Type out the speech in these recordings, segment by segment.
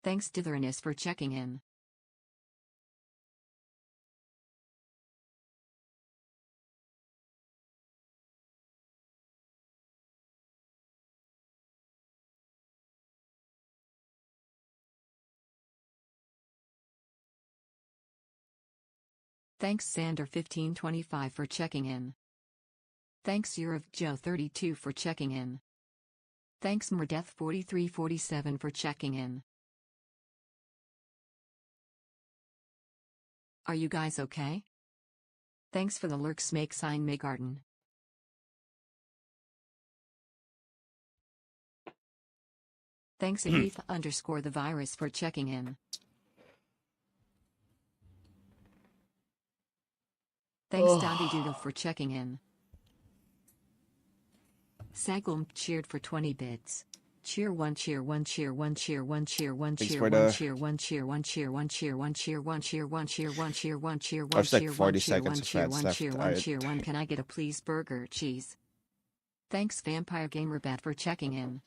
Thanks Ditherness for checking in. Thanks Sander1525 for checking in. Thanks Year of Joe 32 for checking in. Thanks Murdeath4347 for checking in. Are you guys okay? Thanks for the lurks make sign Maygarden. Thanks Aretha_the virus for checking in. Thanks Dottie Doodle for checking in. Sagulm cheered for 20 bits. Cheer 1 cheer 1 cheer 1 cheer 1 cheer 1 cheer 1 cheer 1 cheer 1 cheer 1 cheer 1 cheer 1 cheer 1 cheer 1 cheer 1 cheer 1 There's like cheer 40 1 cheer 1 seconds of cheer ads 1 left. cheer 1 cheer 1. Can I get a please burger cheese? Thanks Vampire Gamer Bat for checking in.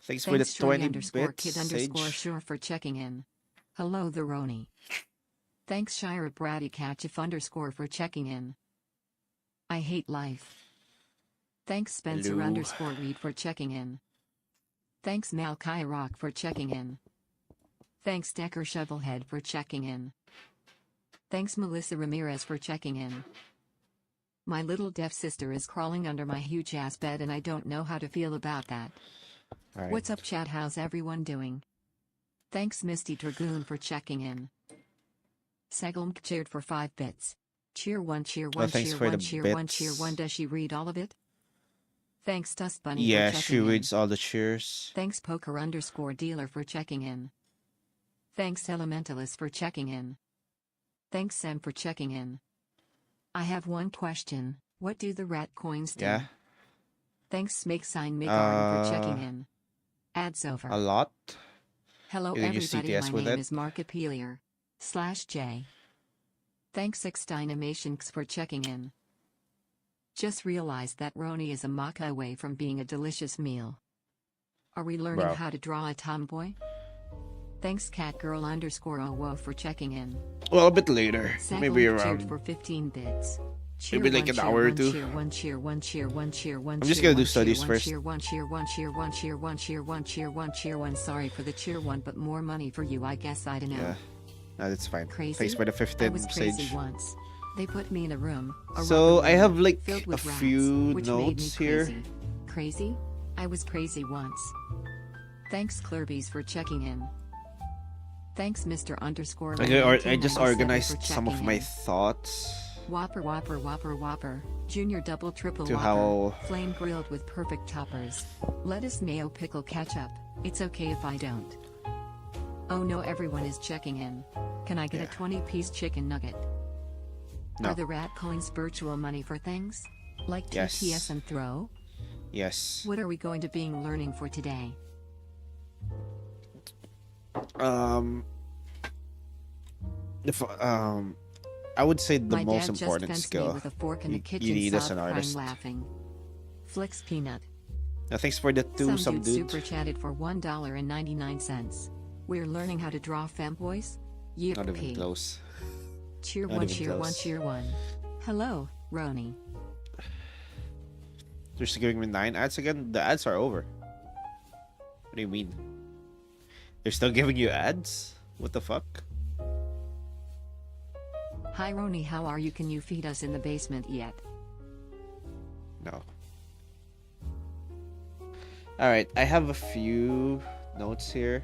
Thanks for the 20 kid bits. sure for checking in. Hello the Roni. Thanks Shira Bratty Catchif_ for checking in. I hate life. Thanks Spencer_Reed for checking in. Thanks Malkai Rock for checking in. Thanks Decker Shovelhead for checking in. Thanks Melissa Ramirez for checking in. My little deaf sister is crawling under my huge ass bed and I don't know how to feel about that. Right. What's up chat, how's everyone doing? Thanks Misty Dragoon for checking in. Seglum cheered for 5 bits. Cheer 1 cheer 1 cheer 1 cheer 1 cheer 1. Does she read all of it? Thanks Dust Bunny for checking in. Yeah, she reads all the cheers. Thanks Poker_Dealer for checking in. Thanks Elementalist for checking in. Thanks Sam for checking in. I have one question. What do the rat coins do? Yeah. Thanks Smake Sign Maygarden for checking in. Ads over. A lot. Hello You use everybody, CTS my with name it? is Markapelier/J. Thanks Xdynamations for checking in. Just realized that Roni is a maca away from being a delicious meal. Are we learning how to draw a tomboy? Thanks Catgirl_OWO for checking in. Well, a bit later. Maybe Sagum around. cheered for 15 bits. Maybe like an hour or two. I'm just gonna do studies first. Cheer 1 cheer 1 cheer 1 cheer 1 cheer 1 cheer 1 cheer 1. Sorry for the cheer 1, but more money for you, I guess. I don't know. Yeah. No, that's fine. Crazy? Thanks for the I 15 was crazy sage. once. They put me in a room. So I have like filled a with rats, few which made me notes here. crazy. Crazy? I was crazy once. Thanks Clerbies for checking in. Thanks Mr. I just organized some of my thoughts Whopper, Junior double triple to Whopper, how flame grilled with perfect toppers, lettuce mayo pickle ketchup. It's okay if I don't. Oh no, everyone is checking in. Can I get a 20-piece chicken nugget? No. Are the rat coins virtual money for things? Like TTS Yes. and throw? Yes. What are we going to be learning for today? If I would say the My most dad just important fenced skill me with a fork in the you kitchen, need as an sobbed, crying, artist. laughing. Flicks Peanut. Now, thanks for the two Some dude dude. super chatted for $1.99. We're learning how to draw femboys? Not even Yippee. close. Cheer Not 1 even cheer 1 close. cheer 1. Hello, Roni. They're just giving me 9 ads again? The ads are over. What do you mean? They're still giving you ads? What the fuck? Hi Roni, how are you? Can you feed us in the basement yet? No. Alright, I have a few notes here.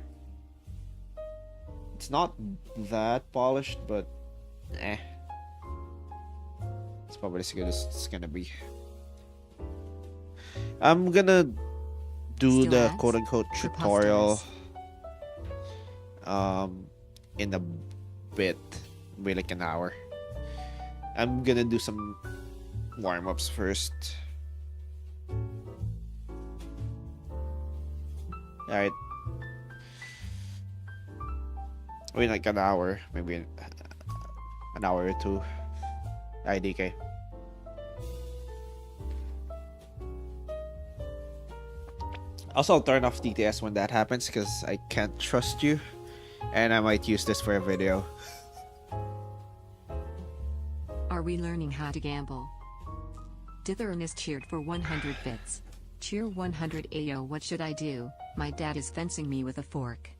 It's not that polished, but eh. It's probably as good as it's gonna be. I'm gonna do Still the ads? quote-unquote tutorial in a bit, maybe like an hour. I'm gonna do some warm-ups first. Alright. I mean like an hour, maybe an hour or two. IDK. Also, I'll turn off DTS when that happens because I can't trust you And I might use this for a video. Are we learning how to gamble? Ditherinus cheered for 100 bits. Cheer 100 Ayo, what should I do? My dad is fencing me with a fork.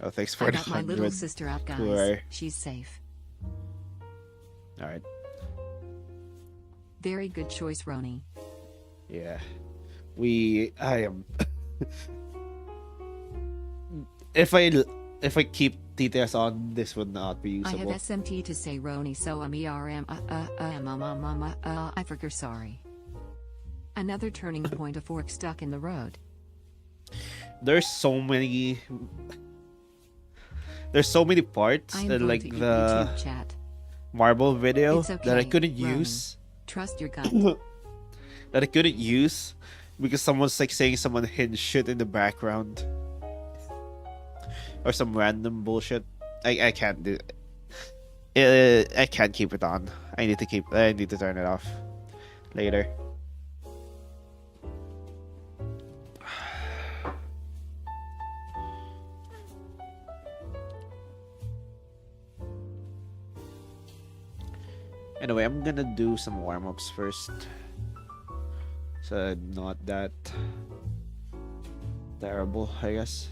Oh, thanks for I the got my little 100. sister out, guys. Poor. She's safe. Alright. Very good choice, Roni. Yeah. I am if I keep details on, this would not be I usable. have SMT to say Roni, so I forgot, sorry. Another turning point, a fork stuck in the road. There's so many parts I am that, going like to the YouTube chat. marble video It's that I okay, couldn't Ronan. use. Trust your gut. That I couldn't use because someone's like saying someone hid shit in the background. Or some random bullshit. I can't do it. I can't keep it on. I need to turn it off later. Anyway, I'm gonna do some warm-ups first. So not that terrible, I guess.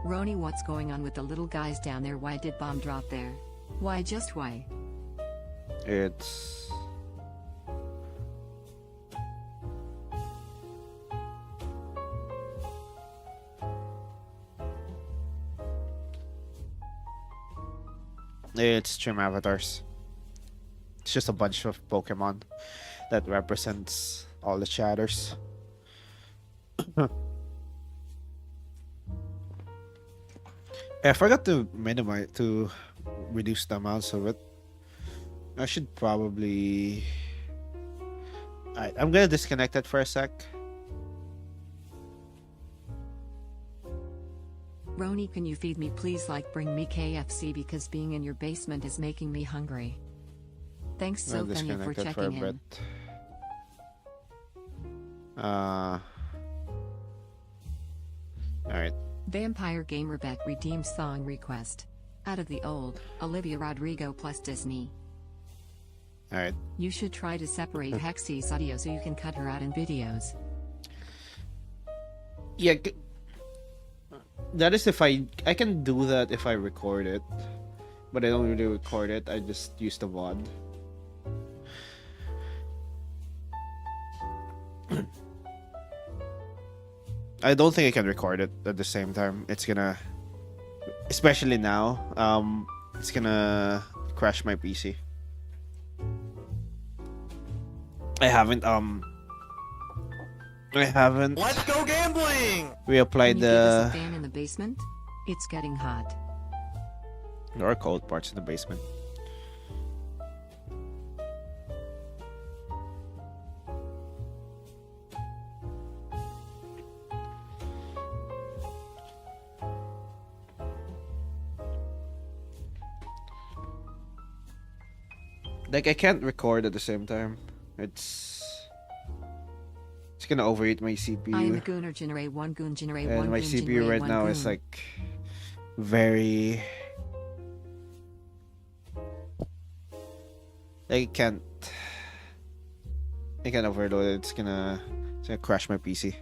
Roni, what's going on with the little guys down there? Why did bomb drop there? Why, just why? It's stream avatars. It's just a bunch of Pokemon that represents all the chatters. I forgot to reduce the amounts of it. I should probably. I'm gonna disconnect it for a sec. Roni, can you feed me please? Like, bring me KFC because being in your basement is making me hungry. Thanks so much for checking in. Alright. Vampire Gamer Bet redeemed song request. Out of the old, Olivia Rodrigo plus Disney. Alright. You should try to separate Hexy's audio so you can cut her out in videos. Yeah, that is if I can do that if I record it, but I don't really record it. I just use the VOD. I don't think I can record it at the same time. It's gonna, especially now, it's gonna crash my PC. I haven't. Let's go gambling! Reapplied Can you give us a the. fan in the basement? It's getting hot. There are cold parts in the basement. Like, I can't record at the same time. It's gonna overheat my CPU. I am a gooner generate one goon generate and one my goon CPU generate right one now goon. is like very. I can't overload it. It's gonna crash my PC.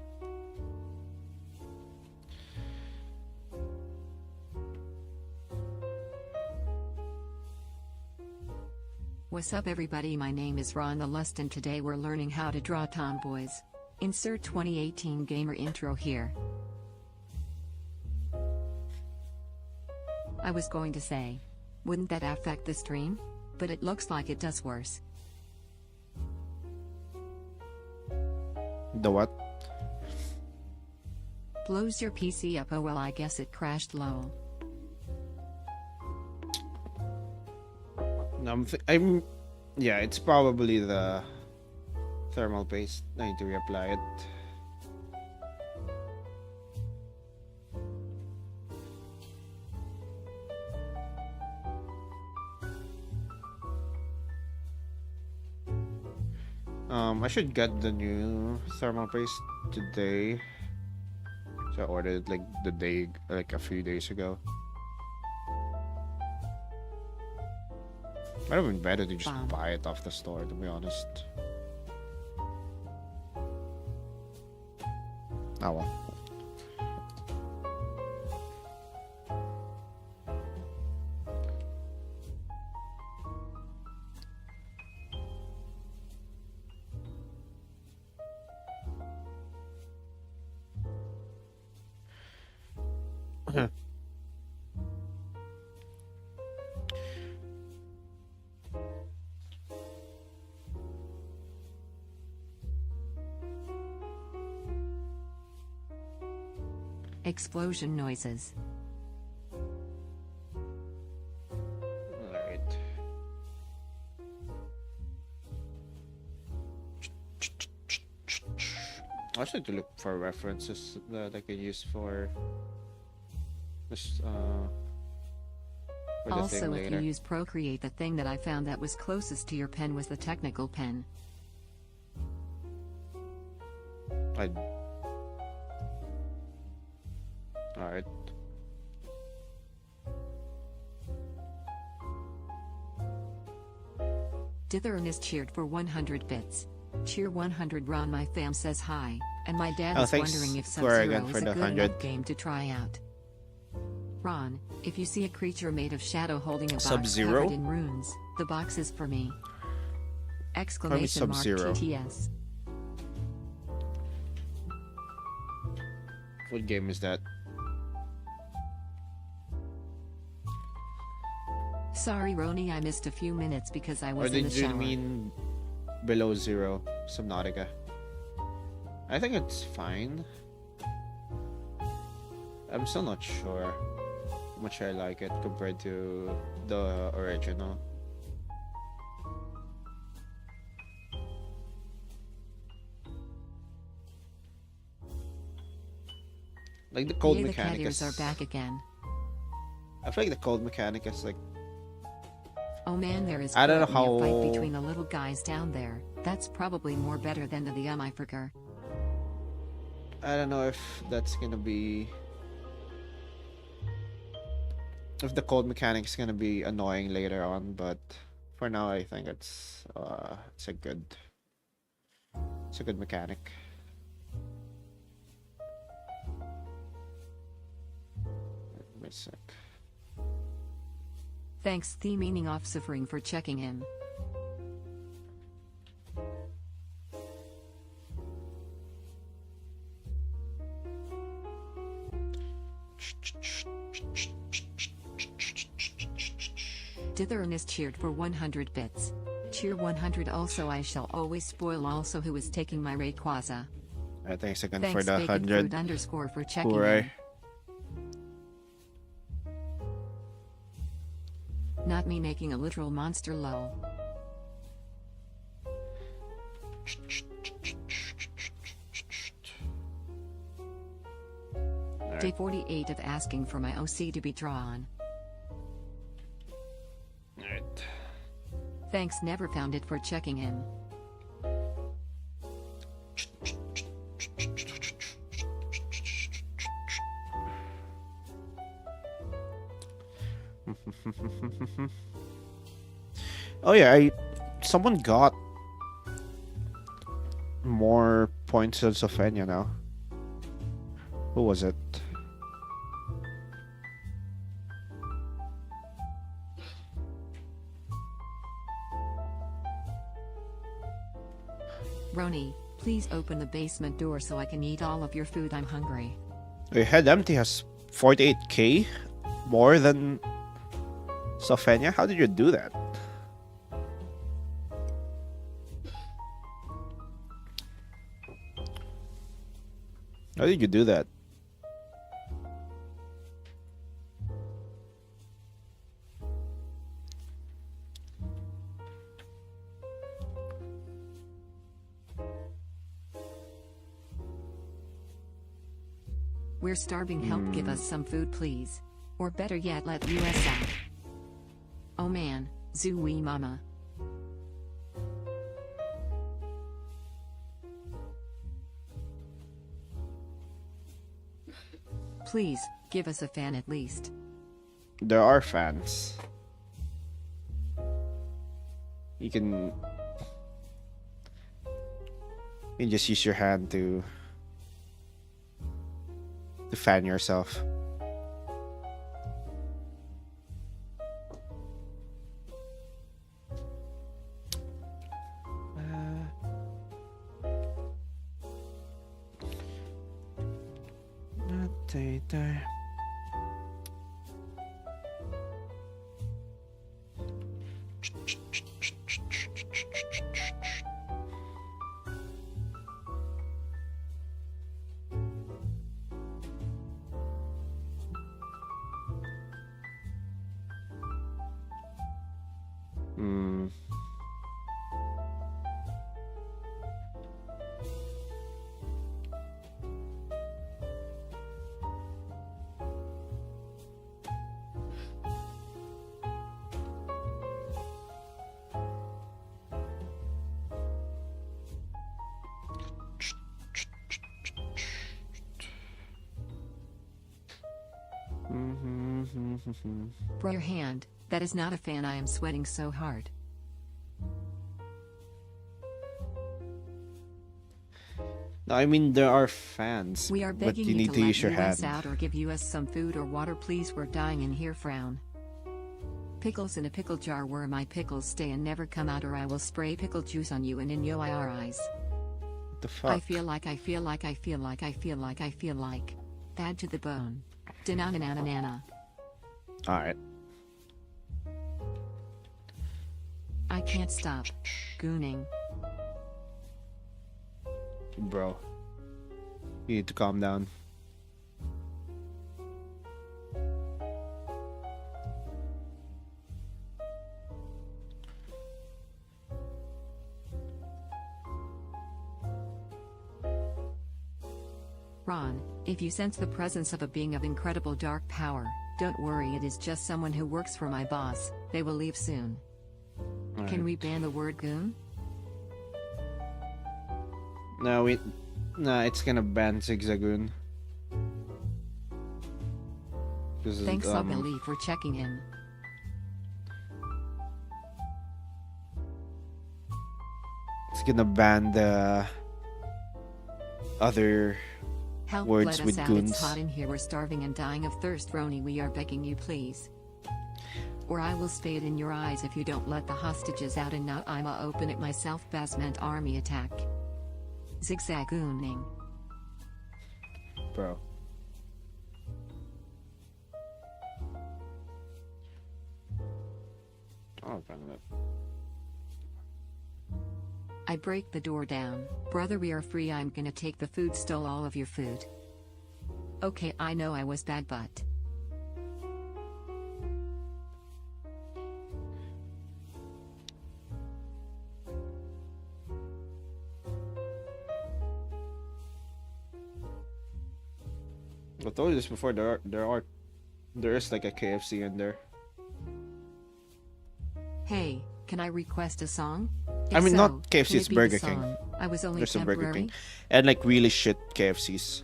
What's up everybody, my name is Ron the Lust and today we're learning how to draw tomboys. Insert 2018 gamer intro here. I was going to say, wouldn't that affect the stream? But it looks like it does worse. The what? Blows your PC up. Oh well, I guess it crashed. Lol. Yeah, it's probably the thermal paste. I need to reapply it. I should get the new thermal paste today. So I ordered it like a few days ago. Might have been better to just Bomb. buy it off the store, to be honest. Oh well. Explosion noises. Alright. I should to look for references that I can use for this for the Also, thing if later. you use Procreate, the thing that I found that was closest to your pen was the technical pen. Alright. Dithern is cheered for 100 bits. Cheer 100 Ron, my fam says hi, and my dad Oh, is thanks, wondering if Corrigan, Sub-Zero for is a the good 100. enough game to try out. Ron, if you see a creature made of shadow holding a box Sub-Zero? covered in runes, the box is for me. Exclamation mark Sub-Zero. TTS. What game is that? Sorry Roni, I missed a few minutes because I Or was in the did you shower. mean Below Zero, Subnautica? I think it's fine. I'm still not sure how much I like it compared to the original. Like the cold Yay, the mechanic cat ears is... are back again. I feel like the cold mechanic is like... Oh man, there is I don't know currently a fight how- between the little guys down there. That's probably more better than the I forgot. I don't know if that's gonna be... If the cold mechanic is gonna be annoying later on, but for now I think it's a good mechanic. Wait a sec. Thanks the meaning off suffering for checking in. Dithern is cheered for 100 bits. Cheer 100 also, I shall always spoil also who is taking my Rayquaza. Thanks again Thanks for the Bacon 100. Fruit underscore for checking Hooray. in. Not me making a literal monster lol. Day 48 of asking for my OC to be drawn. Alright. Thanks never found it for checking in. Oh yeah, someone got more points than Sophenia now. Who was it? Roni, please open the basement door so I can eat all of your food. I'm hungry. Wait, Head Empty has 48k more than Sophenia. How did you do that? How did you do that? We're starving. Help give us some food, please. Or better yet, let us out. Oh man, Zooey mama. Please, give us a fan at least. There are fans. You can just use your hand to fan yourself. There. Bro, your hand. That is not a fan. I am sweating so hard. No, I mean there are fans. We are but begging you need to let use your us hand. out or give us some food or water, please. We're dying in here. Frown. Pickles in a pickle jar where my pickles stay and never come out, or I will spray pickle juice on you and in your eyes. What the fuck? I feel like. Bad to the bone. Dananananana. Alright. I can't stop gooning. Bro. You need to calm down. Ron, if you sense the presence of a being of incredible dark power, don't worry, it is just someone who works for my boss. They will leave soon. Can we ban the word goon? No, it's gonna ban Zigzagoon. Thanks, Billy, for checking in. It's gonna ban the other Help, words let us with out. goons. It's hot in here. We're starving and dying of thirst. Roni, we are begging you, please. Or I will spay it in your eyes if you don't let the hostages out, and now I'ma open it myself. Basement army attack. Zigzagooning. Bro. Oh, I break the door down. Brother, we are free. I'm gonna take the food. Stole all of your food. Okay, I know I was bad, but... I told you this before. There is like a KFC in there. Hey, can I request a song? I If mean, so, not can KFC, it it's be the Burger King. song, I was only There's a temporary. Burger King. And like really shit KFCs.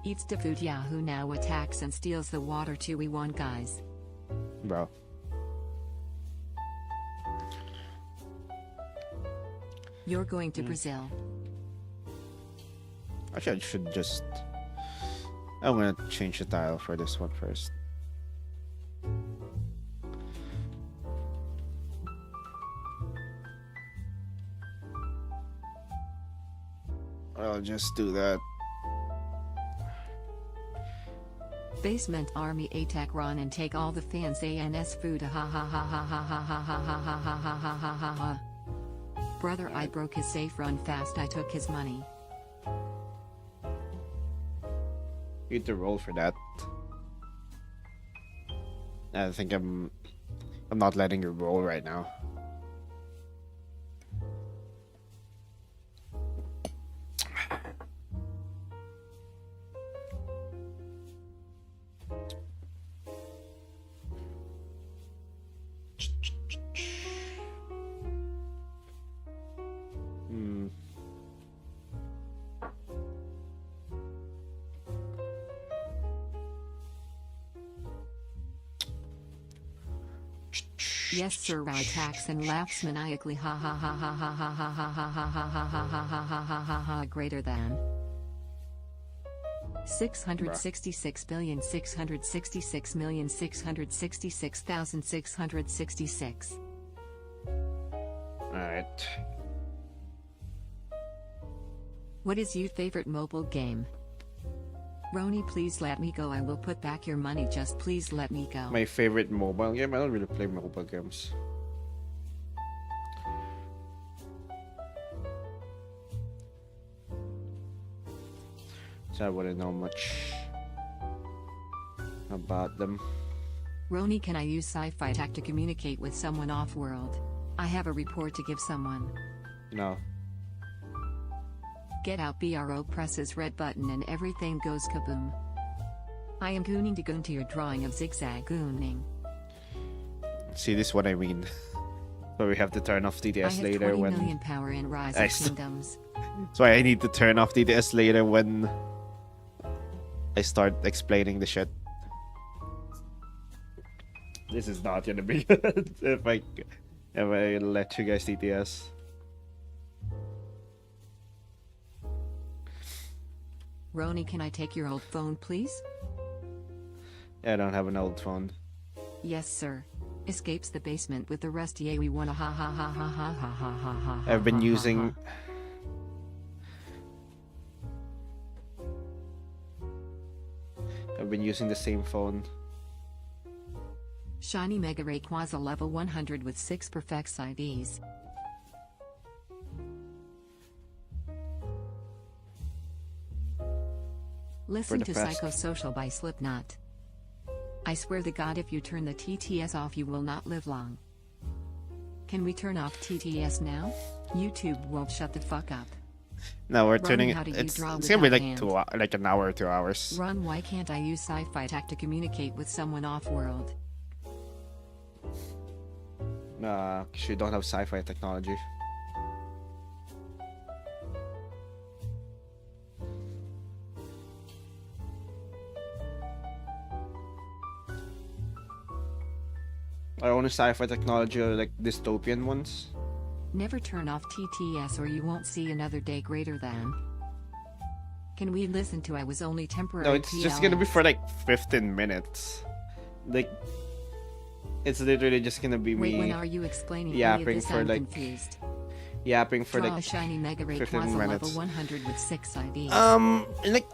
Eats the food. Yahoo now attacks and steals the water too. We won, guys. Bro. You're going to Brazil. Actually, I should just... I'm gonna change the tile for this one first. I'll just do that. Basement army attack. Run and take all the fans. ANS food. Ha ha ha ha ha ha ha ha ha ha ha ha ha ha ha. Brother, I broke his safe. Run fast. I took his money. You need to roll for that. I think I'm not letting you roll right now. Hmm. Yes, sir. Rye attacks and laughs maniacally. Ha ha ha ha ha ha ha ha ha ha ha ha ha ha ha ha ha ha. Greater than 666,666,666,666. Alright. What is your favorite mobile game? Roni, please let me go. I will put back your money. Just please let me go. My favorite mobile game? I don't really play mobile games. So I wouldn't know much about them. Roni, can I use sci-fi tech to communicate with someone off-world? I have a report to give someone. No. Get out. BRO presses red button and everything goes kaboom. I am gooning to goon to your drawing of zigzag gooning. See, this is what I mean. So we have to turn off I TTS have later 20 when... million power in Rise I of st- Kingdoms. That's why I need to turn off TTS later when I start explaining the shit. This is not gonna be good if I let you guys TTS. Roni, can I take your old phone, please? I don't have an old phone. Yes, sir. Escapes the basement with the rest. Yeah, we wanna ha ha ha ha ha ha ha ha ha. I've been using... I've been using the same phone. Shiny Mega Rayquaza level 100 with 6 perfect IDs. Listen the to best. Psychosocial by Slipknot. I swear to God, if you turn the TTS off, you will not live long. Can we turn off TTS now? YouTube won't shut the fuck up. No, we're Ron, turning how it. do you It's draw gonna be without like hand? like an hour or 2 hours. Run, why can't I use sci-fi tech to communicate with someone off-world? 'Cause you don't have sci-fi technology. Our only sci-fi technology are like dystopian ones. Never turn off TTS or you won't see another day greater than. Can we listen to I was only temporary No, it's just gonna be PLS? for like 15 minutes. Like, it's literally just gonna be Wait, when me are you explaining any yapping of this? for I'm like confused. yapping for Draw a like shiny Mega 15 Rayquaza level minutes. 100 with 6 IDs. In like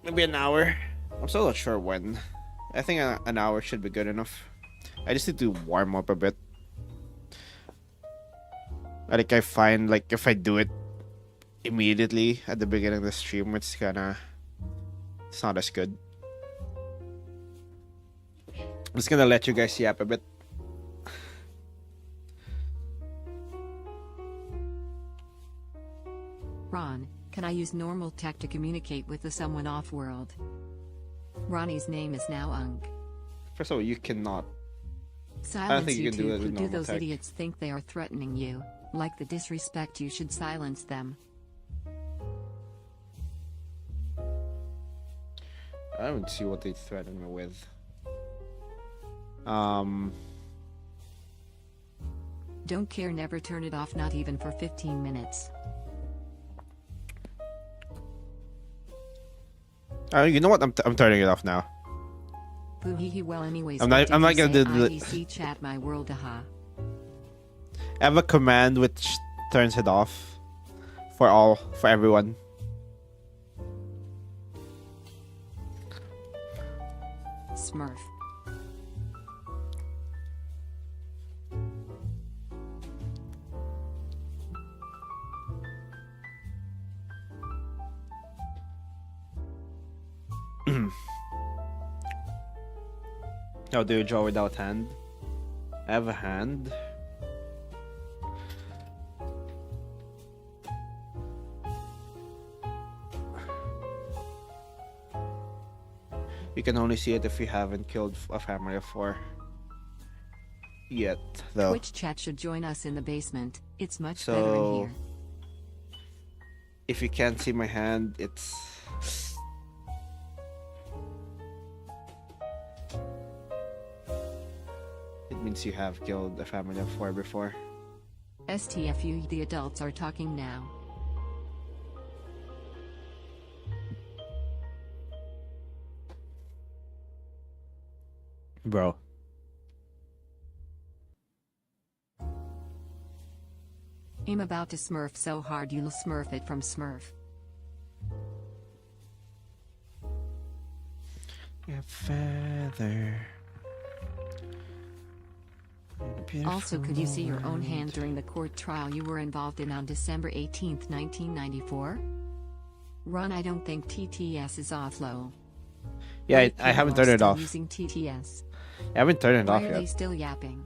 maybe an hour. I'm still not sure when. I think an hour should be good enough. I just need to warm up a bit. Like I find like if I do it immediately at the beginning of the stream, it's not as good. I'm just gonna let you guys yap a bit. Ron, can I use normal tech to communicate with the someone off-world? Ronnie's name is now Unk. First of all, you cannot. Silence think you can do YouTube. it with Who do normal those tech. idiots think they are threatening you? Like the disrespect, you should silence them. I don't see what they threaten me with. Don't care, never turn it off, not even for 15 minutes. You know what? I'm turning it off now. Boo hee hee. Well, anyways, I'm what not- did I'm not you gonna say? do the- IDC chat my world, aha. I have a command which turns it off for everyone. Smurf. How do you draw without hand? I have a hand. You can only see it if you haven't killed a family of 4. yet, though. Twitch chat should join us in the basement. It's much better in So, here. if you can't see my hand, it's... It means you have killed a family of 4 before. STFU, the adults are talking now. Bro. I'm about to smurf so hard you'll smurf it from Smurf. A feather. Also, could you see your own hand during the court trial you were involved in on December 18, 1994? Ron, I don't think TTS is off, low. Yeah, Wait, I haven't people are turned it still off. Using TTS. I haven't turned it Why off are they yet. still yapping?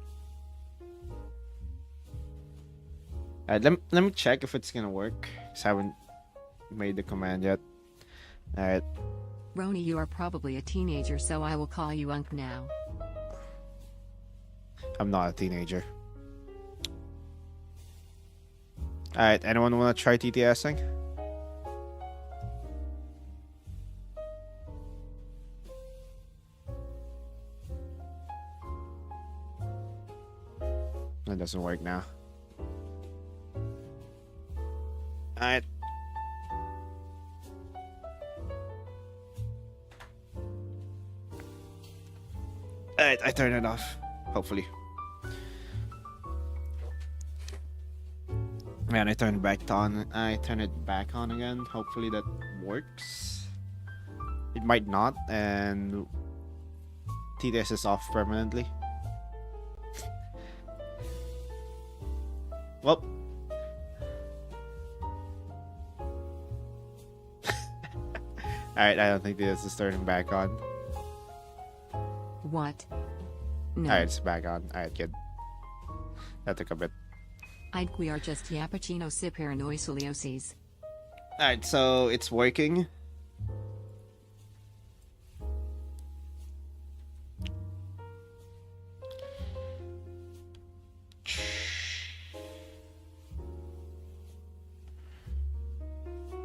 Alright, let me check if it's gonna work. Cause I haven't made the command yet. Alright. Roni, you are probably a teenager, so I will call you Unc now. I'm not a teenager. Alright, anyone wanna try TTSing? That doesn't work now. Alright. Alright, I turned it off. Hopefully. And I turn it back on. I turn it back on again. Hopefully that works. It might not, and TTS is off permanently. Well, alright, I don't think this is turning back on. What? No. Alright, it's back on. Alright, good. That took a bit. We are just Yappuccino Ciparanoisoliosis. Alright, so it's working.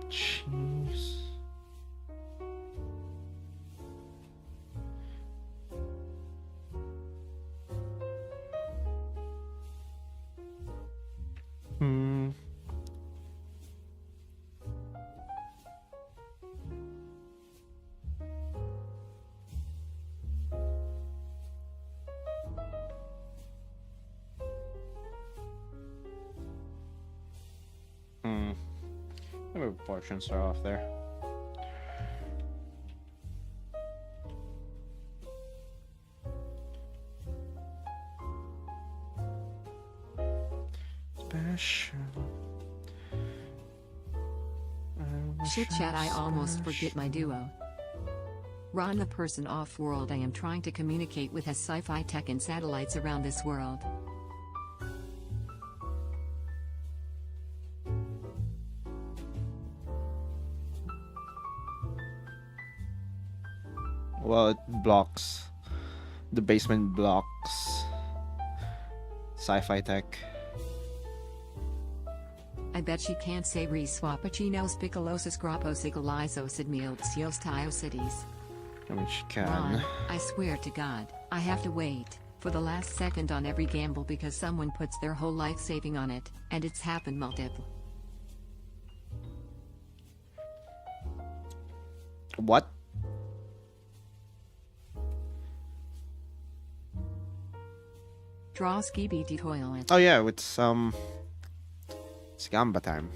Jeez. Hmm. Hmm. Maybe portions are off there. Special. Shit chat, I almost forget my duo. Ron, the person off-world I am trying to communicate with, has sci-fi tech and satellites around this world. Well, it blocks. The basement blocks sci-fi tech. I bet she can't say re-swappuccino spicolosis grapposicolizos admilxios tiocities. I mean, she can. Ron, I swear to God, I have to wait for the last second on every gamble because someone puts their whole life saving on it, and it's happened multiple. What? Draw skibby toilet. Oh yeah, it's Gamba time.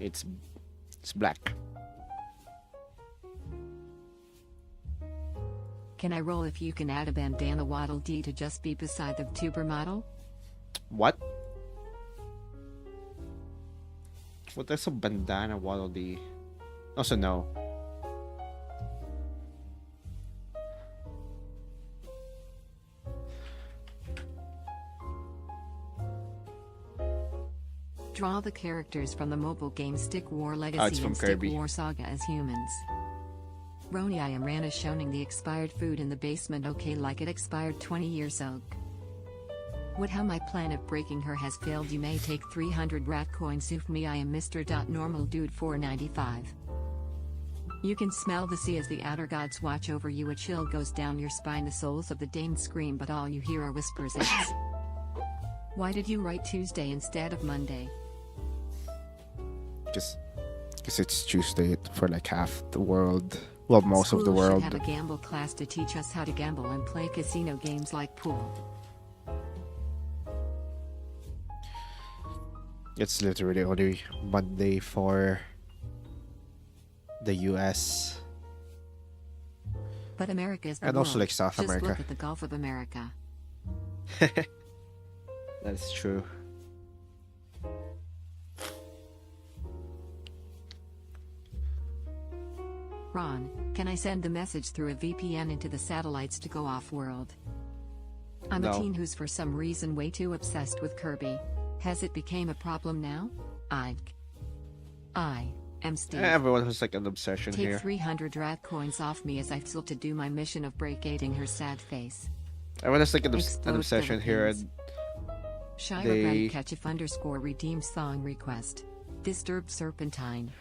It's black. Can I roll if you can add a bandana Waddle Dee to just be beside the tuber model? What? What? There's a bandana Waddle Dee. Also no. Draw the characters from the mobile game Stick War it's Legacy from and Stick Kirby. War Saga as humans. Roni, I am Rana showing the expired food in the basement, okay, like it expired 20 years ago. What how my plan of breaking her has failed. You may take 300 rat coins off me. I am Mr. Normal Dude 495. You can smell the sea as the outer gods watch over you. A chill goes down your spine. The souls of the Dane scream, but all you hear are whispers. It's why did you write Tuesday instead of Monday? Because it's Tuesday for like half the world. Well, most of the School world. should have a gamble class to teach us how to gamble and play casino games like pool. It's literally only Monday for the US. But America is the And also world. like South Just America. look at the Gulf of America. That's true. Ron, can I send the message through a VPN into the satellites to go off-world? I'm No. a teen who's for some reason way too obsessed with Kirby. Has it became a problem now? I am Steve. Everyone has like an obsession Take here. 300 rat coins off me as I still to do my mission of break-aiding her sad face. Everyone has like an Explode obsession here. Philippines. Shira They- Brady Ketchup _ redeem song request. Disturbed Serpentine.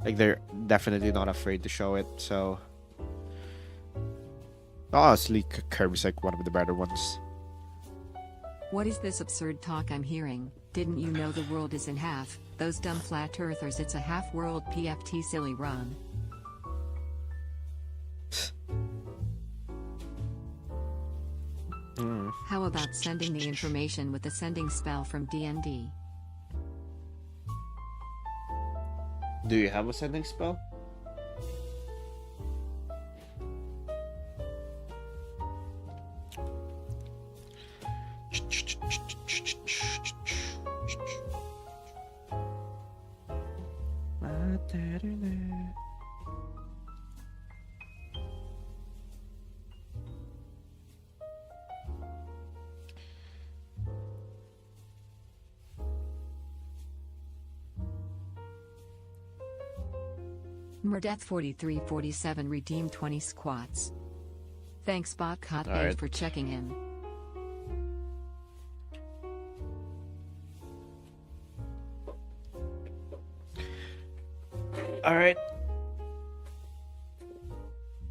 Like they're definitely not afraid to show it. So honestly, Kirby's like one of the better ones. What is this absurd talk I'm hearing? Didn't you know the world is in half? Those dumb flat earthers, it's a half world. PFT silly Ron. How about sending the information with the sending spell from D&D? Do you have a sending spell? Murdeath 4347 redeemed 20 squats. Thanks Botcot A Alright. for checking in. All right.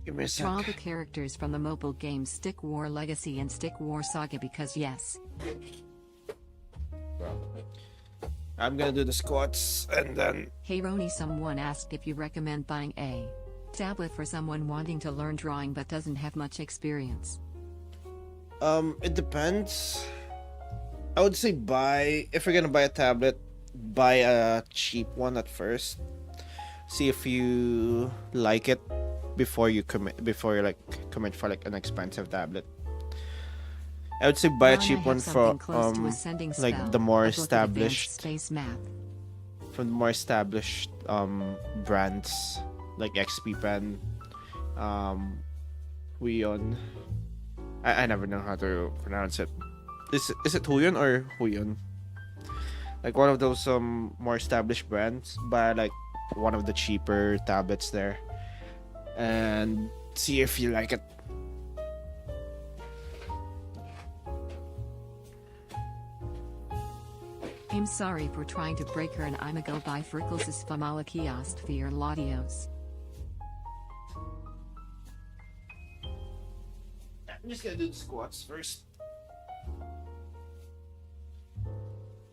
Give me a sec. Draw the characters from the mobile games Stick War Legacy and Stick War Saga because yes. I'm gonna do the squats and then Hey Roni, someone asked if you recommend buying a tablet for someone wanting to learn drawing but doesn't have much experience. it depends. I would say if you're gonna buy a tablet, buy a cheap one at first. See if you like it before you commit for like an expensive tablet. I would say buy a Ron, I cheap have one something from close to a sending like spell. the more A book of advanced established space math. from the more established brands like XP Pen, Huion. I never know how to pronounce it. Is it Huion or Huion? Like one of those more established brands, buy like one of the cheaper tablets there, and see if you like it. I'm sorry for trying to break her and I'm a go by Frickles' Famalakiast for Latios. I'm just gonna do the squats first.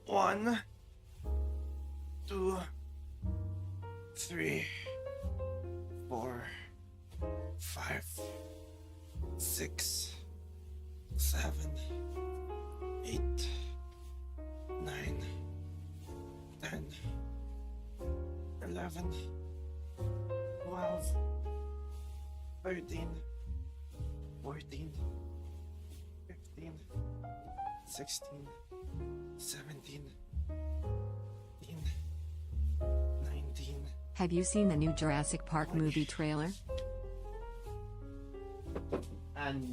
1, 2, 3, 4, 5, 6, 7, 8, 9, 10, 11, 12, 13, 14, 15, 16, 17, 18, 19, Have you seen the new Jurassic Park movie trailer?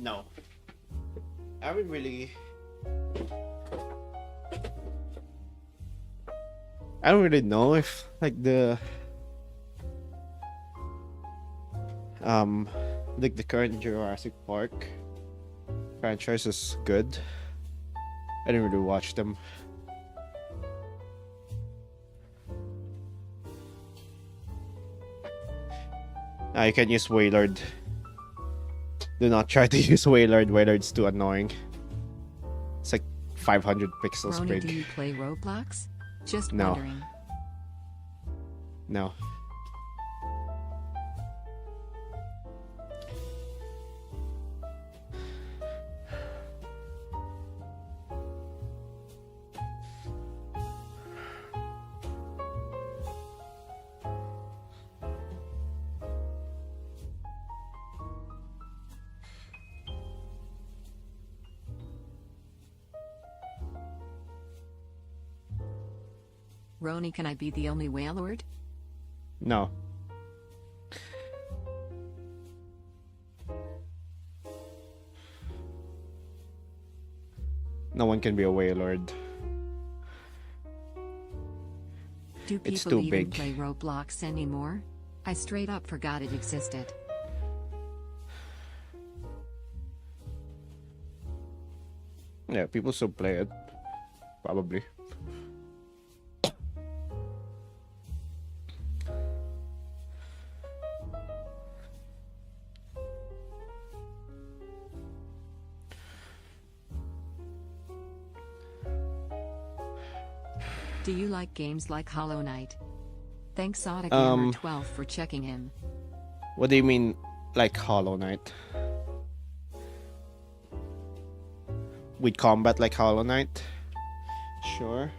No. I haven't really. I don't really know if like the like the current Jurassic Park franchise is good. I didn't really watch them. You can use Waylord. Do not try to use Waylord. Waylord's too annoying. It's like 500 pixels Roni, big. do you play Roblox? Just No. wondering. No. Roni, can I be the only Wailord? No. No one can be a Waylord. Do It's people too even big. play Roblox anymore? I straight up forgot it existed. Yeah, people still play it. Probably. Do you like games like Hollow Knight? Thanks Um, SodaGamer12 for checking in. What do you mean, like Hollow Knight? With combat like Hollow Knight? Sure.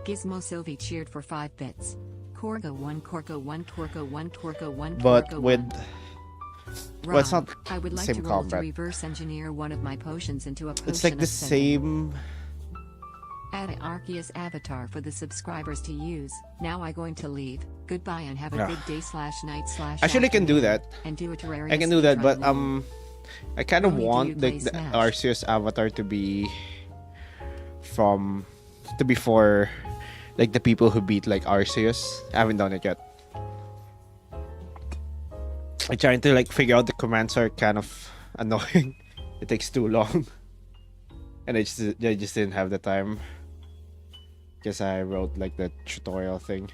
Gizmo Sylvie cheered for 5 bits. Corgo 1, Corgo 1, Corgo 1, Corgo 1, But Corgo with 1. well, it's Ron, not I would like same to roll combat. to reverse engineer one of my potions into a potion It's like the of sending. same. Add an Arceus avatar for the subscribers to use. Now I'm going to leave. Goodbye and have a Yeah. good day /night / Actually, I can do afternoon. that. And do a Terraria I can do that, but speedrun. I kind of Roni, do you want play the Smash? Arceus avatar to be for like the people who beat like Arceus. I haven't done it yet. I'm trying to like figure out the commands are kind of annoying. It takes too long, and I just didn't have the time. Guess I wrote like the tutorial thing.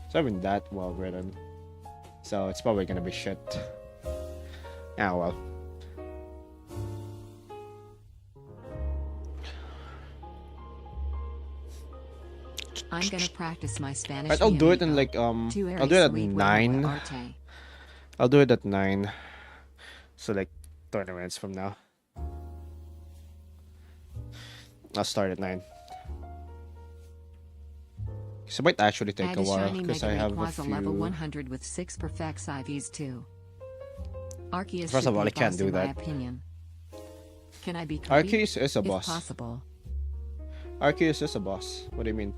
So I haven't that well written. So it's probably gonna be shit. Ah well. I'm gonna practice my Spanish. Right, I'll mi do it in amigo. like Tu I'll do it eres at muy bueno, 9. Arte. I'll do it at 9. So like 20 minutes from now. I'll start at 9. So it might actually take Add a a while shiny because Mega I have a Rayquaza level few. 100 with 6 perfects IVs too. Arceus First of should all, be I can't boss do in my that. opinion. Can I be Cody? Arceus is a If boss. possible. Arceus is a boss. What do you mean?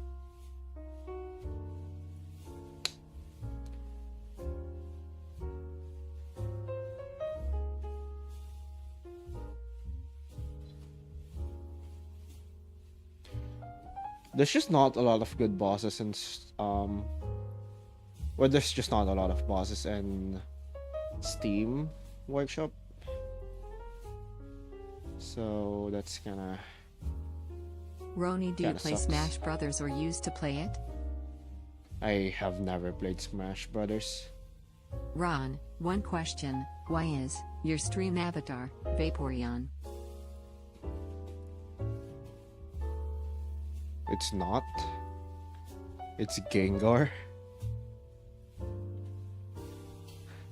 There's just not a lot of good bosses in well, there's just not a lot of bosses in Steam Workshop. So that's kinda Roni, do you Kinda play sucks. Smash Brothers or used to play it? I have never played Smash Brothers. Ron, one question. Why is your stream avatar Vaporeon? It's not. It's Gengar.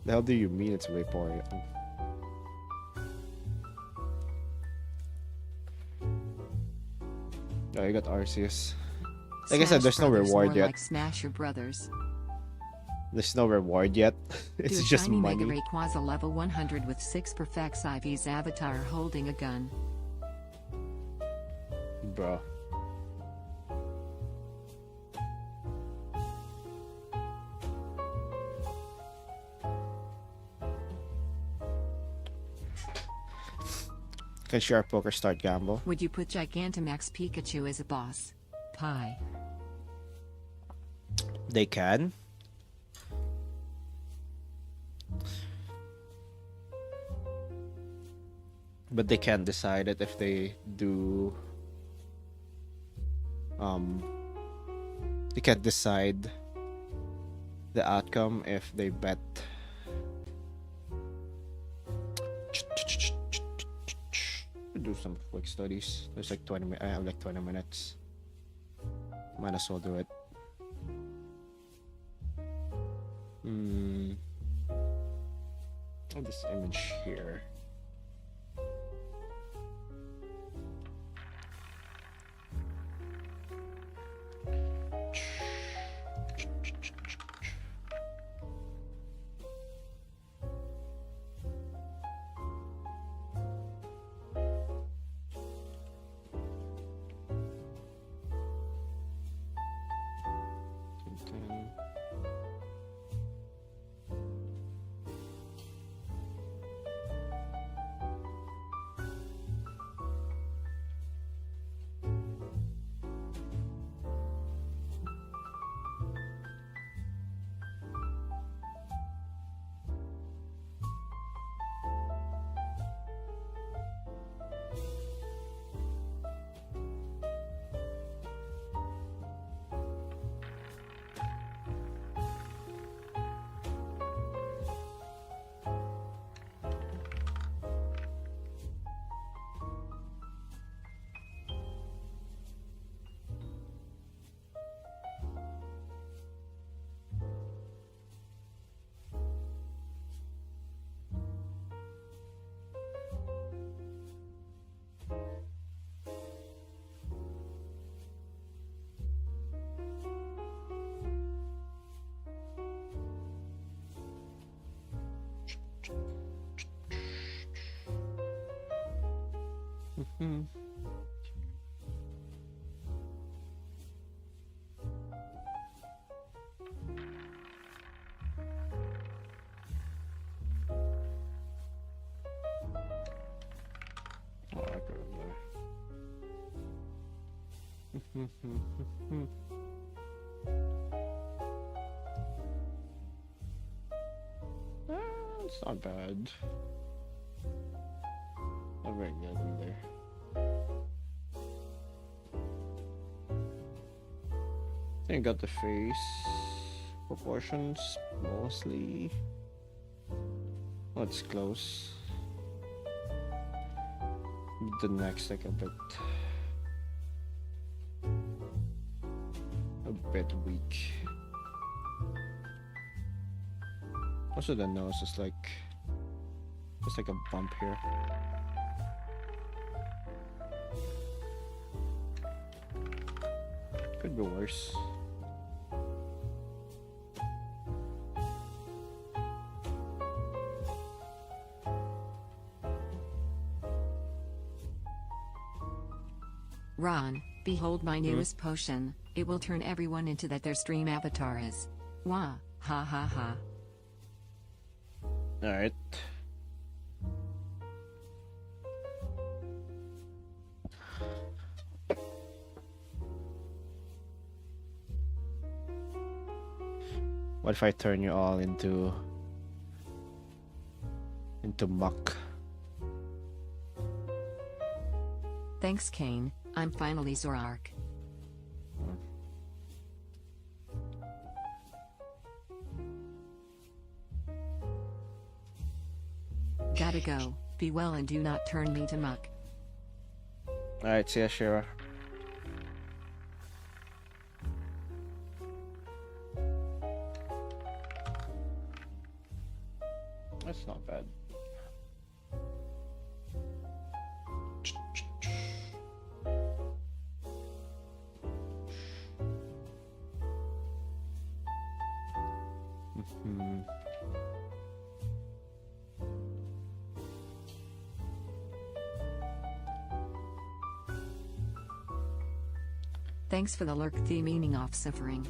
The hell do you mean it's Vaporeon? Oh, you got Arceus. Like I said, Smash there's no Brothers reward more yet. Like Smash Your Brothers. There's no reward yet. Do It's a just shiny money. Mega Rayquaza level 100 with 6 perfects IVs avatar holding a gun. Bro. Can Sharp Poker start Gamble? Would you put Gigantamax Pikachu as a boss? Pie. They can. But they can't decide it if they do. They can't decide the outcome if they bet. Do some quick studies. There's like 20 minutes. I have like 20 minutes. Might as well do it. Oh, this image here. Oh, I got it there. It's not bad. Not very good either. I think I got the face proportions mostly. Oh, it's close. The next like a bit weak. Also the nose is like just like a bump here. Could be worse. Ron, behold my newest potion. It will turn everyone into that their stream avatar is. Wah, ha ha ha. Alright. What if I turn you all into muck? Thanks, Kane. I'm finally Zorark. Gotta go. Be well and do not turn me to muck. Alright, see ya, Shira. That's not bad. Thanks for the lurk, the meaning of suffering.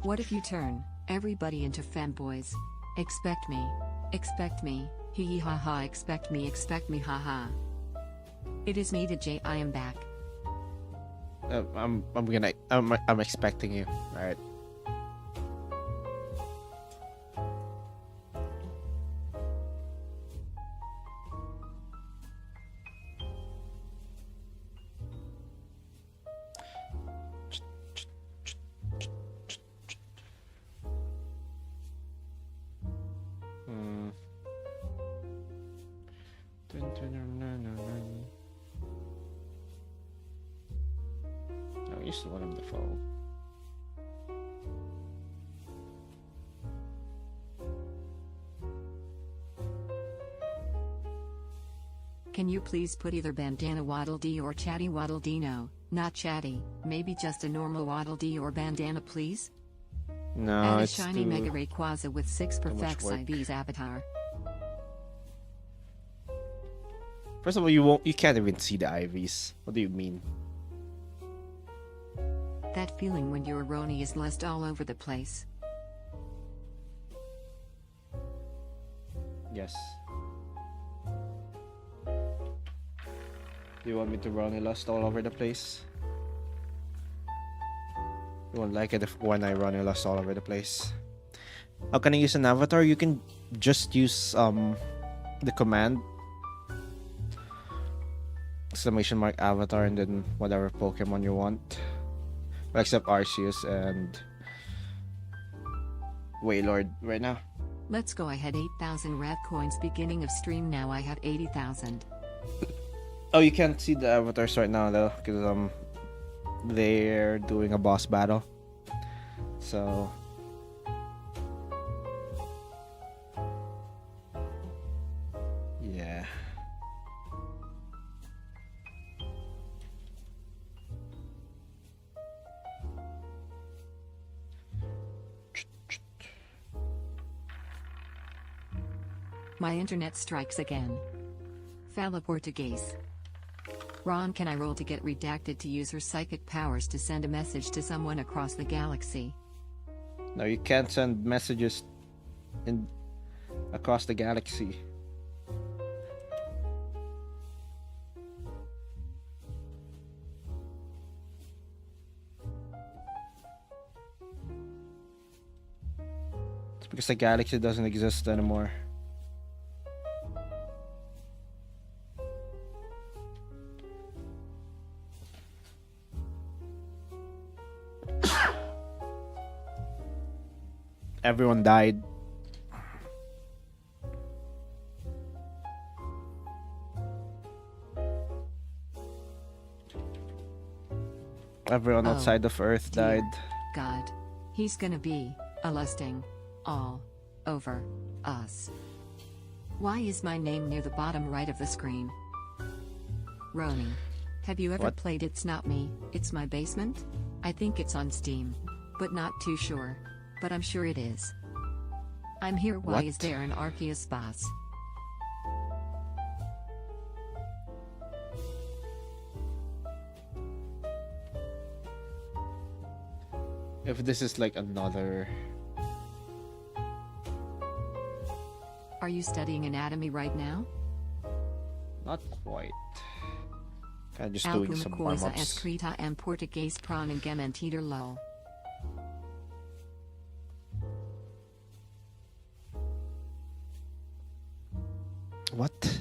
What if you turn everybody into fanboys? Expect me. Expect me, hee hee ha ha, expect me, ha ha. It is me, DJ, I am back. I'm expecting you. All right. I used to want him to fall. Can you please put either bandana Waddle Dee or chatty Waddle Dee? No, not chatty, maybe just a normal Waddle Dee or bandana, please? No, Add a it's shiny too... Mega Rayquaza with 6 much perfect work. IV's avatar. First of all, you can't even see the IVs. What do you mean? That feeling when your Roni is lust all over the place. Yes. You want me to run a lust all over the place? You won't like it when I run a lust all over the place. How can I use an avatar? You can just use the command ! Avatar and then whatever Pokemon you want. Except Arceus and Wailord right now. Let's go, I had 8,000 rat coins beginning of stream, now I have 80,000. Oh, you can't see the avatars right now though, because they're doing a boss battle. So yeah. My internet strikes again. Fala Portuguese. Ron, can I roll to get redacted to use her psychic powers to send a message to someone across the galaxy? No, you can't send messages in across the galaxy. It's because the galaxy doesn't exist anymore. Everyone died. Everyone Oh, outside of Earth dear died. God. He's gonna be a lusting all over us. Why is my name near the bottom right of the screen? Roni. Have you ever What? played It's Not Me, It's My Basement? I think it's on Steam. But not too sure. But I'm sure it is. I'm here. Why What? is there an Arceus boss? If this is like another... Are you studying anatomy right now? Not quite. Kinda just doing Alguma some coisa warm-ups. escrita em português para ninguém mentir lol. What?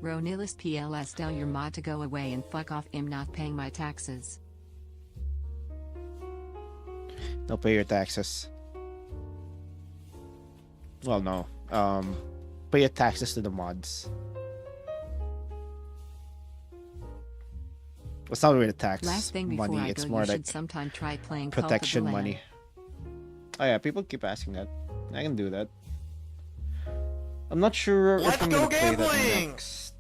Ronilis PLS, tell your ma to go away and fuck off. I'm not paying my taxes. No, pay your taxes. Well, no. Pay your taxes to the mods. It's not really tax Last thing before money. I It's go, more you like should sometime try playing protection Cult of the money. Lamb. Oh yeah, people keep asking that. I can do that. I'm not sure Let's if I'm go gonna play that gambling! next.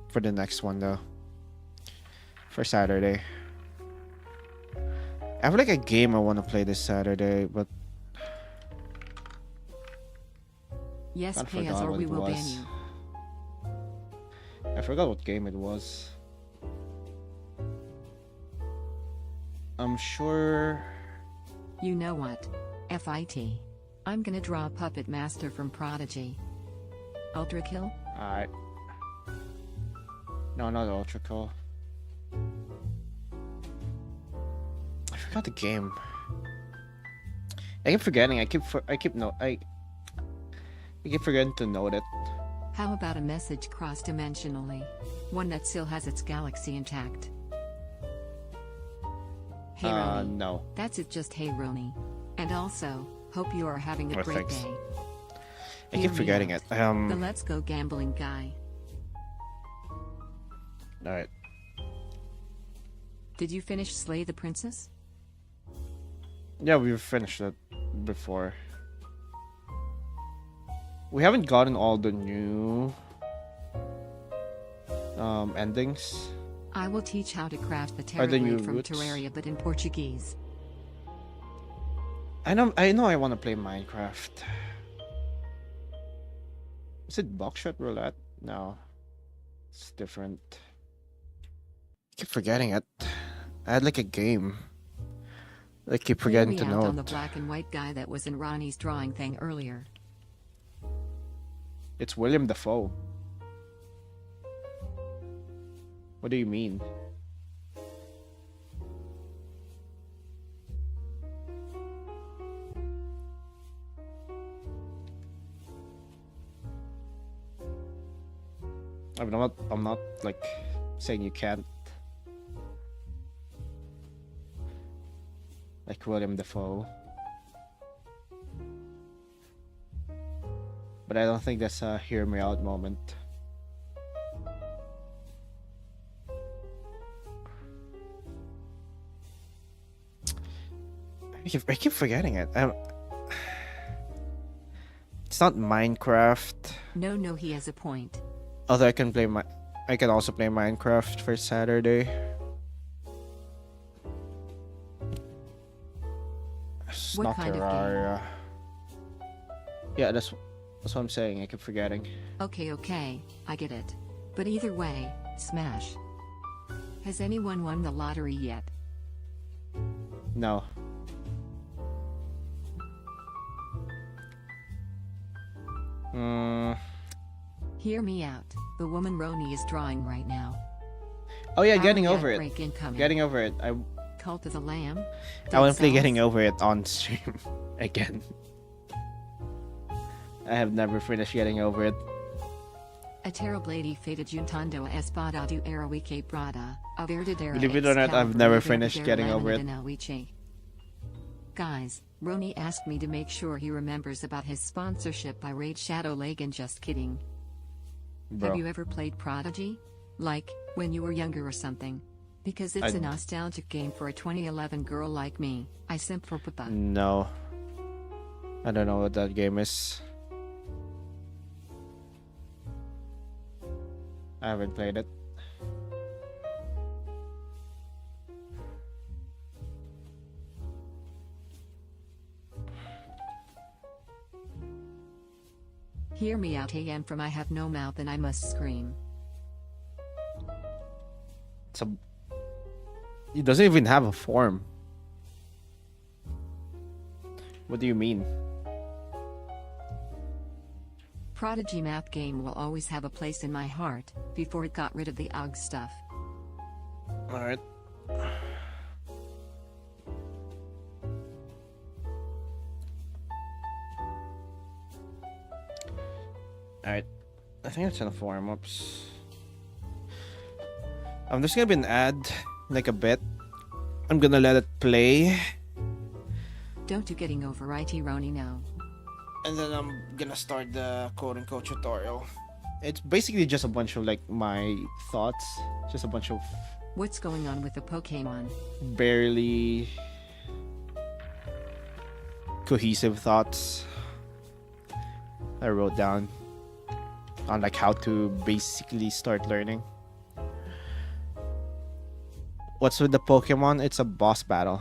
For the next one though. For Saturday. I have like a game I want to play this Saturday, but Yes, I pay us forgot or what we it will ban was. you. I forgot what game it was. I'm sure. You know what? FIT. I'm gonna draw a puppet master from Prodigy. Ultra kill? Alright. No, not ultra cool. I forgot the game. I keep forgetting. I keep forgetting to note it. How about a message cross-dimensionally? One that still has its galaxy intact. Hey Roni. No. That's it, just hey Roni. And also, hope you are having a Oh, great thanks. day. I Hear keep me forgetting out. it. The Let's Go Gambling guy. Alright. Did you finish Slay the Princess? Yeah, we've finished it before. We haven't gotten all the new endings. I will teach how to craft the Are the new Terrorblade from routes? Terraria, but in Portuguese. I know I want to play Minecraft. Is it Buckshot Roulette? No. It's different. I keep forgetting it. I had like a game. I keep forgetting to Hear me out know on the it. black and white guy that was in Ronnie's drawing thing earlier. It's William Dafoe. What do you mean? I'm not like saying you can't. Like William Dafoe. But I don't think that's a hear me out moment. I keep forgetting it. It's not Minecraft. No, he has a point. Although I can also play Minecraft for Saturday. It's What not kind of game? Terraria. Yeah, that's what I'm saying. I keep forgetting. Okay, I get it. But either way, smash. Has anyone won the lottery yet? No. Hear me out. The woman Roni is drawing right now. Oh yeah, Hourly getting over it. outbreak incoming. Getting over it. Cult of the Lamb. I want to play Dead Getting Cells? Over It on stream again. I have never finished Getting Over It. A Terrorblade feta juntando espada do Arawi que Prada, a verdadera Believe it or not, I've never Excalibur finished verdadera Getting Over lâmina It. de Nawiche. Guys, Roni asked me to make sure he remembers about his sponsorship by Raid Shadow Lagan. Just kidding. Bro. Have you ever played Prodigy? Like, when you were younger or something? Because it's a nostalgic game for a 2011 girl like me. I simp for papa. No. I don't know what that game is. I haven't played it. Hear me out, AM from I have no mouth and I must scream. It doesn't even have a form. What do you mean? Prodigy math game will always have a place in my heart, before it got rid of the OG stuff. Alright. Alright. I think it's in a form. Oops. There's gonna be an ad, like a bit. I'm gonna let it play. Don't you getting over IT Roni now? And then I'm gonna start the quote-unquote tutorial. It's basically just a bunch of like my thoughts. Just a bunch of What's going on with the Pokemon? barely cohesive thoughts I wrote down on like how to basically start learning. What's with the Pokemon? It's a boss battle.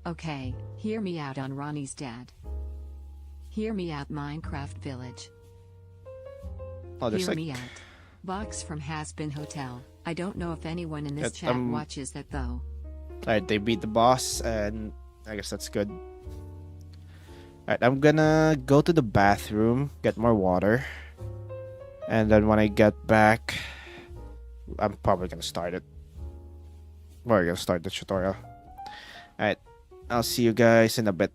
Okay, hear me out on Ronnie's dad. Hear me out Minecraft Village. Oh, there's Hear like me out. Box from Has Been Hotel. I don't know if anyone in this Yeah, chat watches that though. Alright, they beat the boss, and I guess that's good. Alright, I'm gonna go to the bathroom, get more water. And then when I get back, I'm probably gonna start it. We're gonna start the tutorial. Alright, I'll see you guys in a bit.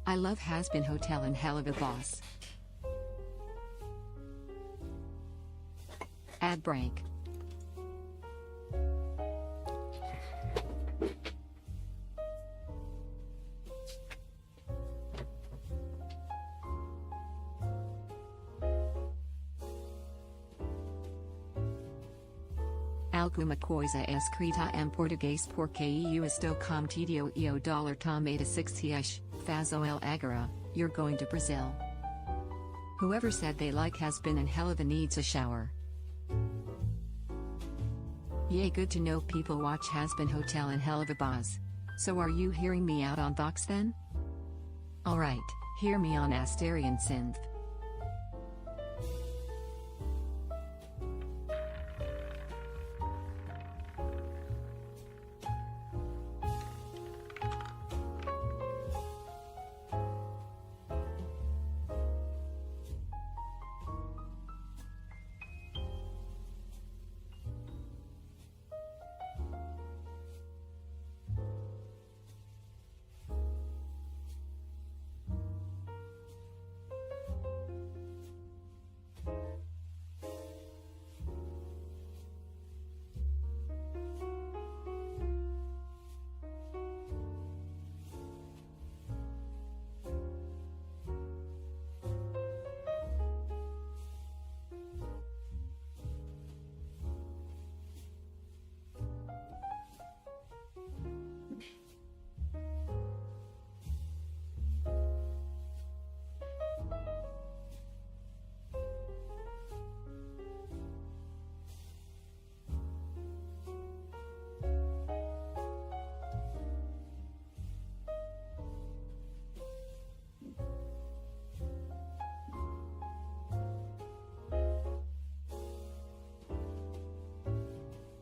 I love Has-Been Hotel and Hell of a Boss. Ad break. Alguma coisa escrita em português porque eu estou com tídio e o dólar tomata 6 reais, fazo el agora, you're going to Brazil. Whoever said they like Has-Been and Hella needs a shower. Yay, good to know people watch Has-Been Hotel and Hell of a Boss. So are you hearing me out on Vox then? Alright, hear me on Asterian Synth.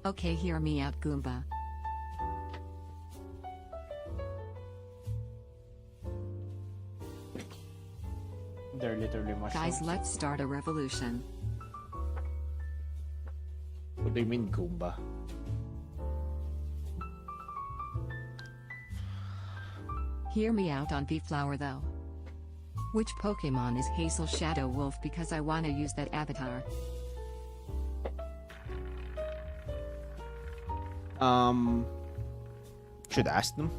Okay, hear me out, Goomba. They're literally mushrooms. Guys, let's start a revolution. What do you mean, Goomba? Hear me out on V-Flower though. Which Pokemon is Hazel Shadow Wolf because I wanna use that avatar? Should ask them.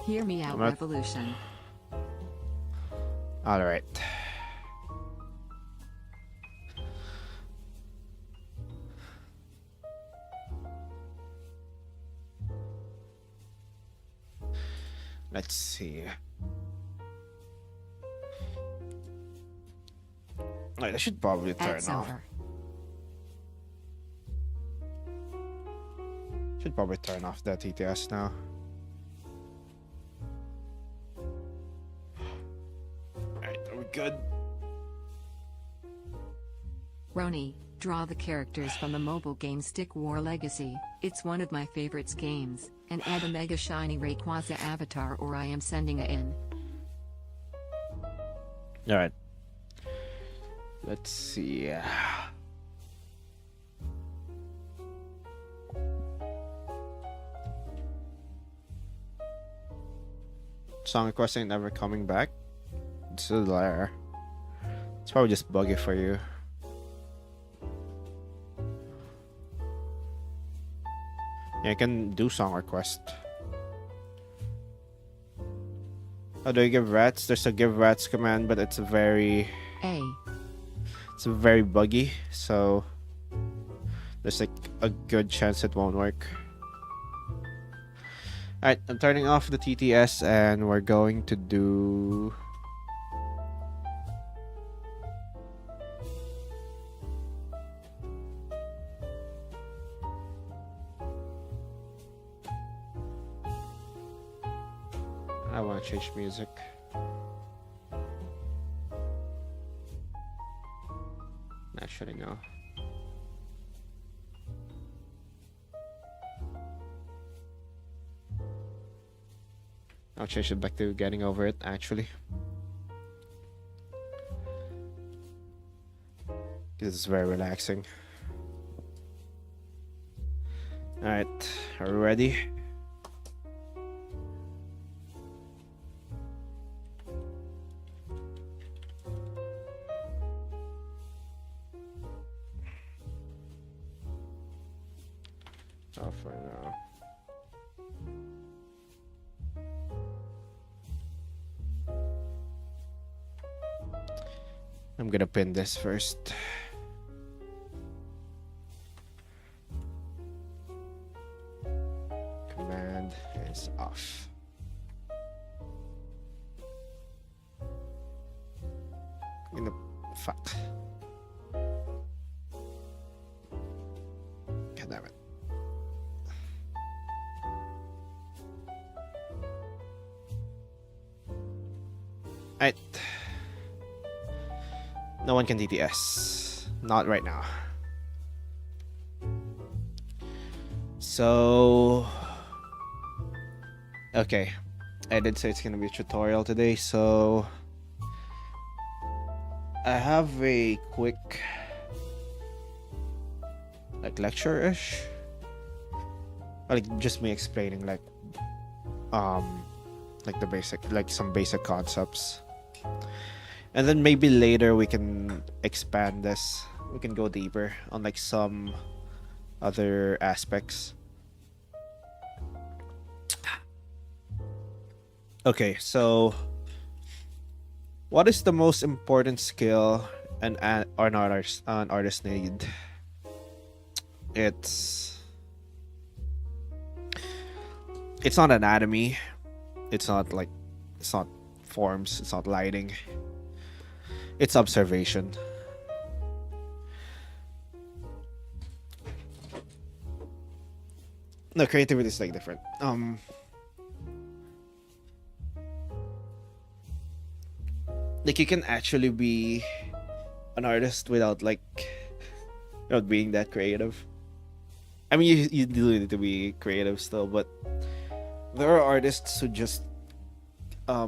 Hear me out, I'm not- revolution. Alright. Let's see. Alright, I should probably turn That's off. over. Should probably turn off that TTS now. Alright, are we good? Roni, draw the characters from the mobile game Stick War Legacy. It's one of my favorites games, and add a mega shiny Rayquaza avatar or I am sending a in. Alright. Let's see. Song request ain't never coming back. It's still there. It's probably just buggy for you. Yeah, you can do song request. How do you give rats? There's a give rats command, but it's very buggy, so there's like a good chance it won't work. Alright, I'm turning off the TTS and we're going to do... I want to change music. Naturally, no. I'll change it back to getting over it, actually. Because it's very relaxing. Alright, are we ready? Oh, for now. I'm gonna pin this first. Command is off. In the fuck. God damn it. Alright. No one can DTS. Not right now. So... Okay. I did say it's gonna be a tutorial today, so... I have a quick... like lecture-ish? Like just me explaining like the basic, like some basic concepts. And then maybe later we can expand this. We can go deeper on like some other aspects. Okay, so what is the most important skill an artist need? It's not anatomy. It's not forms. It's not lighting. It's observation. No, creativity is like different. Like you can actually be an artist without being that creative. I mean, you do need to be creative still, but there are artists who just how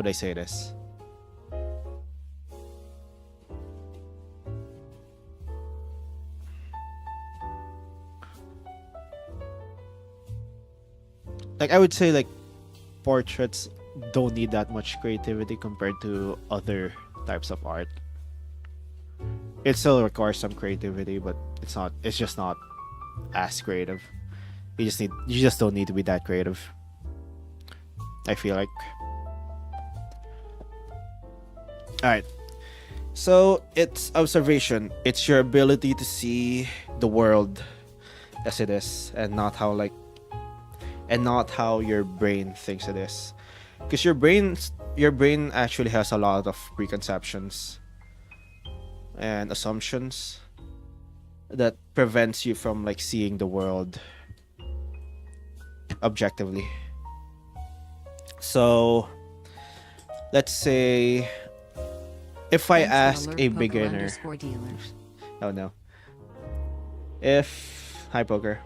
do I say this? Like I would say like portraits don't need that much creativity compared to other types of art. It still requires some creativity, but it's just not as creative. You just don't need to be that creative, I feel like. Alright. So it's observation. It's your ability to see the world as it is and not how your brain thinks it is. Because your brain actually has a lot of preconceptions and assumptions that prevents you from seeing the world objectively. So let's say if I ask a beginner, oh no, hi poker,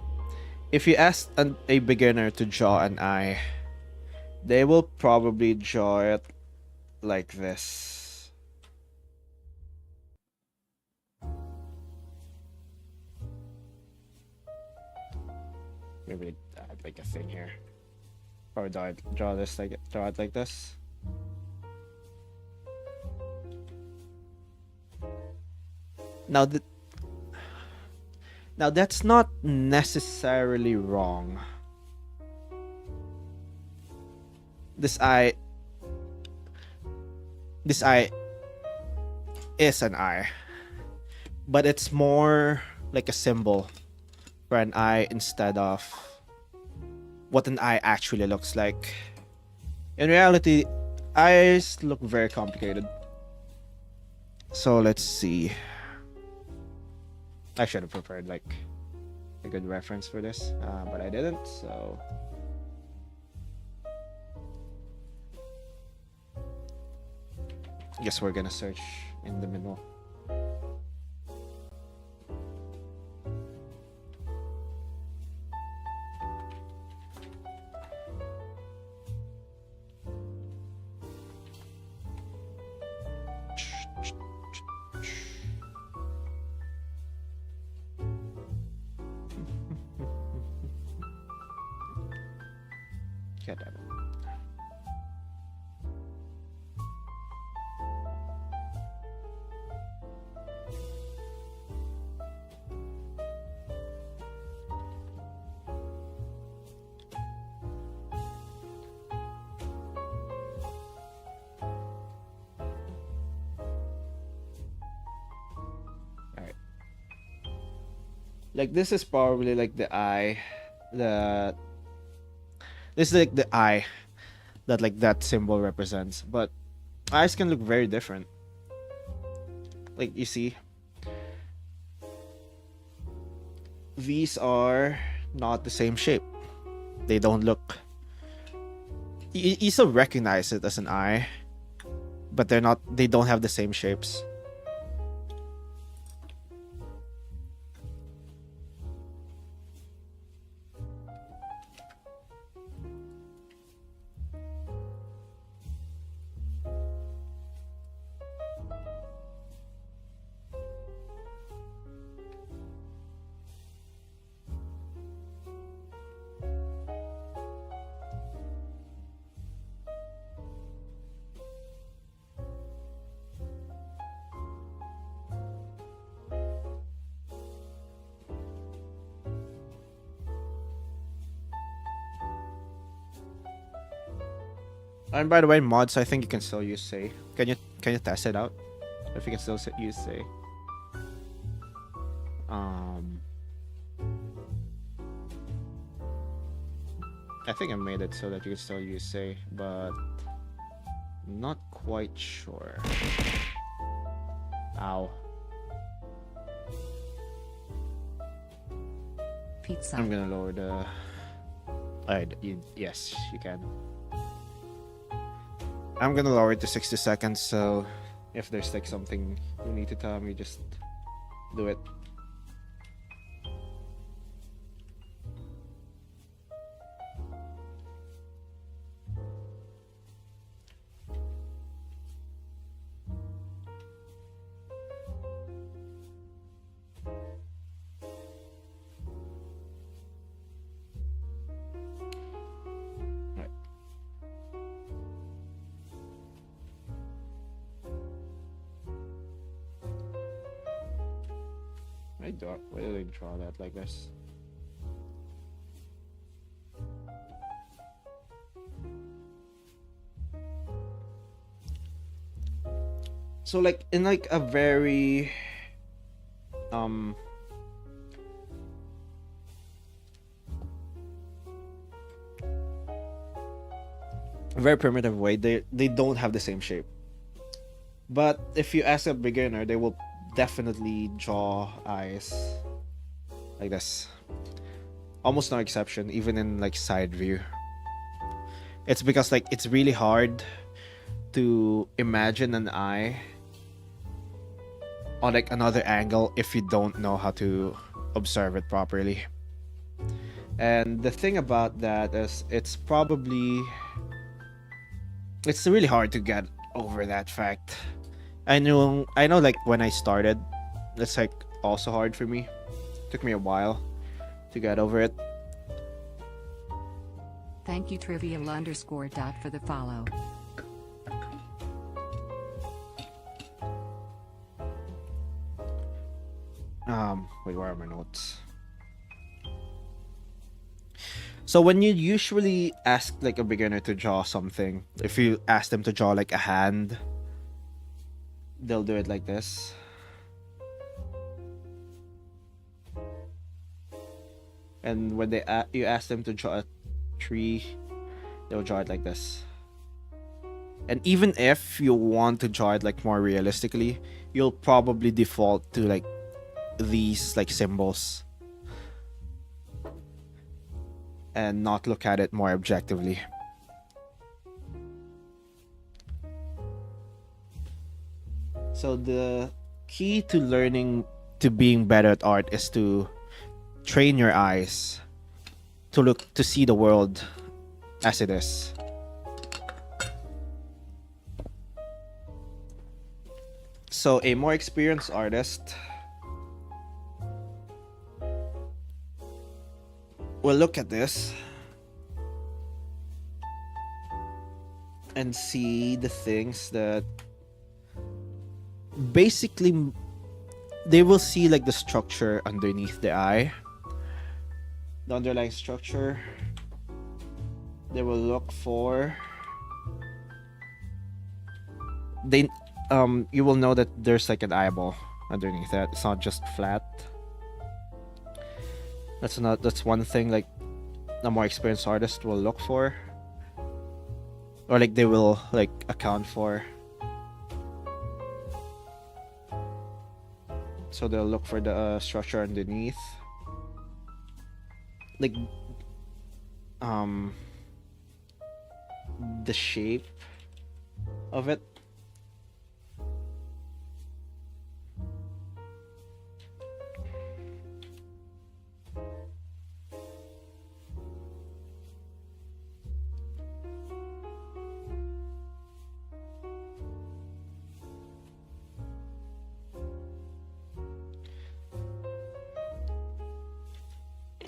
if you ask a beginner to draw an eye, they will probably draw it like this. Maybe add like a thing here, or draw it like this. Now that's not necessarily wrong. This eye is an eye, but it's more like a symbol for an eye instead of what an eye actually looks like. In reality, eyes look very complicated. So let's see. I should have prepared a good reference for this, but I didn't, so... Guess we're gonna search in the middle. God damn it. Like this is probably like the eye that this is like the eye that like that symbol represents, but eyes can look very different. Like you see, these are not the same shape. They don't look. You still recognize it as an eye, but they're not. They don't have the same shapes. And by the way, mods, I think you can still use say. Can you test it out? If you can still use say. I think I made it so that you can still use say, but not quite sure. Ow. Pizza. I'm gonna lower the. Yes, you can. I'm gonna lower it to 60 seconds, so if there's like something you need to tell me, just do it. Why did I draw that like this? So like in like a very very primitive way, they don't have the same shape. But if you ask a beginner, they will definitely draw eyes like this. Almost no exception, even in like side view. It's because like it's really hard to imagine an eye on like another angle if you don't know how to observe it properly. And the thing about that is it's really hard to get over that fact. I know like when I started, it's like also hard for me. Took me a while to get over it. Thank you trivial_dot for the follow. Wait, where are my notes? So when you usually ask like a beginner to draw something, if you ask them to draw like a hand, they'll do it like this. And when you ask them to draw a tree, they'll draw it like this. And even if you want to draw it like more realistically, you'll probably default to like these like symbols and not look at it more objectively. So the key to learning to being better at art is to train your eyes to see the world as it is. So a more experienced artist will look at this and see the things that basically they will see, like the structure underneath the eye, the underlying structure. They will look for, they you will know that there's like an eyeball underneath that. It's not just flat. That's one thing like a more experienced artist will look for, or like they will like account for. So they'll look for the structure underneath, like the shape of it.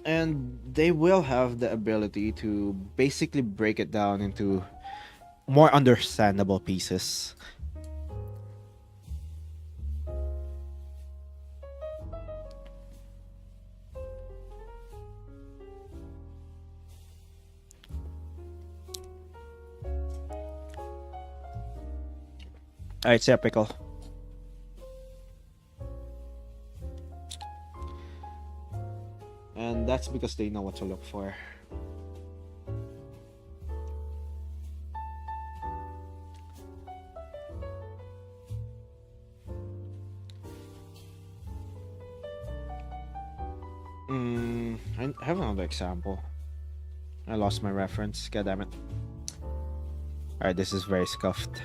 And they will have the ability to basically break it down into more understandable pieces. Alright, say a pickle. And that's because they know what to look for. I have another example. I lost my reference. God damn it. Alright, this is very scuffed.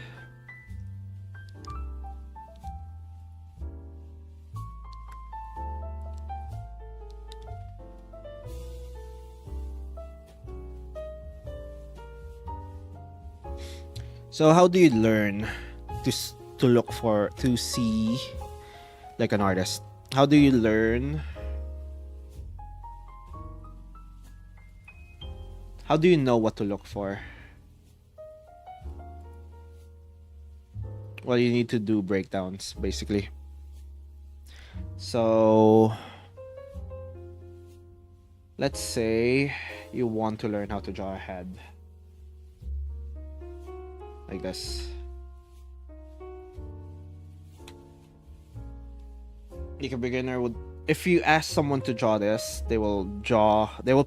So how do you learn to look for, to see like an artist? How do you learn? How do you know what to look for? Well, you need to do breakdowns, basically. So let's say you want to learn how to draw a head. Like this. Like a beginner would, if you ask someone to draw this, they will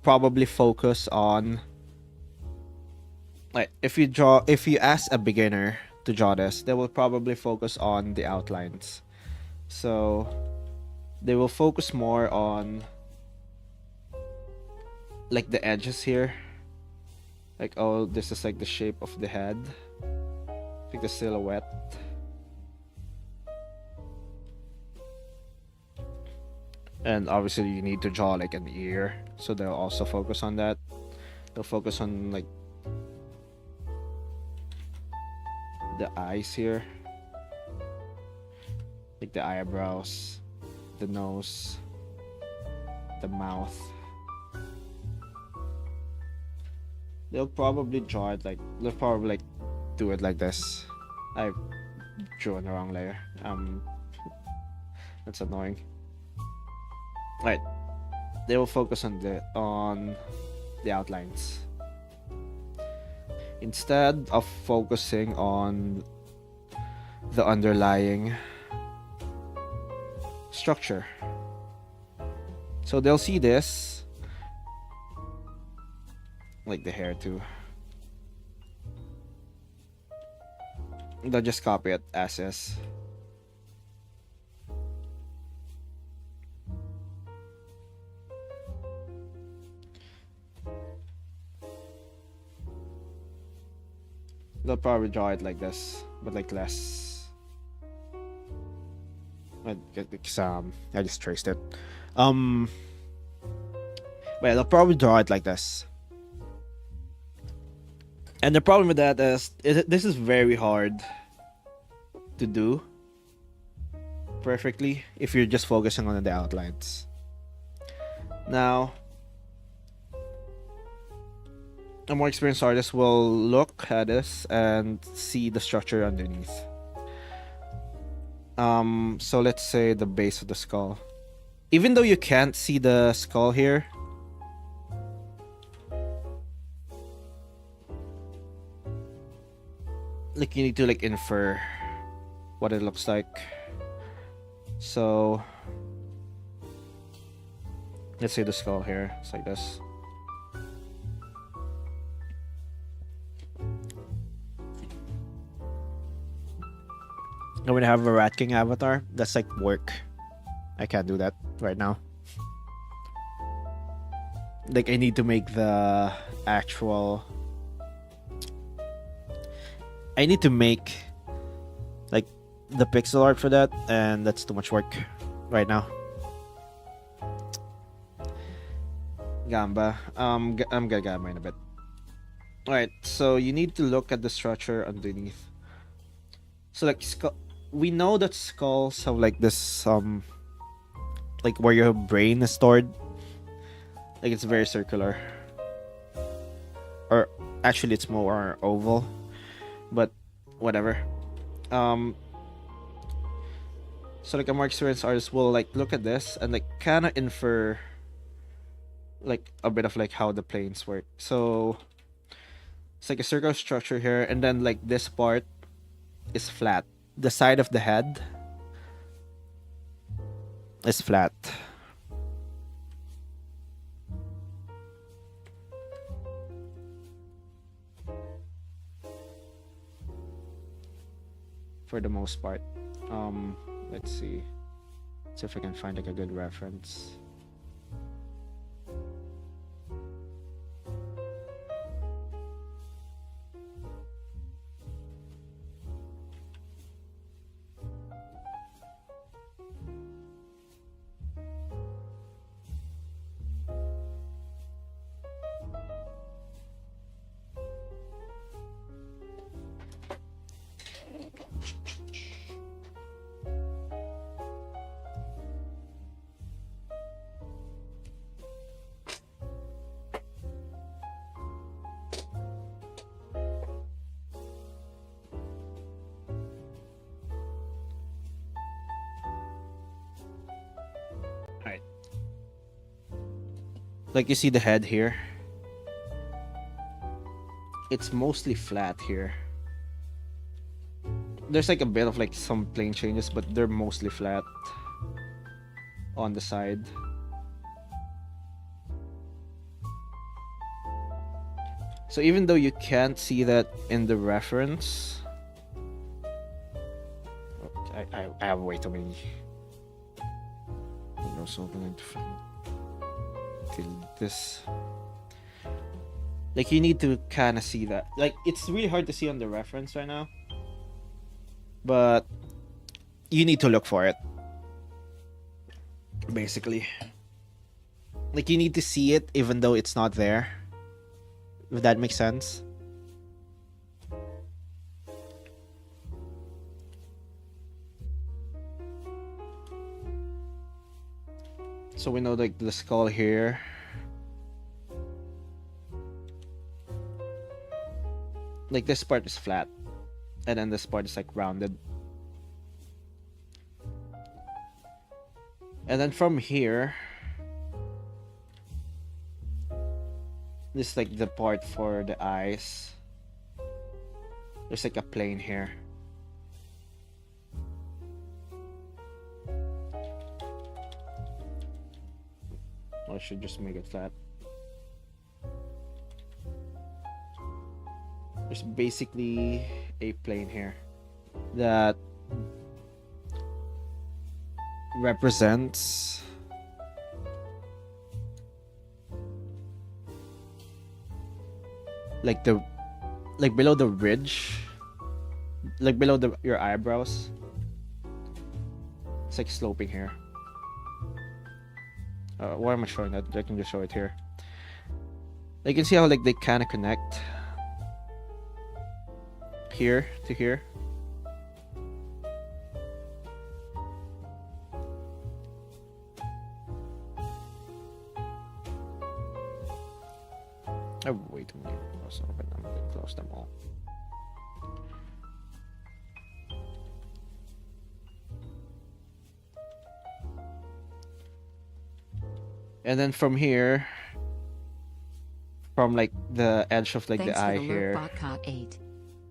probably focus on, like if you ask a beginner to draw this, they will probably focus on the outlines. So they will focus more on like the edges here. Like, oh, this is like the shape of the head. Like the silhouette. And obviously you need to draw like an ear, so they'll also focus on that. They'll focus on like the eyes here, like the eyebrows, the nose, the mouth. They'll probably draw it like, they'll probably like do it like this. I drew in the wrong layer. That's annoying. Right, they will focus on the outlines instead of focusing on the underlying structure. So they'll see this, like the hair too. They'll just copy it as is. They'll probably draw it like this, but like less. I just traced it. But yeah, they'll probably draw it like this. And the problem with that is this is very hard to do perfectly if you're just focusing on the outlines. Now, a more experienced artist will look at this and see the structure underneath. So let's say the base of the skull. Even though you can't see the skull here, like you need to like infer what it looks like. So let's say the skull here, it's like this. I'm gonna have a Rat King avatar. That's like work. I can't do that right now. Like I need to make the actual. I need to make like the pixel art for that, and that's too much work right now. Gamba. I'm gonna Gamba in a bit. Alright, so you need to look at the structure underneath. So like we know that skulls have like this like where your brain is stored. Like it's very circular. Or actually it's more oval. But whatever. So like a more experienced artist will like look at this and like kinda infer like a bit of like how the planes work. So it's like a circular structure here, and then like this part is flat. The side of the head is flat. For the most part. Let's see. See if I can find like a good reference. Like you see the head here. It's mostly flat here. There's like a bit of like some plane changes, but they're mostly flat on the side. So even though you can't see that in the reference, I have way too many. I'm also going to this. Like you need to kind of see that. Like it's really hard to see on the reference right now, but you need to look for it. Basically, like you need to see it even though it's not there. If that makes sense. So we know like the skull here. Like this part is flat, and then this part is like rounded. And then from here, this is like the part for the eyes. There's like a plane here. I should just make it flat. There's basically a plane here that represents like the below the ridge, like below your eyebrows. It's like sloping here. Why am I showing that? I can just show it here. You can see how like they kind of connect here to here. Oh, wait a minute. And then from here, from like the edge of like Thanks the for eye the here. lurk, botcot 8.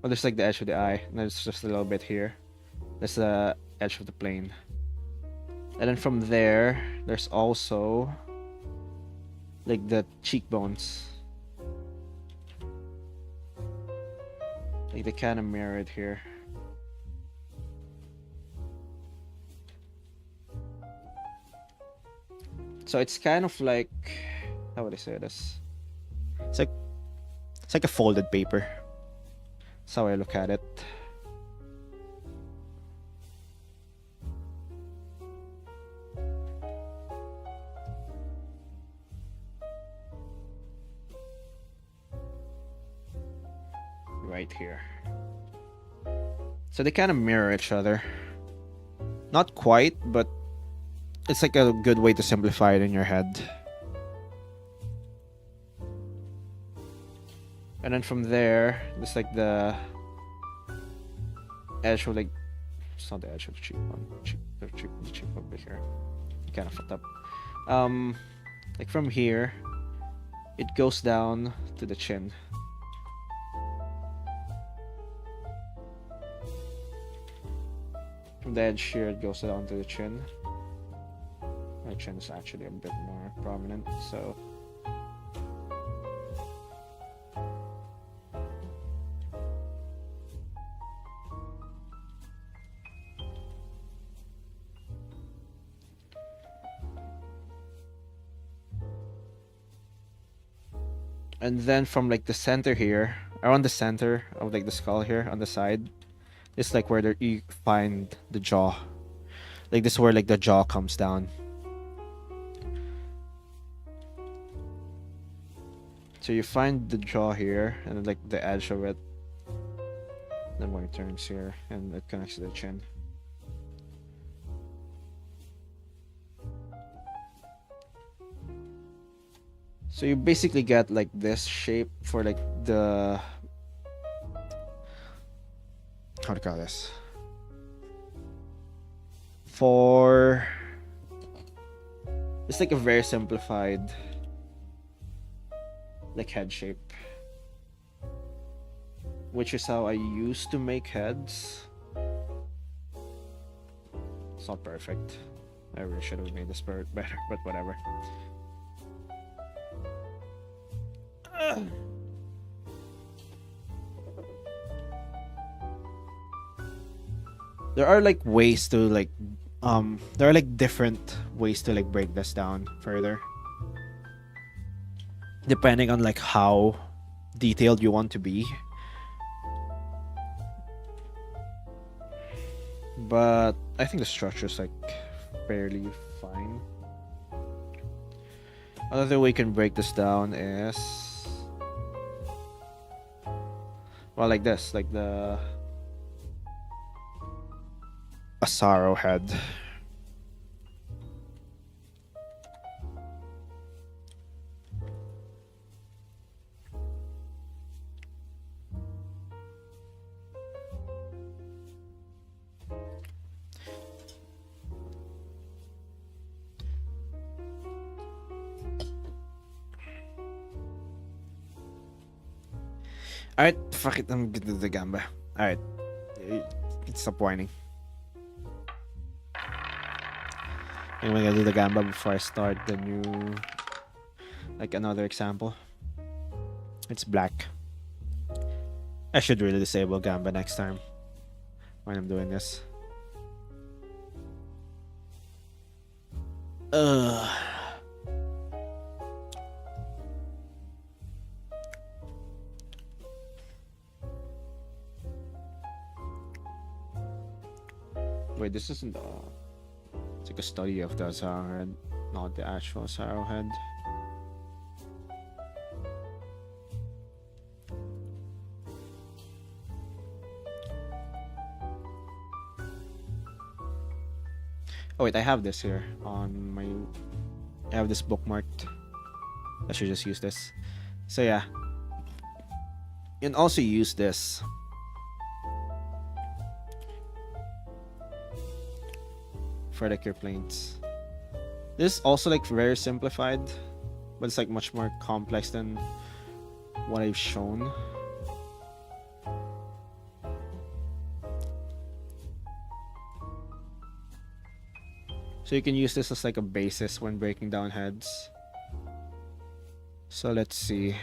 Well, there's like the edge of the eye. And there's just a little bit here. That's the edge of the plane. And then from there, there's also like the cheekbones. Like they kind of mirror it here. So it's kind of like, how would I say this? It's like a folded paper. That's how I look at it. Right here. So they kind of mirror each other. Not quite, but it's like a good way to simplify it in your head. And then from there, it's like the edge of like, it's not the edge of the cheekbone, the cheekbone over here. Kind of fucked up. Like from here, it goes down to the chin. From the edge here, it goes down to the chin. My chin is actually a bit more prominent, so. And then from like the center here, around the center of like the skull here on the side, it's like where you find the jaw. Like this is where like the jaw comes down. So you find the jaw here and then like the edge of it. Then when it turns here and it connects to the chin. So you basically get like this shape for like the, how to call this? For, it's like a very simplified like head shape, which is how I used to make heads. It's not perfect. I really should have made this part better, but whatever. There are like ways to like there are like different ways to like break this down further, depending on like how detailed you want to be. But I think the structure is like fairly fine. Another way you can break this down is, well, like this, like a sorrow head. Alright, fuck it, I'm gonna do the Gamba. Alright. Stop whining. I'm gonna do the Gamba before I start the new, like another example. It's black. I should really disable Gamba next time when I'm doing this. Wait, this isn't the... It's like a study of the Arrowhead, not the actual Arrowhead. Oh wait, I have this here on my... I have this bookmarked. I should just use this. So yeah. You can also use this for like your planes. This is also like very simplified, but it's like much more complex than what I've shown. So you can use this as like a basis when breaking down heads. So let's see.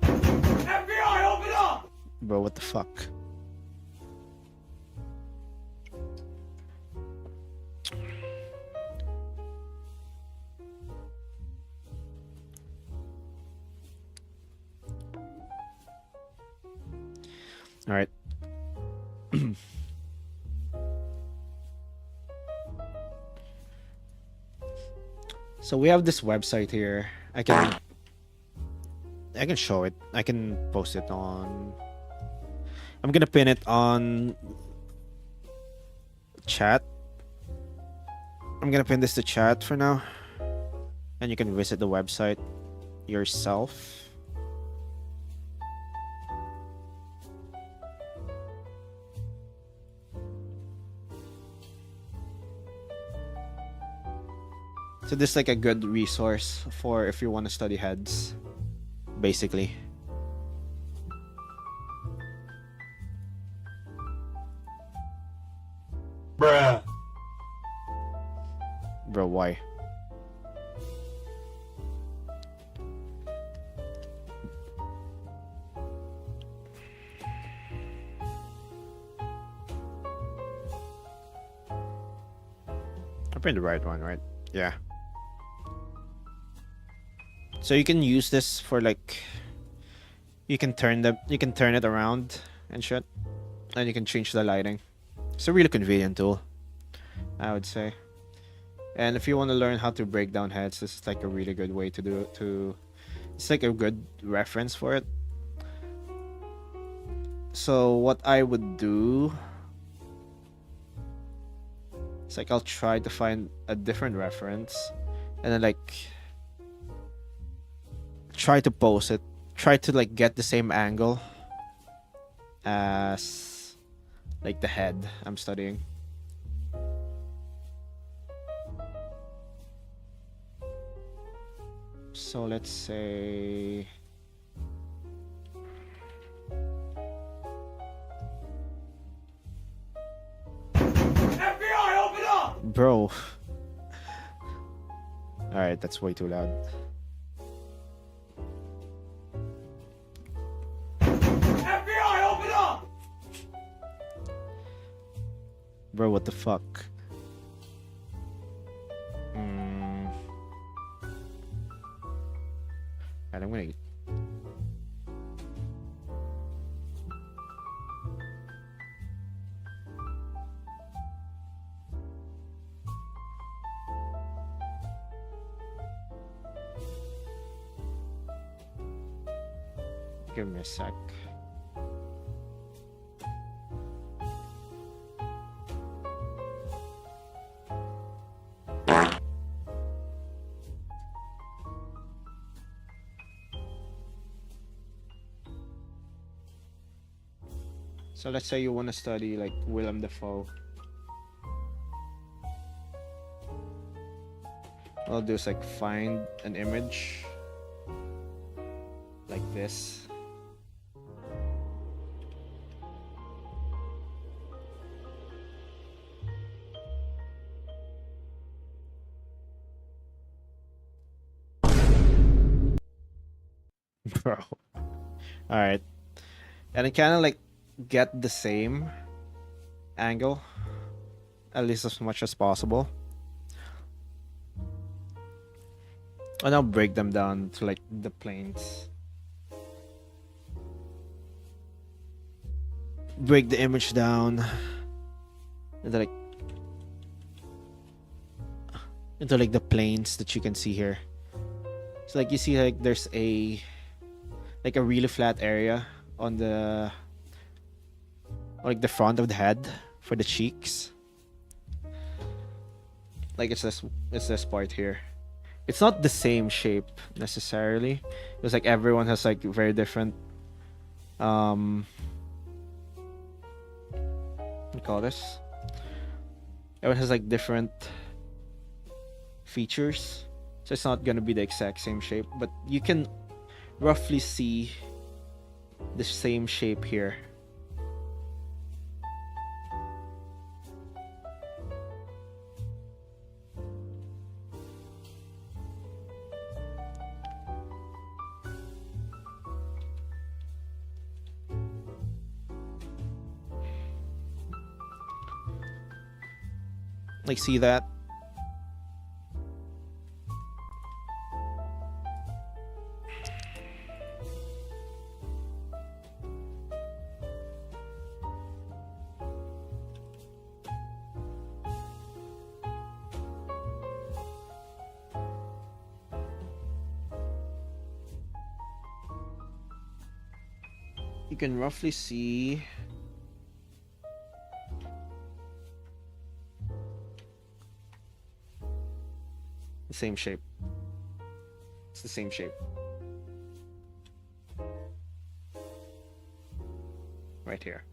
FBI, open up! Bro, what the fuck? All right. So we have this website here. I can show it. I can post it on. I'm gonna pin it on chat. I'm gonna pin this to chat for now, and you can visit the website yourself. So this is like a good resource for if you want to study heads, basically. Bruh. Bro, why? I printed the right one, right? Yeah. So you can use this for like you can turn it around and shit. And you can change the lighting. It's a really convenient tool, I would say. And if you want to learn how to break down heads, this is like a really good way to do it. It's like a good reference for it. So what I would do is like I'll try to find a different reference and then like try to pose it. Try to like get the same angle as like the head I'm studying. So let's say FBI, open up! bro. Alright, that's way too loud. FBI, open up! Bro, what the fuck? Alright, I'm gonna give me a sec. So let's say you want to study like Willem Dafoe. What I'll do is like find an image like this. Bro. Alright. And it kind of like get the same angle, at least as much as possible. And I'll break them down to like the planes. Break the image down into like the planes that you can see here. So like you see like there's a really flat area on the like the front of the head for the cheeks. Like it's this part here. it's not the same shape necessarily. It's like everyone has like very different what do you call this? Everyone has like different features. So it's not gonna be the exact same shape, but you can roughly see the same shape here. Like, see that? You can roughly see the same shape. It's the same shape. Right here.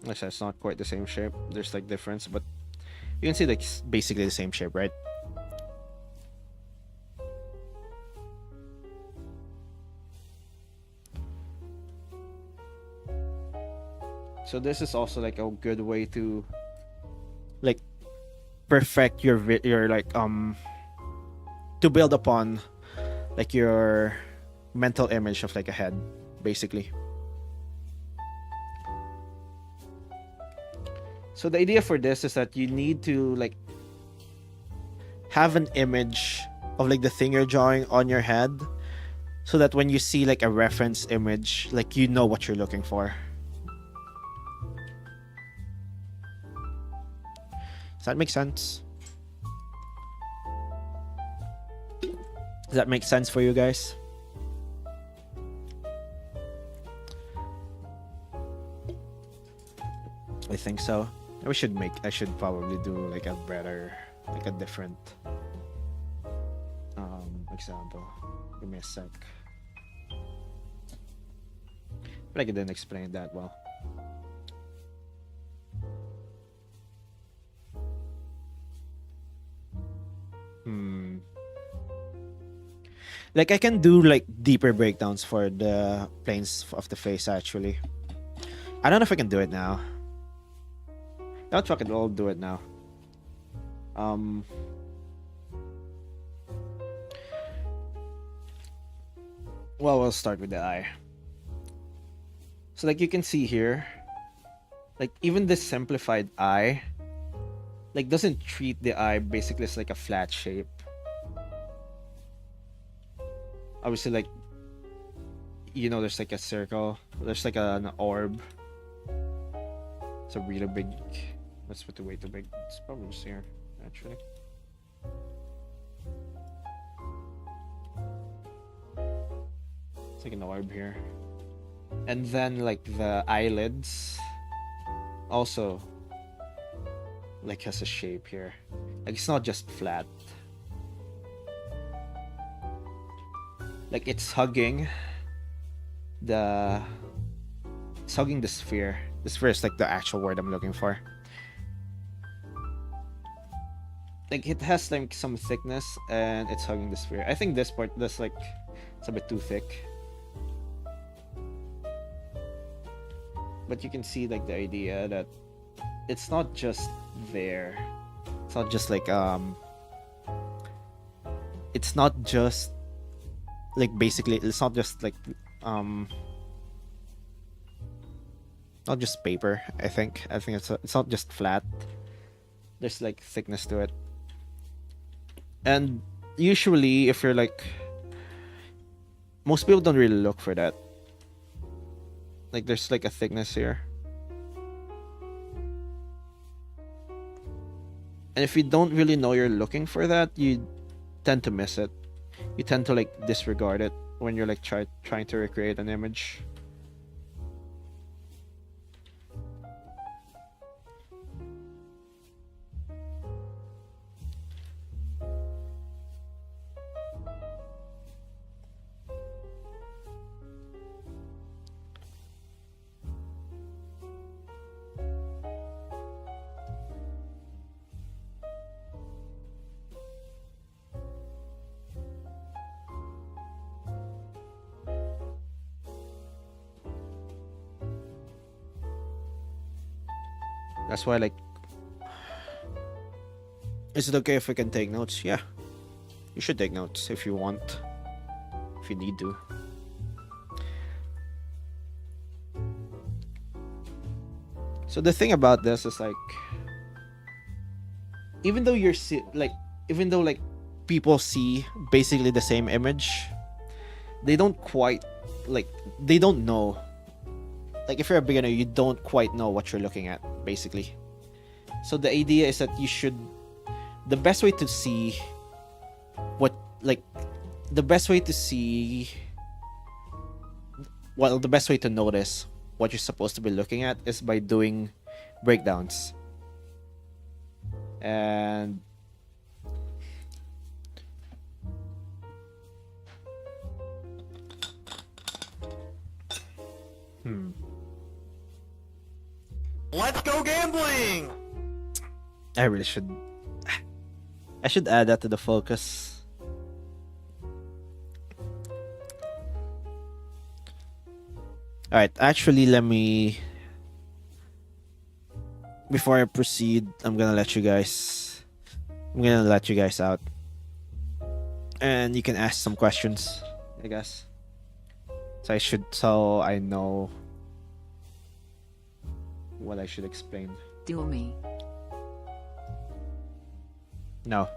Like I said, it's not quite the same shape. There's like difference, but you can see like it's basically the same shape, right? So this is also like a good way to like perfect your like to build upon like your mental image of like a head, basically. So the idea for this is that you need to like have an image of like the thing you're drawing on your head, so that when you see like a reference image, like you know what you're looking for. Does that make sense? Does that make sense for you guys? I think so. I should probably do like a better, like a different example. Give me a sec. But I didn't explain that well. Like I can do like deeper breakdowns for the planes of the face actually. I don't know if I can do it now. No, fuck it, I'll do it now. Well, we'll start with the eye. So like you can see here, like even this simplified eye, like doesn't treat the eye basically as like a flat shape. Obviously, like, you know, there's like a circle, there's like an orb. It's a really big. Let's put it way too big. It's probably just here, actually. It's like an orb here. And then like the eyelids also like has a shape here. Like it's not just flat. Like it's hugging the sphere. The sphere is like the actual word I'm looking for. Like it has like some thickness and it's hugging the sphere. I think this part, that's like, it's a bit too thick. But you can see like the idea that it's not just there. It's not just like it's not just like basically it's not just like not just paper. I think it's not just flat. There's like thickness to it. And usually if you're like, most people don't really look for that. Like there's like a thickness here. And if you don't really know you're looking for that, you tend to miss it. You tend to like disregard it when you're like trying to recreate an image. That's why, like, is it okay if we can take notes? Yeah, you should take notes if you want, if you need to. So the thing about this is like, even though like people see basically the same image, they don't quite they don't know. Like if you're a beginner, you don't quite know what you're looking at, basically. So the idea is that the best way to see the best way to notice what you're supposed to be looking at is by doing breakdowns. And Let's go gambling! I should add that to the focus. Alright, actually before I proceed, I'm gonna let you guys out. And you can ask some questions, I guess. So I know what I should explain. Duel me. No.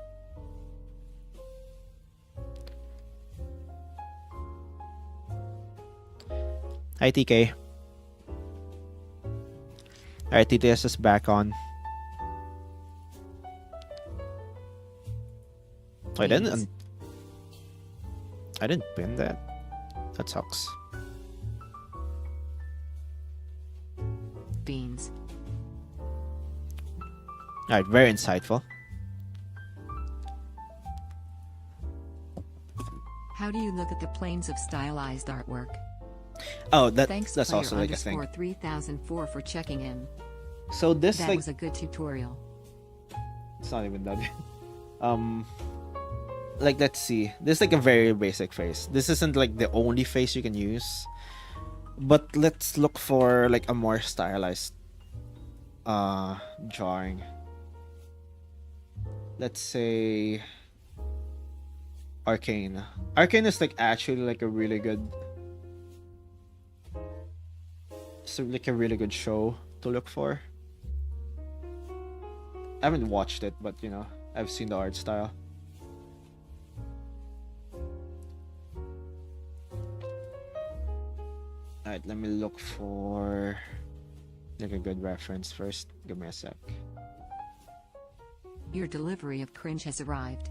Hi, TK. Alright, TTS is back on. I didn't pin that. That sucks. Beans. Alright, very insightful. How do you look at the planes of stylized artwork? Oh, Thanks that's player also like a thing. underscore 3004 for checking in. So this That like was a good tutorial. it's not even done. Like let's see. This is like a very basic face. This isn't like the only face you can use. But let's look for like a more stylized drawing. Let's say Arcane. Arcane is like actually like a really good show to look for. I haven't watched it, but you know, I've seen the art style. Alright, let me look for like a good reference first. Give me a sec. Your delivery of cringe has arrived.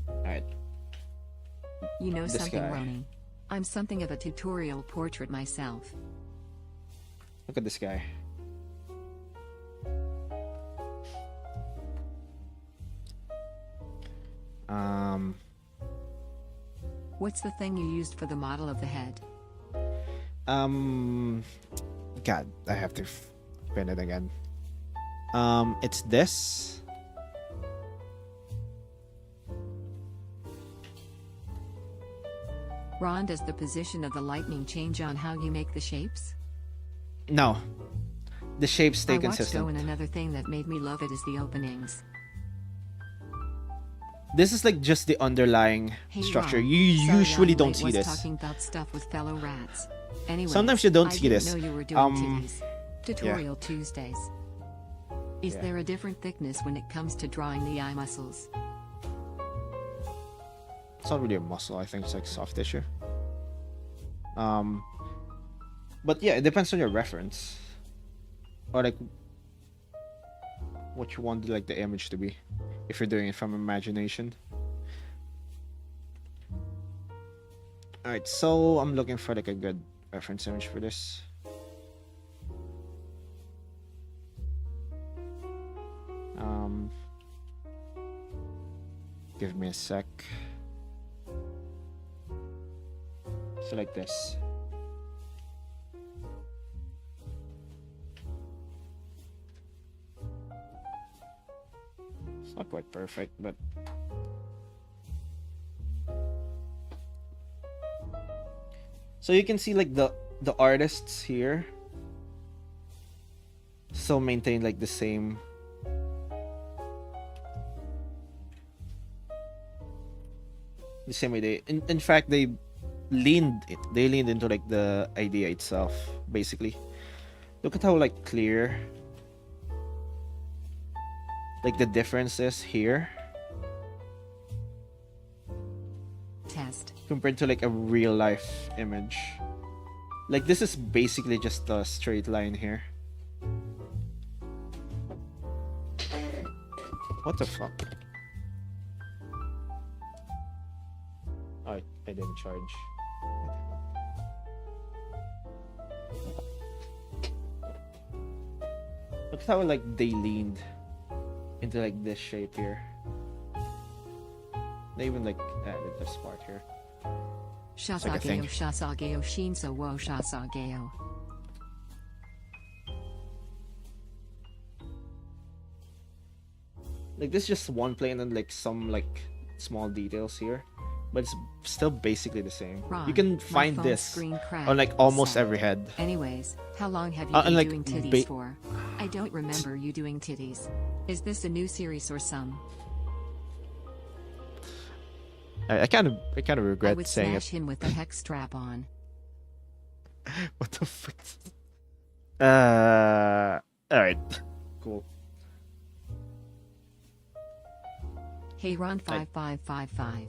Alright. You know This something, guy. Roni? I'm something of a tutorial portrait myself. Look at this guy. What's the thing you used for the model of the head? God, I have to pin it again. It's this. Ron, does the position of the lightning change on how you make the shapes? No. The shapes stay I watched consistent. and another thing that made me love it is the openings. This is like just the underlying Hey, structure. Ron, You sorry usually I'm don't late, see was this. talking about stuff with fellow rats. Anyway, Sometimes you don't I see didn't this. know you were doing titties. Tutorial Tuesdays. Is Yeah. there a different thickness when it comes to drawing the eye muscles? It's not really a muscle. I think it's like soft tissue. But yeah, it depends on your reference. Or like, what you want like the image to be, if you're doing it from imagination. All right, so I'm looking for like a good reference image for this. Give me a sec. So like this. It's not quite perfect, but so you can see like the artists here still maintain like the same idea. In fact, they leaned into like the idea itself. Basically, look at how like clear like the difference is here Test. compared to like a real life image. Like this is basically just a straight line here. What the fuck? Oh, I didn't charge. Look at how like they leaned into like this shape here. They even like added this part here. like a thing. Shasageo Shinso wo Shasageo. Like this is just one plane and like some like small details here, but it's still basically the same. Ron, You can my find phone this screen cracked on like almost sad. every head. Anyways, how long have you and, been like, doing titties for? I don't remember you doing titties. Is this a new series or some? I kind of I regret would saying smash it. him with the hex strap on. What the fuck? All right, cool. Hey Ron 5555.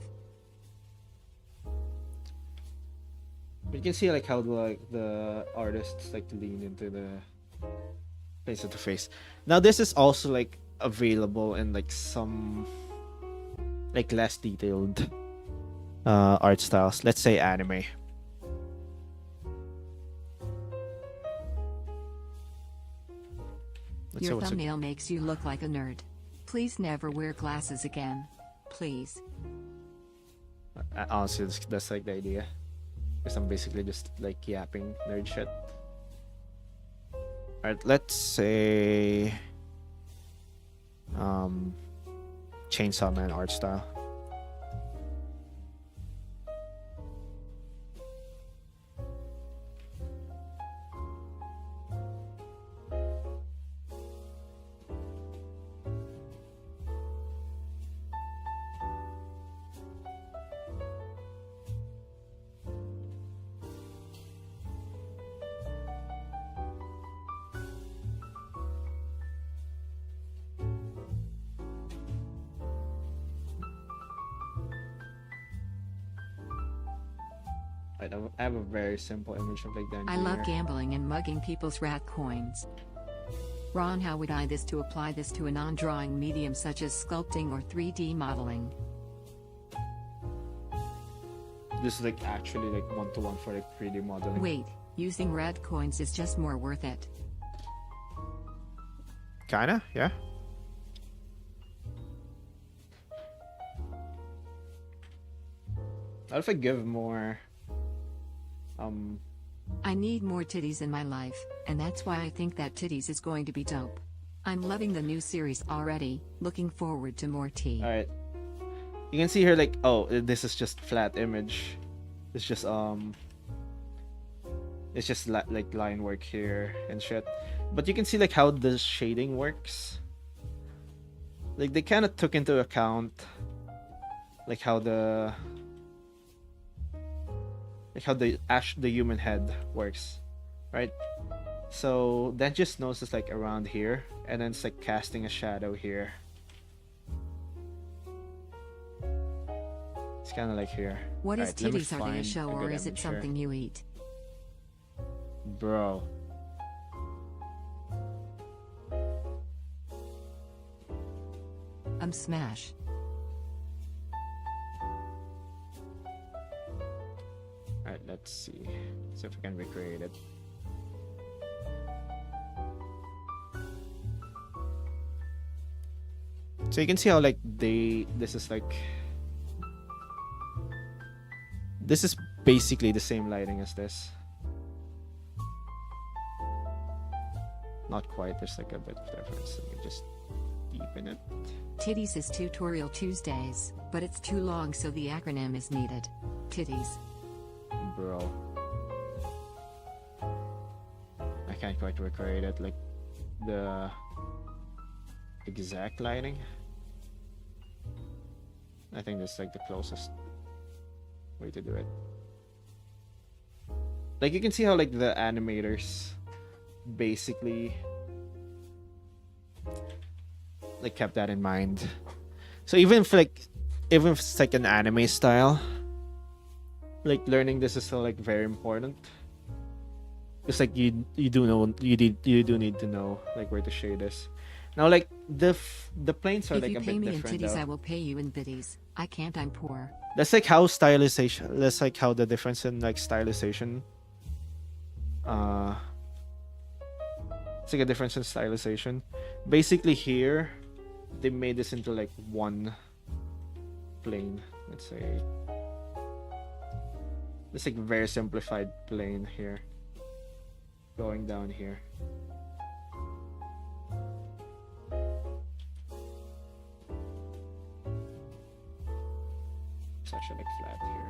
But you can see like how the artists like to lean into the face to face. Now this is also like available in like some like less detailed art styles. Let's say anime. Let's say Your what's thumbnail makes you look like a nerd. Please never wear glasses again. Please. honestly, that's like the idea. Because I'm basically just like yapping nerd shit. Alright, let's say Chainsaw Man art style. I have a very simple image of like the I love engineer. gambling and mugging people's rat coins. Ron, how would I this to apply this to a non-drawing medium such as sculpting or 3D modeling? This is like actually like 1-to-1 for like 3D modeling. Wait, using rat coins is just more worth it. Kinda, yeah. What if I give more I need more titties in my life, and that's why I think that titties is going to be dope. I'm loving the new series already, looking forward to more tea. Alright. You can see here like, oh, this is just flat image. It's just like line work here and shit. But you can see like how the shading works. Like they kind of took into account like how the human head works, right? So that just knows it's like around here, and then it's like casting a shadow here. It's kind of like here. What is Alright, let me titties? Are they a find show a or good is it image here. something you eat? Bro. button smash. Alright, let's see. See if we can recreate it. So you can see how like this is basically the same lighting as this. Not quite, there's like a bit of difference. Let me just deepen it. Titties is Tutorial Tuesdays, but it's too long, so the acronym is needed. Titties. Bro. I can't quite recreate it, like the exact lighting. I think that's like the closest way to do it. Like you can see how like the animators basically like kept that in mind. So even if it's like an anime style, like learning this is still like very important. It's like you do need to know like where to shade this. Now like the planes are If like you a pay bit me in different titties, though. I will pay you in biddies. I can't, I'm poor. That's like how stylization. That's like how the difference in like stylization. It's like a difference in stylization. Basically here, they made this into like one plane. Let's say it's like very simplified plane here, going down here. It's actually like flat here.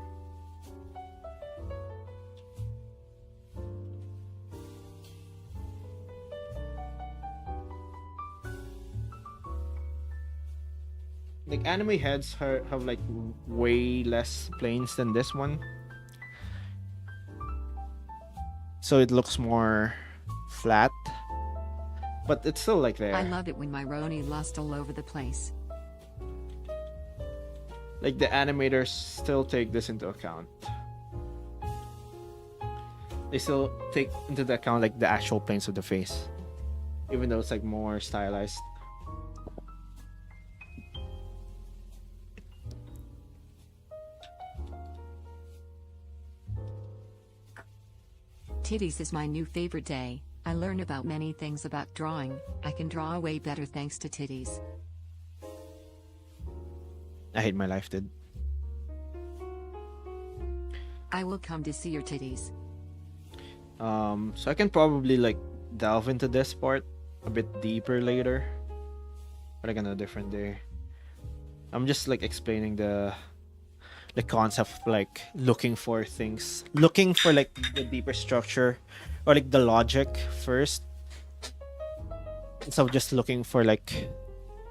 Like anime heads have like way less planes than this one, so it looks more flat, but it's still like there. I love it when my Roni lust all over the place. Like the animators still take this into account. They still take into the account like the actual planes of the face, even though it's like more stylized. Titties is my new favorite day. I learn about many things about drawing. I can draw way better thanks to titties. I hate my life, dude. I will come to see your titties. So I can probably like delve into this part a bit deeper later, but like on a different day. I'm just like explaining the concept of like looking for things, looking for like the deeper structure or like the logic first, instead of just looking for like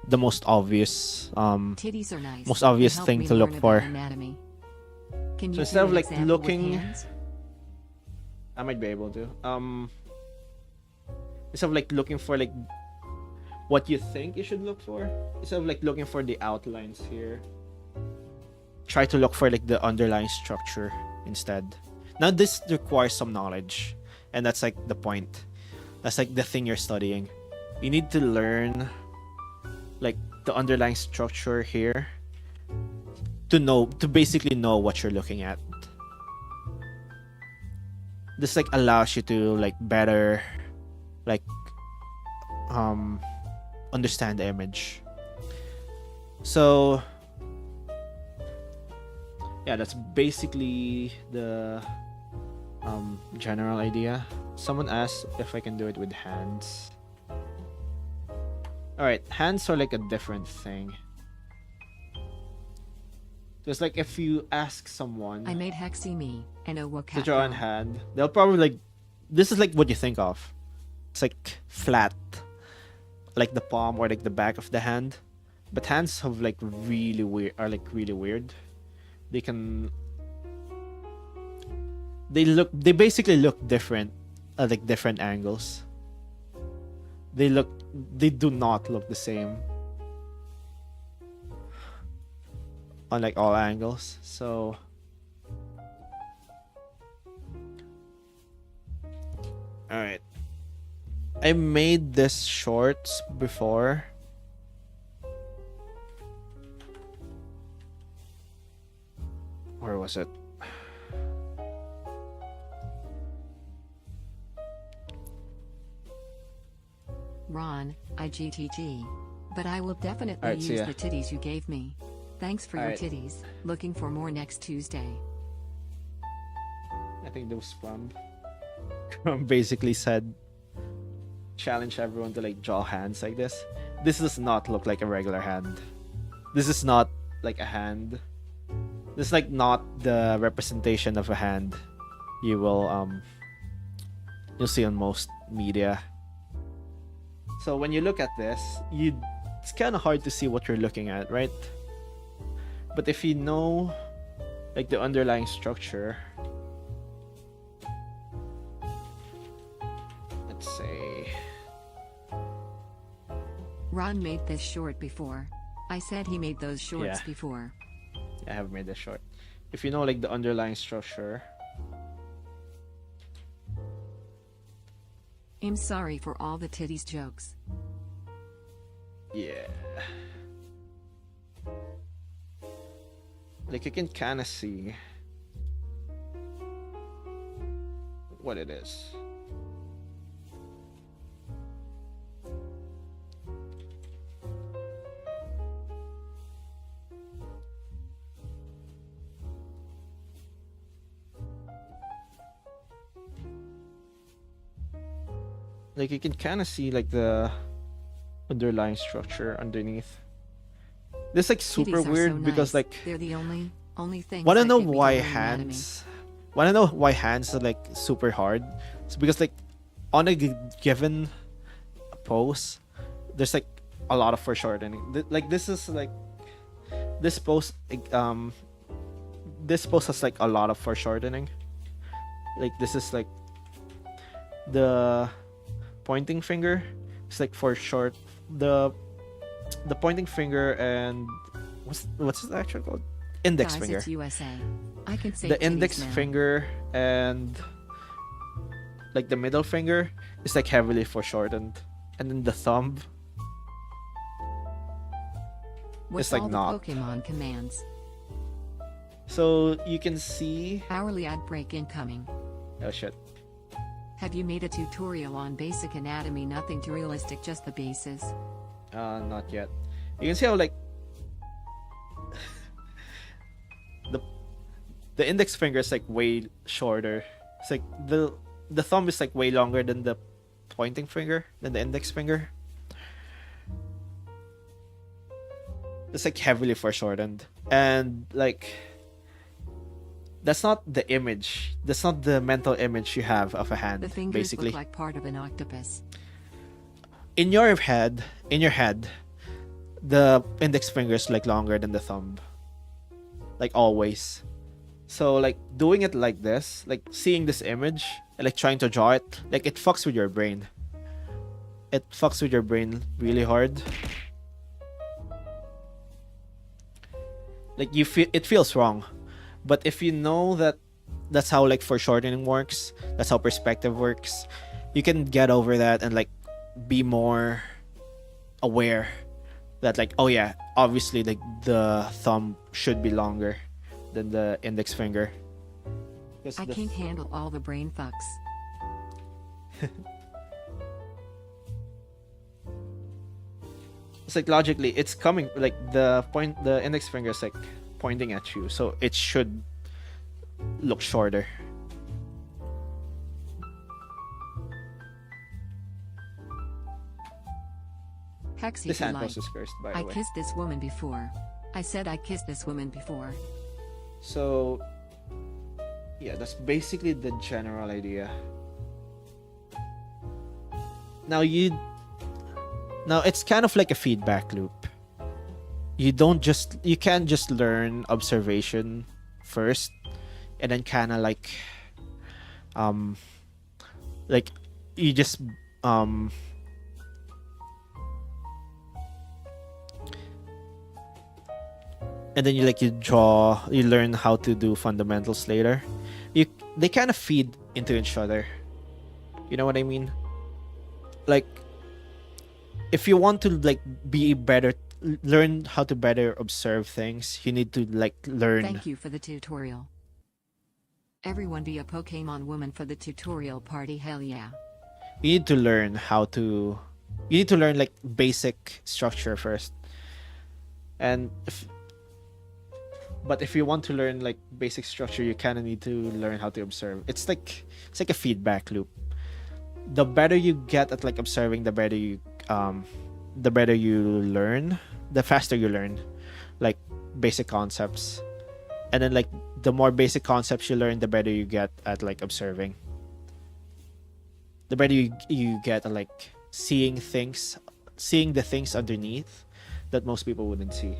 the most obvious Titties are nice. most obvious They help thing me to look learn for. about anatomy. Can you So instead do of an like example with looking, hands? I might be able to instead of like looking for like what you think you should look for, instead of like looking for the outlines here, try to look for like the underlying structure instead. Now this requires some knowledge, and that's like the point. That's like the thing you're studying. You need to learn like the underlying structure here to basically know what you're looking at. This like allows you to like better like understand the image. So yeah, that's basically the general idea. Someone asked if I can do it with hands. Alright, hands are like a different thing. Because like if you ask someone I made Hexy me and a to Wakat. draw in hand, they'll probably like, this is like what you think of. It's like flat, like the palm or like the back of the hand. But hands have like really weird, are like really weird. They basically look different at like different angles. They do not look the same on like all angles. So all right, I made this shorts before. was it? Ron, IGTG. But I will definitely Alright, see use ya. the titties you gave me. Thanks for Alright. your titties. Looking for more next Tuesday. I think that was Crumb basically said, challenge everyone to like draw hands like this. This does not look like a regular hand. This is not like a hand. This is like not the representation of a hand you will you'll see on most media. So when you look at this, it's kind of hard to see what you're looking at, right? But if you know like the underlying structure, let's say Ron made this short before. I said he made those shorts Yeah. before. I have made this short. If you know like the underlying structure, I'm sorry for all the titties jokes. yeah. Like you can kind of see what it is. Like you can kind of see like the underlying structure underneath. This like super Titties are weird so because nice. like they're the only thing. wanna know why hands are like super hard? It's because like on a given pose, there's like a lot of foreshortening. Like this is like this pose this pose has like a lot of foreshortening. Like this is like the pointing finger. It's like for short the pointing finger and what's it actually called? Index Guys, finger. it's USA. I can say The titties index now. finger and like the middle finger is like heavily foreshortened, and then the thumb What's like all not. the Pokemon commands? so you can see. Hourly ad break incoming. Oh shit. Have you made a tutorial on basic anatomy? Nothing too realistic, just the bases. Not yet. You can see how like the index finger is like way shorter. It's like the thumb is like way longer than the pointing finger, than the index finger. It's like heavily foreshortened, and like that's not the image. That's not the mental image you have of a hand. The fingers basically, look like part of an octopus. in your head, the index finger is like longer than the thumb, like always. So like doing it like this, like seeing this image and like trying to draw it, like it fucks with your brain. It fucks with your brain really hard. Like it feels wrong. But if you know that that's how like foreshortening works, that's how perspective works, you can get over that and like be more aware that like, oh yeah, obviously like the thumb should be longer than the index finger. 'Cause I the- can't handle all the brain fucks. It's like logically it's coming like the index finger is like pointing at you, so it should look shorter. Hexy, This if you hand like. pose is cursed, by I the way. kissed this woman before. I said I kissed this woman before. So yeah, that's basically the general idea. Now it's kind of like a feedback loop. You can't just learn observation first and then kind of like you just and then you learn how to do fundamentals later. They kind of feed into each other. You know what I mean? Like if you want to like be better, learn how to better observe things, you need to like learn. Thank you for the tutorial. Everyone be a Pokemon woman for the tutorial party, hell yeah. You need to learn how to. You need to learn like basic structure first, and but if you want to learn like basic structure, you kind of need to learn how to observe. It's like a feedback loop. The better you get at like observing, the better you learn, the faster you learn like basic concepts. And then like the more basic concepts you learn, the better you get at like observing. The better you get at like seeing the things underneath that most people wouldn't see.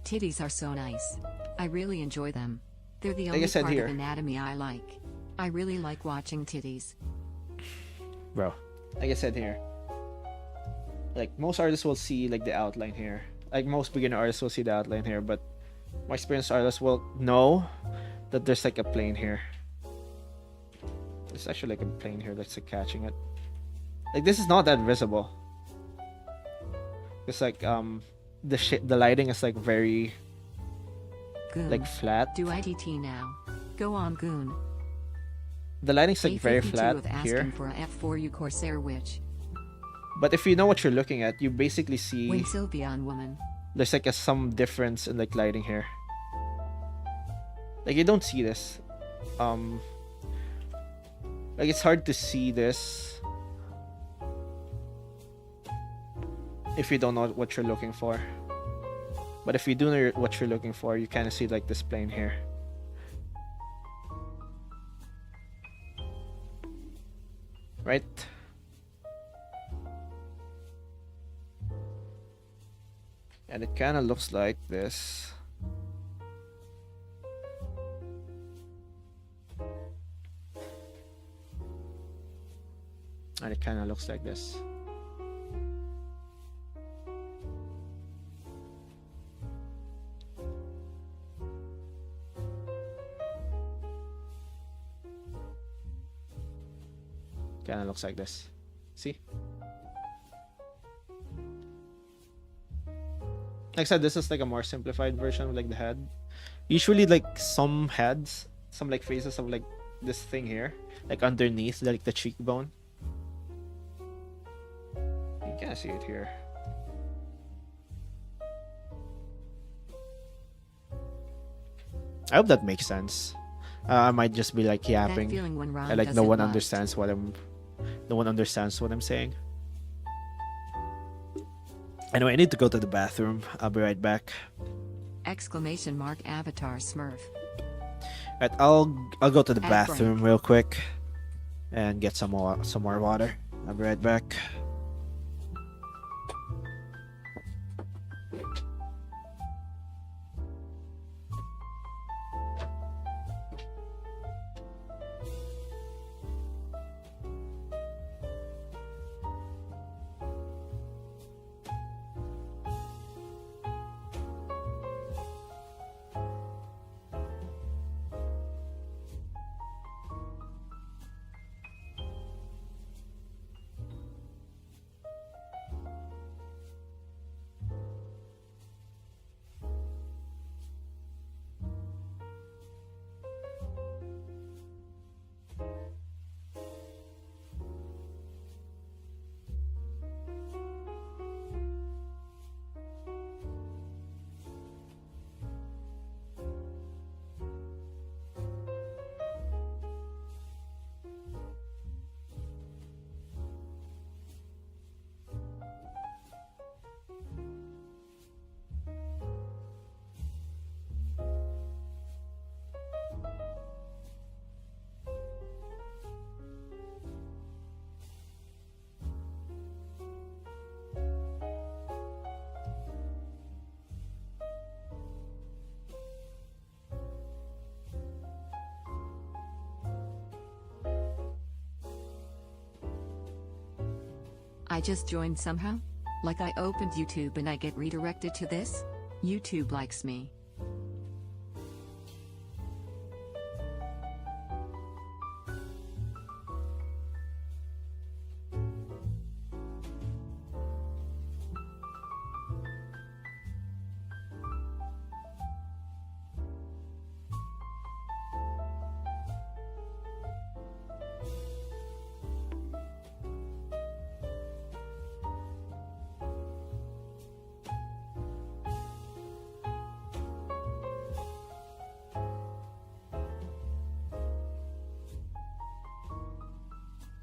Titties are so nice. I really enjoy them. They're the Like I only said part here. of anatomy I like. I really like watching titties. Bro, like I said here, like most artists will see like the outline here. Like most beginner artists will see the outline here, but more experienced artists will know that there's like a plane here. There's actually like a plane here that's like catching it. Like this is not that visible. It's like the lighting is like very Goon. like flat. Do IDT now. Go on, Goon. The lighting's like very A52 flat of asking here. for a F4U Corsair Witch. But if you know what you're looking at, you basically see Win Sylveon woman. there's like some difference in like lighting here. Like you don't see this. Like it's hard to see this if you don't know what you're looking for. But if you do know what you're looking for, you kind of see like this plane here. Right? And it kind of looks like this. And it kind of looks like this. Kind of looks like this. See? Like I said, this is like a more simplified version of like the head. Usually like some heads, some like faces of like this thing here, like underneath like the cheekbone. You can't see it here. I hope that makes sense. I might just be like That yapping. feeling when Ron And like does no it one must. understands what I'm saying. Anyway, I need to go to the bathroom. I'll be right back. Exclamation mark avatar smurf. Right, I'll go to the Ad bathroom real quick and get some more water. I'll be right back. I just joined somehow? Like I opened YouTube and I get redirected to this? YouTube likes me.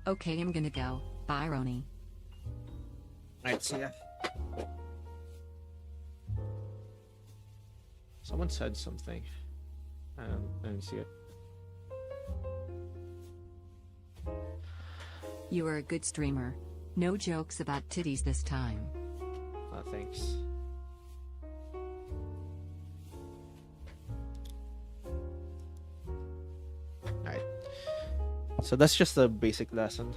Okay, I'm gonna go. Bye, Roni. Alright, see ya. Someone said something. I didn't see it. You are a good streamer. No jokes about titties this time. Oh, thanks. Alright. So that's just a basic lesson.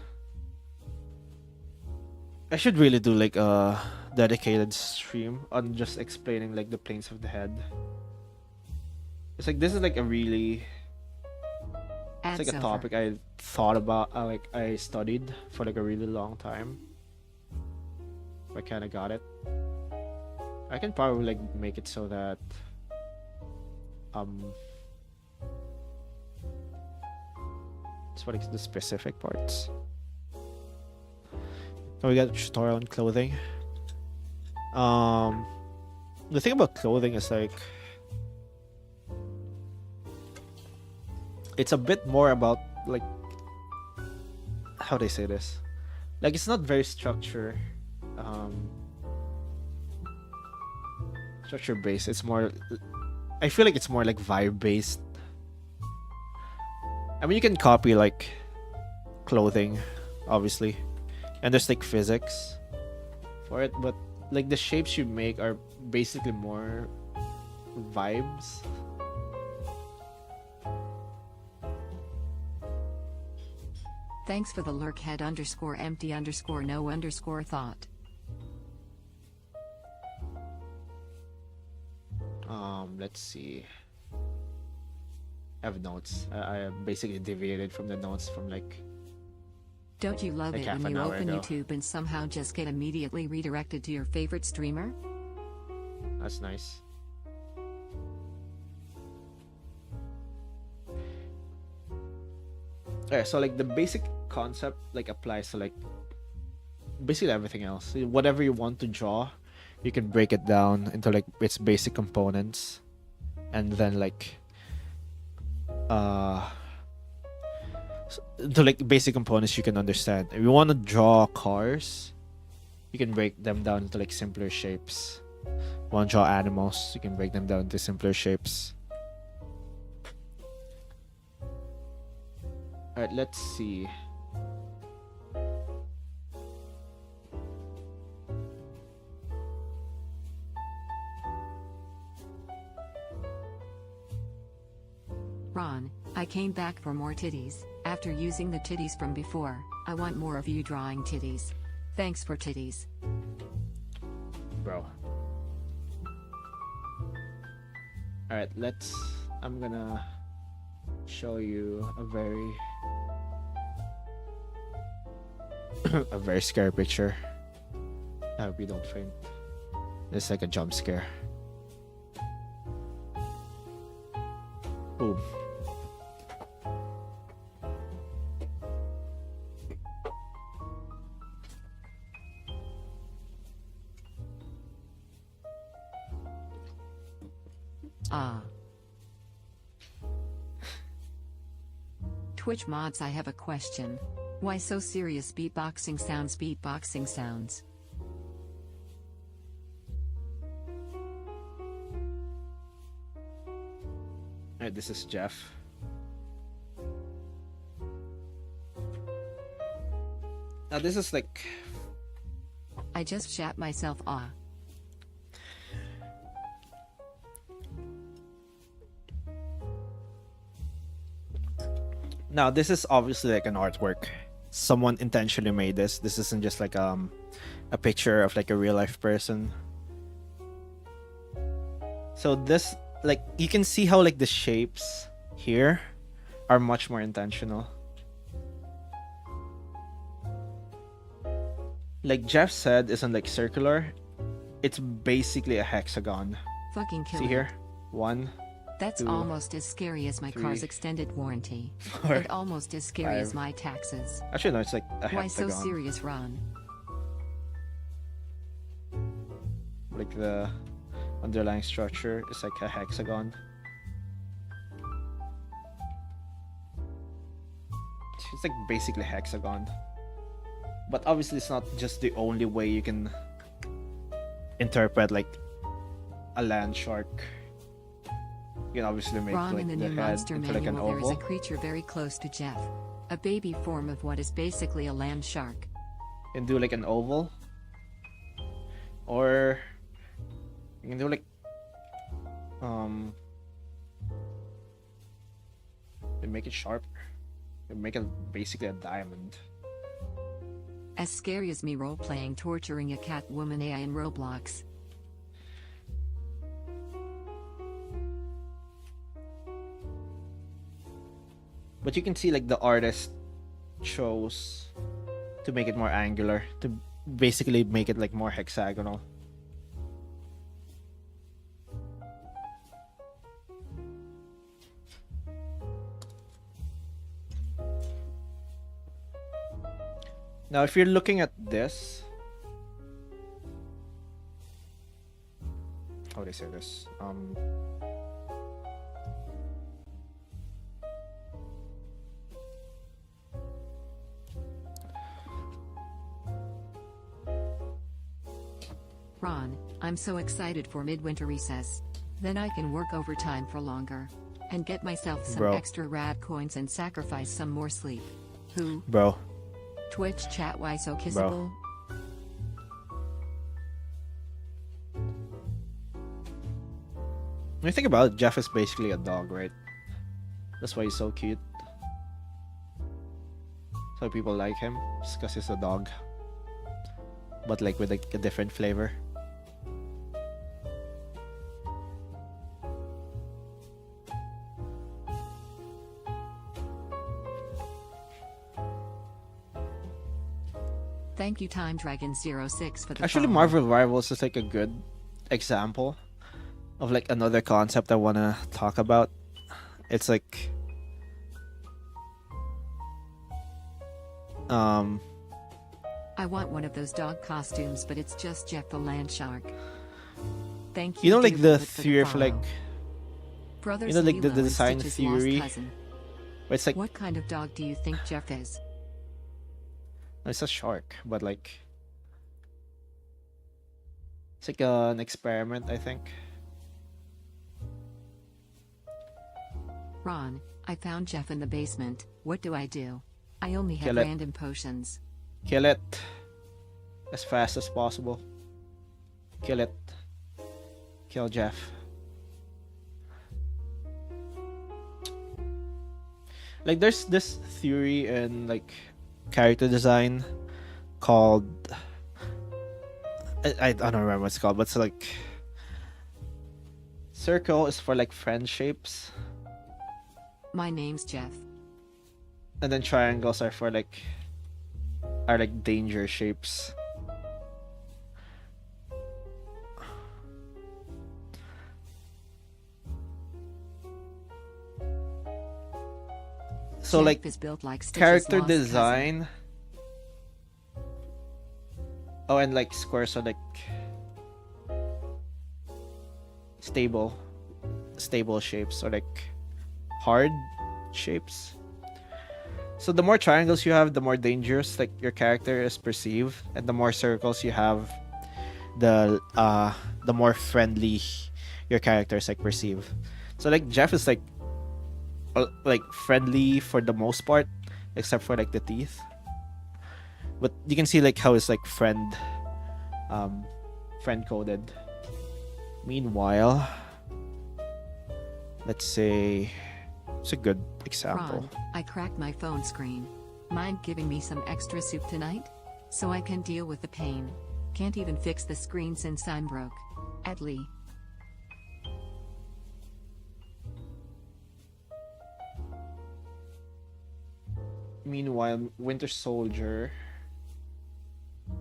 I should really do like a dedicated stream on just explaining like the planes of the head. It's like this is like a really Ads it's like a over. topic I thought about like I studied for like a really long time. I kind of got it. I can probably like make it so that it's what the specific parts. So we got a tutorial on clothing. The thing about clothing is like it's a bit more about like how they say this. Like it's not very structure based. It's more I feel like it's more like vibe based. I mean you can copy like clothing obviously. And there's like physics for it, but like the shapes you make are basically more vibes. Thanks for the lurk head _ empty _ no _ thought. Let's see. I have notes. I basically deviated from the notes from like Don't you love like it half when an you hour open ago. YouTube and somehow just get immediately redirected to your favorite streamer? That's nice. Alright, so like the basic concept like applies to like basically everything else. Whatever you want to draw, you can break it down into like its basic components, and then like to like basic components you can understand. If you want to draw cars, you can break them down into like simpler shapes. Want to draw animals, you can break them down into simpler shapes. Alright, let's see. Ron, I came back for more titties. After using the titties from before, I want more of you drawing titties. Thanks for titties. Bro. Alright, I'm gonna show you a very a very scary picture. I hope you don't faint. It's like a jump scare. Boom. Ah. Twitch mods, I have a question. Why so serious beatboxing sounds? Beatboxing sounds. Alright, this is Jeff. Now this is like I just shat myself. Ah. now this is obviously like an artwork. Someone intentionally made this. This isn't just like a picture of like a real life person. So this like you can see how like the shapes here are much more intentional. Like Jeff said, isn't like circular. It's basically a hexagon. Fucking kill See it. here? 1, That's 2, almost as scary as my 3, car's extended warranty. 4. And almost as scary as 5. my taxes. Actually, no, it's like a Why so hexagon. serious, Ron? Like the underlying structure is like a hexagon. It's like basically hexagon. But obviously it's not just the only way you can interpret like a land shark. You can obviously make Wrong. like In the the new head monster into like an manual, there is a oval. creature very close to Jeff. A baby form of what is basically a land shark. You can do like an oval. Or you can do like you make it sharper. You make it basically a diamond. As scary as me role-playing torturing a cat woman AI in Roblox. But you can see like the artist chose to make it more angular, to basically make it like more hexagonal. Now if you're looking at this, how do I say this? Ron, I'm so excited for midwinter recess. Then I can work overtime for longer. And get myself some Bro. extra rad coins and sacrifice some more sleep. Who? Bro, Twitch chat, why so kissable? when you think about it, Jeff is basically a dog, right? That's why he's so cute. So people like him, just because he's a dog. But like with like a different flavor. Thank you Time Dragon 06 for the Actually, follow. Marvel Rivals is like a good example of like another concept I want to talk about. It's like I want one of those dog costumes, but it's just Jeff the land shark. Thank you. you know like the Duplicate, for theory of follow. like Brothers you know, like the Lilo and design Stitch's theory. lost cousin. where it's like What kind of dog do you think Jeff is? it's a shark, but like it's like an experiment, I think. Ron, I found Jeff in the basement. What do I do? I only have Kill it. random potions. Kill it as fast as possible. Kill it. Kill Jeff. Like there's this theory in like character design called I don't remember what it's called, but it's like circle is for like friend shapes, My name's Jeff. and then triangles are like danger shapes. So Jeff like is built like Stitch's character lost cousin. design. Oh, and like squares are like stable shapes, or like hard shapes. So the more triangles you have, the more dangerous like your character is perceived, and the more circles you have, the more friendly your character is like perceived. So like Jeff is like friendly for the most part, except for like the teeth. But you can see like how it's like friend coded. Meanwhile, let's say it's a good example. Ron, I cracked my phone screen. Mind giving me some extra soup tonight? So I can deal with the pain. Can't even fix the screen since I'm broke. Adley. Meanwhile, Winter Soldier's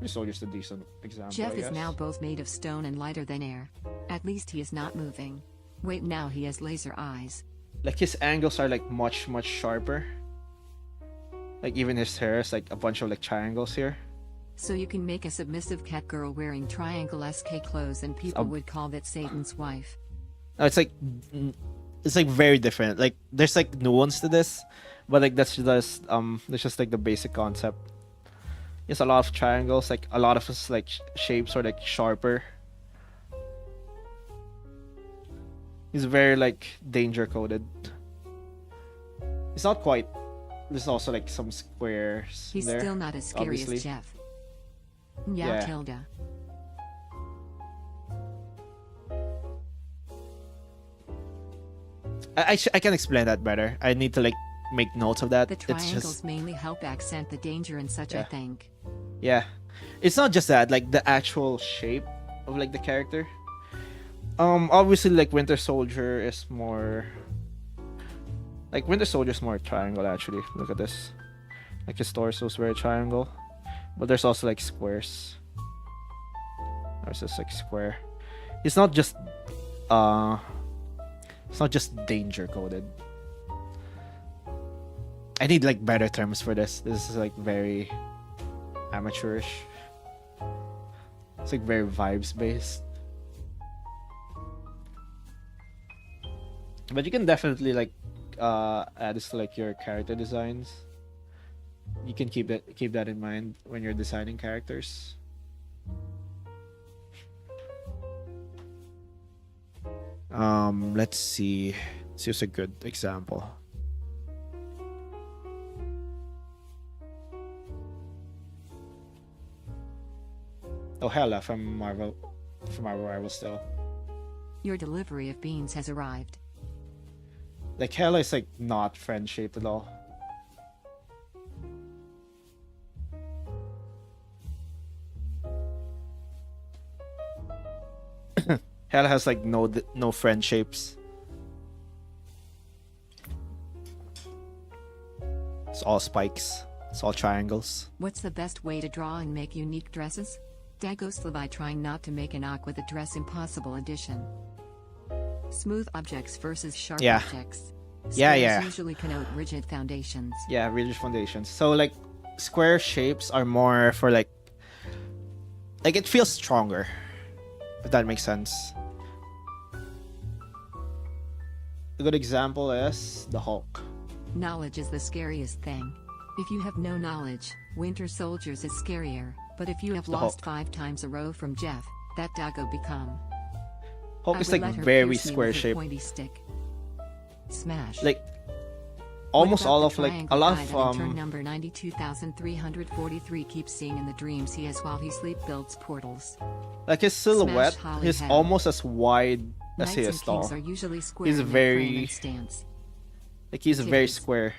a decent example. Jeff I is guess. now both made of stone and lighter than air. At least he is not moving. Wait, now he has laser eyes. Like his angles are like much sharper. Like even his hair is like a bunch of like triangles here. So you can make a submissive cat girl wearing triangle SK clothes and people would call that Satan's wife. No, it's like very different. Like there's like nuance to this, But like that's just like the basic concept. It's a lot of triangles, like a lot of his like shapes are like sharper. He's very like danger coded. It's not quite. There's also like some squares He's there. still not as scary obviously. as Jeff. Yeah, Yeah. Tilda. I can explain that better. I need to like make notes of that. The It's triangles just mainly help accent the danger and such, I Yeah. think. yeah. It's not just that, like the actual shape of like the character. Obviously like Winter Soldier is more like Winter Soldier is more triangle actually. Look at this. Like his torso is very triangle. But there's also like squares. There's just like square. It's not just danger coded. I need like better terms for this. This is like very amateurish. It's like very vibes based. But you can definitely like add this to like your character designs. You can keep that in mind when you're designing characters. Let's see. Let's use a good example. Oh, Hela from Marvel Rivals still. Your delivery of beans has arrived. Like Hela is like not friend shaped at all. Hela has like no friend shapes. It's all spikes. It's all triangles. What's the best way to draw and make unique dresses? Dagoslavai trying not to make an aqua the dress impossible edition. Smooth objects versus sharp Yeah. objects. Yeah, Squares yeah. usually connote rigid foundations. Yeah, rigid foundations. So like square shapes are more for like it feels stronger. If that makes sense. A good example is the Hulk. Knowledge is the scariest thing. If you have no knowledge, Winter Soldiers is scarier, but if you have The lost Hulk. 5 times a row from Jeff, that Dago become. Hulk I is would like let her very pierce me square with her shaped. pointy stick. Smash. Like What almost about all the of like a triangle lot guy of that intern number 92,343 keeps seeing in the dreams he has while he sleep builds portals. like his silhouette Holly is Head. almost as wide as Knights he and is tall. kings are usually square He's in their frame very- and stance. Like he's very Titties. square.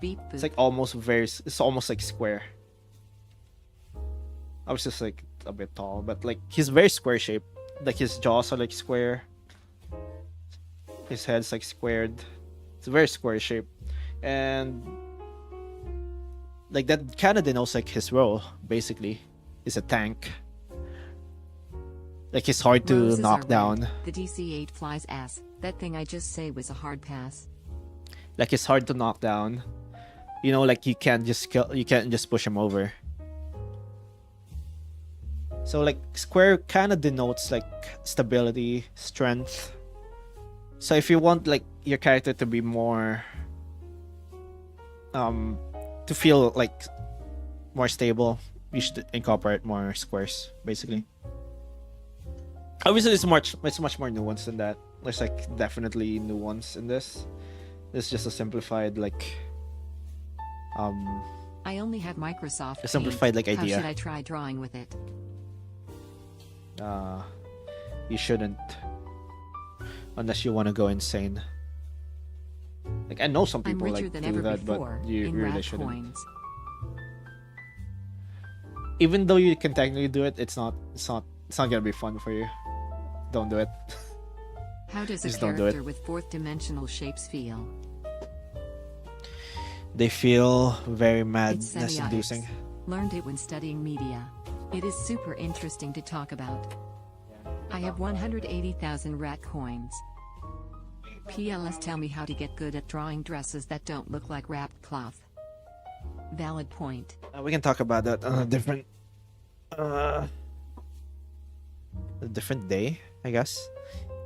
Beep boop. It's like almost it's almost like square. I was just like a bit tall, but like he's very square shaped. Like his jaws are like square. His head's like squared. It's very square shaped. And like that kind of denotes like his role, basically. He's a tank. Like he's hard to Roses knock are down. red. The DC-8 flies ass. That thing I just say was a hard pass. Like it's hard to knock down. You know, like you can't just push him over. So like square kind of denotes like stability, strength. So if you want like your character to be more to feel like more stable, you should incorporate more squares basically. Obviously it's much more nuanced than that. There's like definitely nuance in this. It's just a simplified like I only have Microsoft a simplified like Paint. How idea. should I try drawing with it? You shouldn't unless you want to go insane. Like I know some I'm people richer like than do ever that, before but you in really rad shouldn't. coins. Even though you can technically do it, it's not gonna be fun for you. Don't do it. How does a Just don't do it. character with fourth dimensional shapes feel? They feel very It's madness semiotics. inducing. Learned it when studying media. It is super interesting to talk about. I have 180,000 rat coins. PLS tell me how to get good at drawing dresses that don't look like wrapped cloth. Valid point. We can talk about that on a different day, I guess.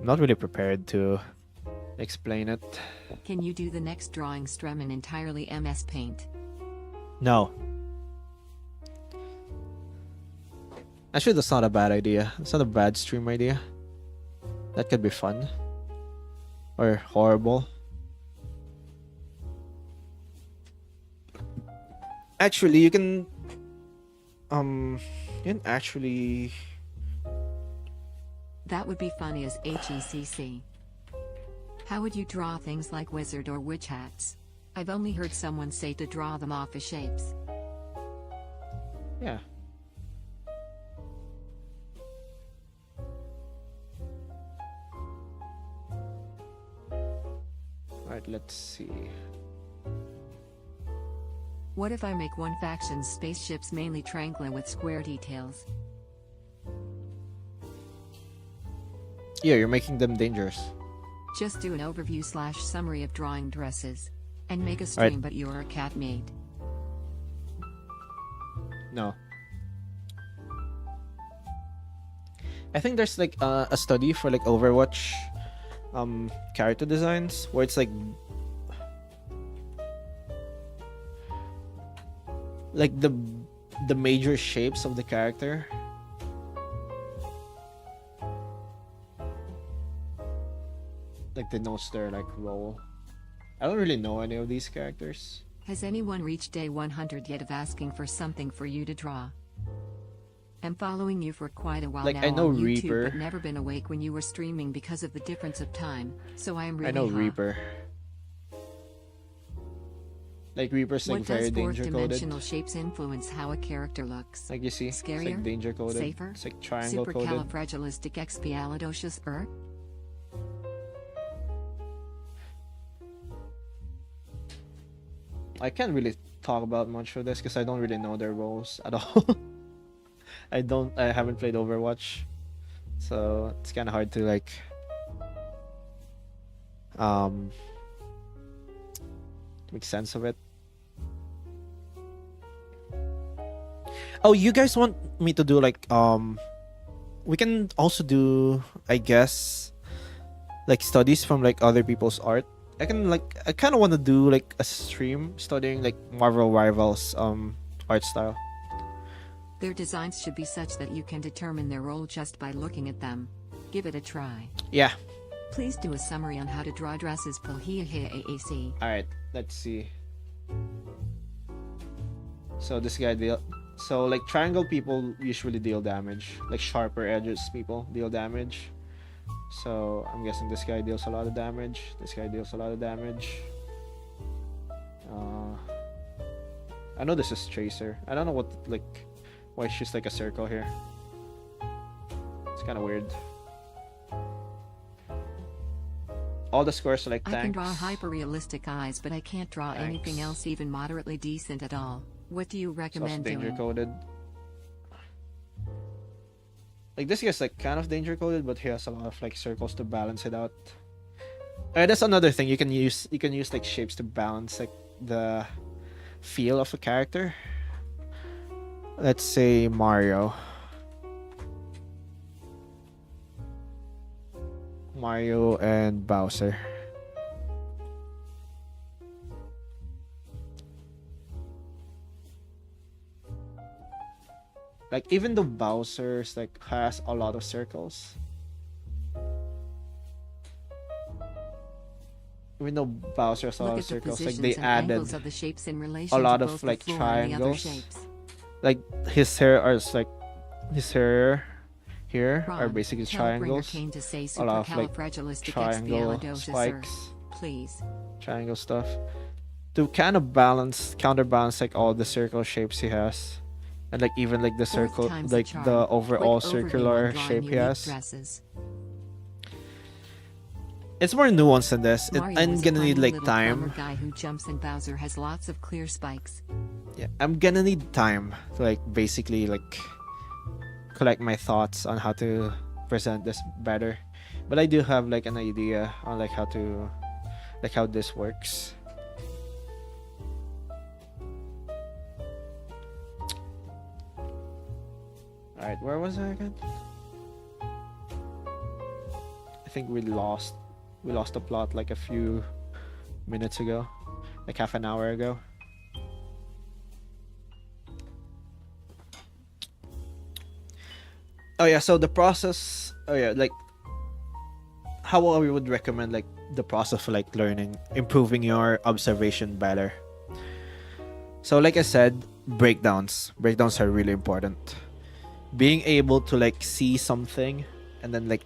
I'm not really prepared to explain it. Can you do the next drawing stream in entirely MS Paint? No. Actually, that's not a bad idea. It's not a bad stream idea. That could be fun. Or horrible. Actually, you can actually. That would be funny as HECC. How would you draw things like wizard or witch hats? I've only heard someone say to draw them off as shapes. Yeah. Alright, let's see. What if I make one faction's spaceships mainly triangular with square details? Yeah, you're making them dangerous. Just do an overview / summary of drawing dresses. And make a stream but you're a cat maid. No. I think there's like a study for like Overwatch character designs where it's like the major shapes of the character. Like the notes there like roll. I don't really know any of these characters. Has anyone reached day 100 yet of asking for something for you to draw? I'm following you for quite a while Like, now I know on YouTube, Reaper. but never been awake when you were streaming because of the difference of time, so I am really I know ha. Reaper. Like Reaper's like What very does danger coded. fourth-dimensional shapes influence how a character looks? Like you see, it's Scarier? like danger coded. Safer? It's like triangle coded. Supercalifragilisticexpialidocious I can't really talk about much of this because I don't really know their roles at all. I haven't played Overwatch, so it's kind of hard to like make sense of it. Oh, you guys want me to do like we can also do, I guess, like studies from like other people's art. I kind of want to do like a stream studying like Marvel Rivals art style. Their designs should be such that you can determine their role just by looking at them. Give it a try. Yeah. Please do a summary on how to draw dresses AAC. All right. Let's see. So this guy so like triangle people usually deal damage. Like sharper edges people deal damage. So I'm guessing this guy deals a lot of damage. This guy deals a lot of damage. I know this is Tracer. I don't know what like why she's like a circle here. It's kind of weird. All the scores are like tanks. I can draw hyper-realistic eyes, but I can't draw Thanks. anything else even moderately decent at all. What do you It's also recommend danger doing? coded. Like this guy's like kind of danger coded, but he has a lot of like circles to balance it out. That's another thing you can use. You can use like shapes to balance like the feel of a character. Let's say Mario. Mario and Bowser. Like even though Bowser's like has a lot of circles, even though Bowser has a lot Look of at the circles, like positions they and added angles of the shapes in relation a lot to of both the like floor and the other triangles. shapes. Like his hair is like his hair here are Ron, basically tell Bringer triangles. Kane to say A lot of like triangle supercalifragilisticexpialidocious, spikes, please. triangle stuff, to kind of counterbalance like all the circle shapes he has, and like even like the Fourth circle, time's like charm. the overall Quick overview on circular drawing shape he unique has. dresses. It's more nuanced than this. Mario I'm is a gonna funny need like little time. plumber guy who jumps, and Bowser has lots of clear spikes. Yeah, I'm gonna need time to like basically like collect my thoughts on how to present this better. But I do have like an idea on like how this works. Alright, where was I again? I think we lost We lost the plot like a few minutes ago, like half an hour ago. Oh yeah, so the process. Oh yeah, like how we would recommend like the process for like learning, improving your observation better. So like I said, breakdowns. Breakdowns are really important. Being able to like see something and then like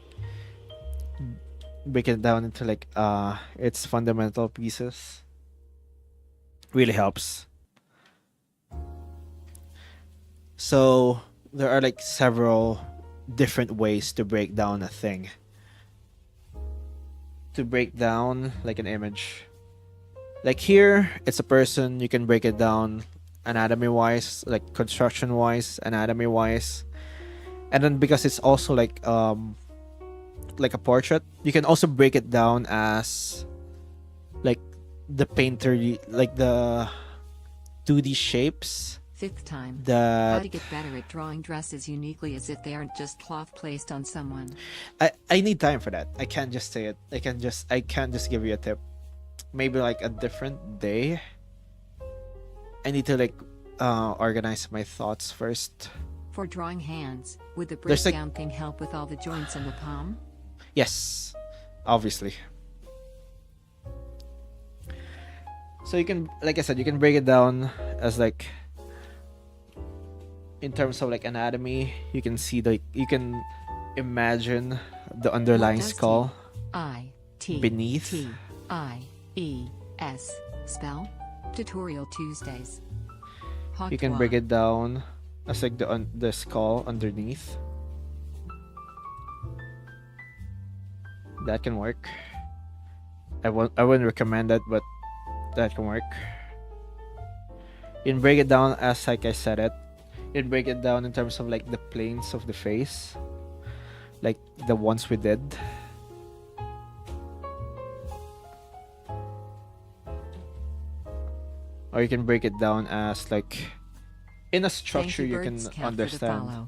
break it down into like its fundamental pieces really helps. So there are like several different ways to break down a thing. To break down like an image. Like here, it's a person. You can break it down anatomy wise, like construction wise, anatomy wise. And then because it's also like a portrait, you can also break it down as like the painter, like the 2D shapes. Fifth time. That How to get better at drawing dresses uniquely as if they aren't just cloth placed on someone. I need time for that. I can't just say it. I can't just give you a tip. Maybe like a different day. I need to like organize my thoughts first. For drawing hands, would the There's, like- breakdown thing help with all the joints in the palm? Yes, obviously. So you can, like I said, you can break it down as like in terms of like anatomy. You can see you can imagine the underlying What does skull I-T beneath. T-I-E-S spell? Tutorial Tuesdays. You can break it down as like the skull underneath. That can work. I wouldn't recommend that, but that can work. You can break it down as like I said it. You can break it down in terms of like the planes of the face, like the ones we did. Or you can break it down as like in a structure you can understand.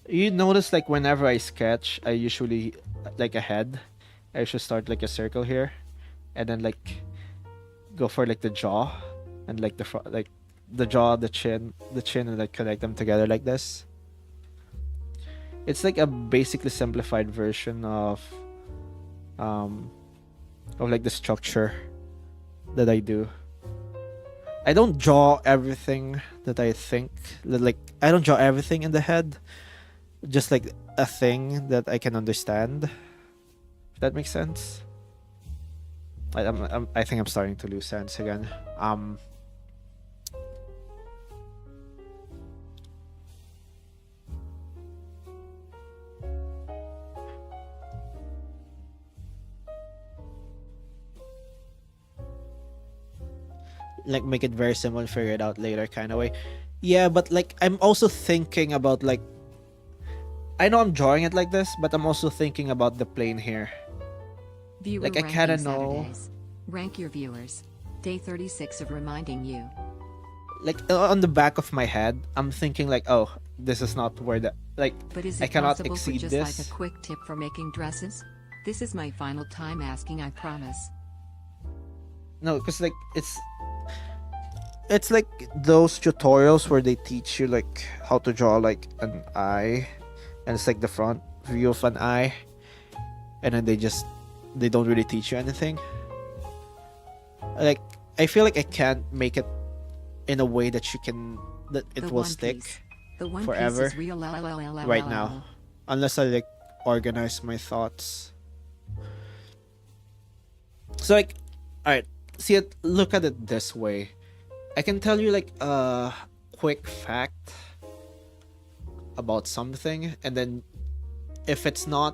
You notice like whenever I sketch, I usually like a head. I should start like a circle here, and then like go for like the jaw, and like the jaw, the chin, and like connect them together like this. It's like a basically simplified version of like the structure that I do. I don't draw everything that I think. Like I don't draw everything in the head. Just like a thing that I can understand. If that makes sense. I think I'm starting to lose sense again. Like make it very simple and figure it out later kind of way. Yeah, but like I'm also thinking about like I know I'm drawing it like this, but I'm also thinking about the plane here. Viewer Like I ranking kind of know Saturdays. Rank your viewers. Day 36 of reminding you. like on the back of my head, I'm thinking like, oh, this is not where the like But is I it cannot possible for exceed just this. like a quick tip for making dresses? This is my final time asking, I promise. No, because like it's like those tutorials where they teach you like how to draw like an eye, and it's like the front view of an eye, and then they don't really teach you anything. Like I feel like I can't make it in a way that it The will One stick Piece. The One forever Piece is real right now, unless I like organize my thoughts. So like, all right, look at it this way. I can tell you like a quick fact about something, and then if it's not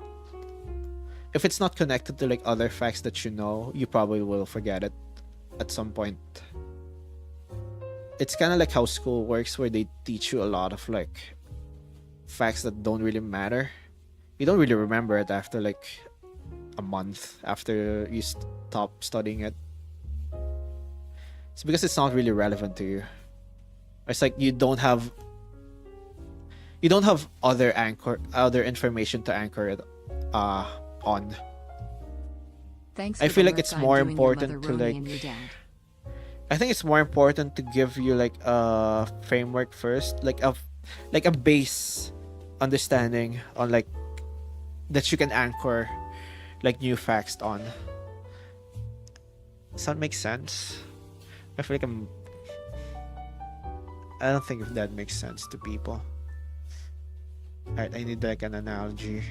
connected to like other facts that you know, you probably will forget it at some point. It's kind of like how school works, where they teach you a lot of like facts that don't really matter. You don't really remember it after like a month after you stop studying it. It's because it's not really relevant to you. It's like you don't have other information to anchor it on. Thanks I for feel the like lurk. it's I'm more doing your important mother, to, Roni, like, and your dad. I think it's more important to give you like a framework first, like a base understanding on like that you can anchor like new facts on. Does that make sense? I feel like I don't think if that makes sense to people. Alright, I need like an analogy.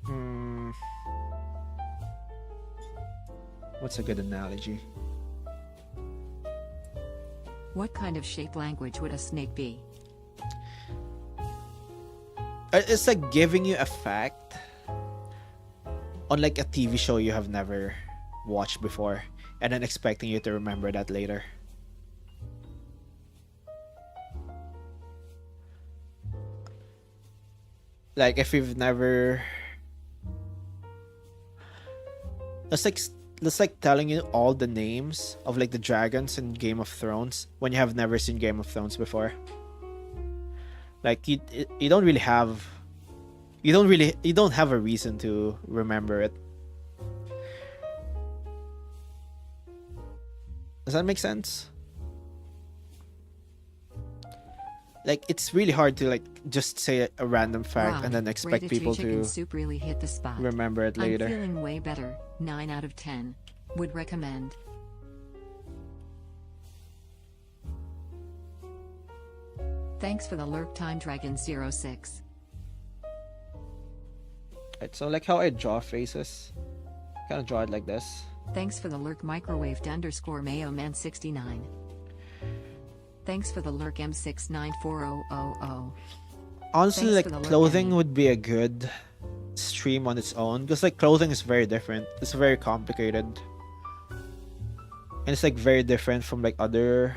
Hmm. What's a good analogy? What kind of shape language would a snake be? It's like giving you a fact on like a TV show you have never watched before and then expecting you to remember that later. Like if you've never, that's like that's like telling you all the names of like the dragons in Game of Thrones when you have never seen Game of Thrones before. Like you don't really have you don't have a reason to remember it. Does that make sense? Like it's really hard to like just say a random fact and then expect people chicken to soup really hit the spot. remember it later. I'm feeling way better. 9 out of 10. Would recommend. Thanks for the lurk, Time Dragon 06. Right, so like how I draw faces, kind of draw it like this. Thanks for the lurk, microwaved _ Mayo Man 69. Thanks for the lurk, M694000. Honestly, Thanks like for the lurk, clothing Emmy. would be a good stream on its own because like clothing is very different. It's very complicated, and it's like very different from like other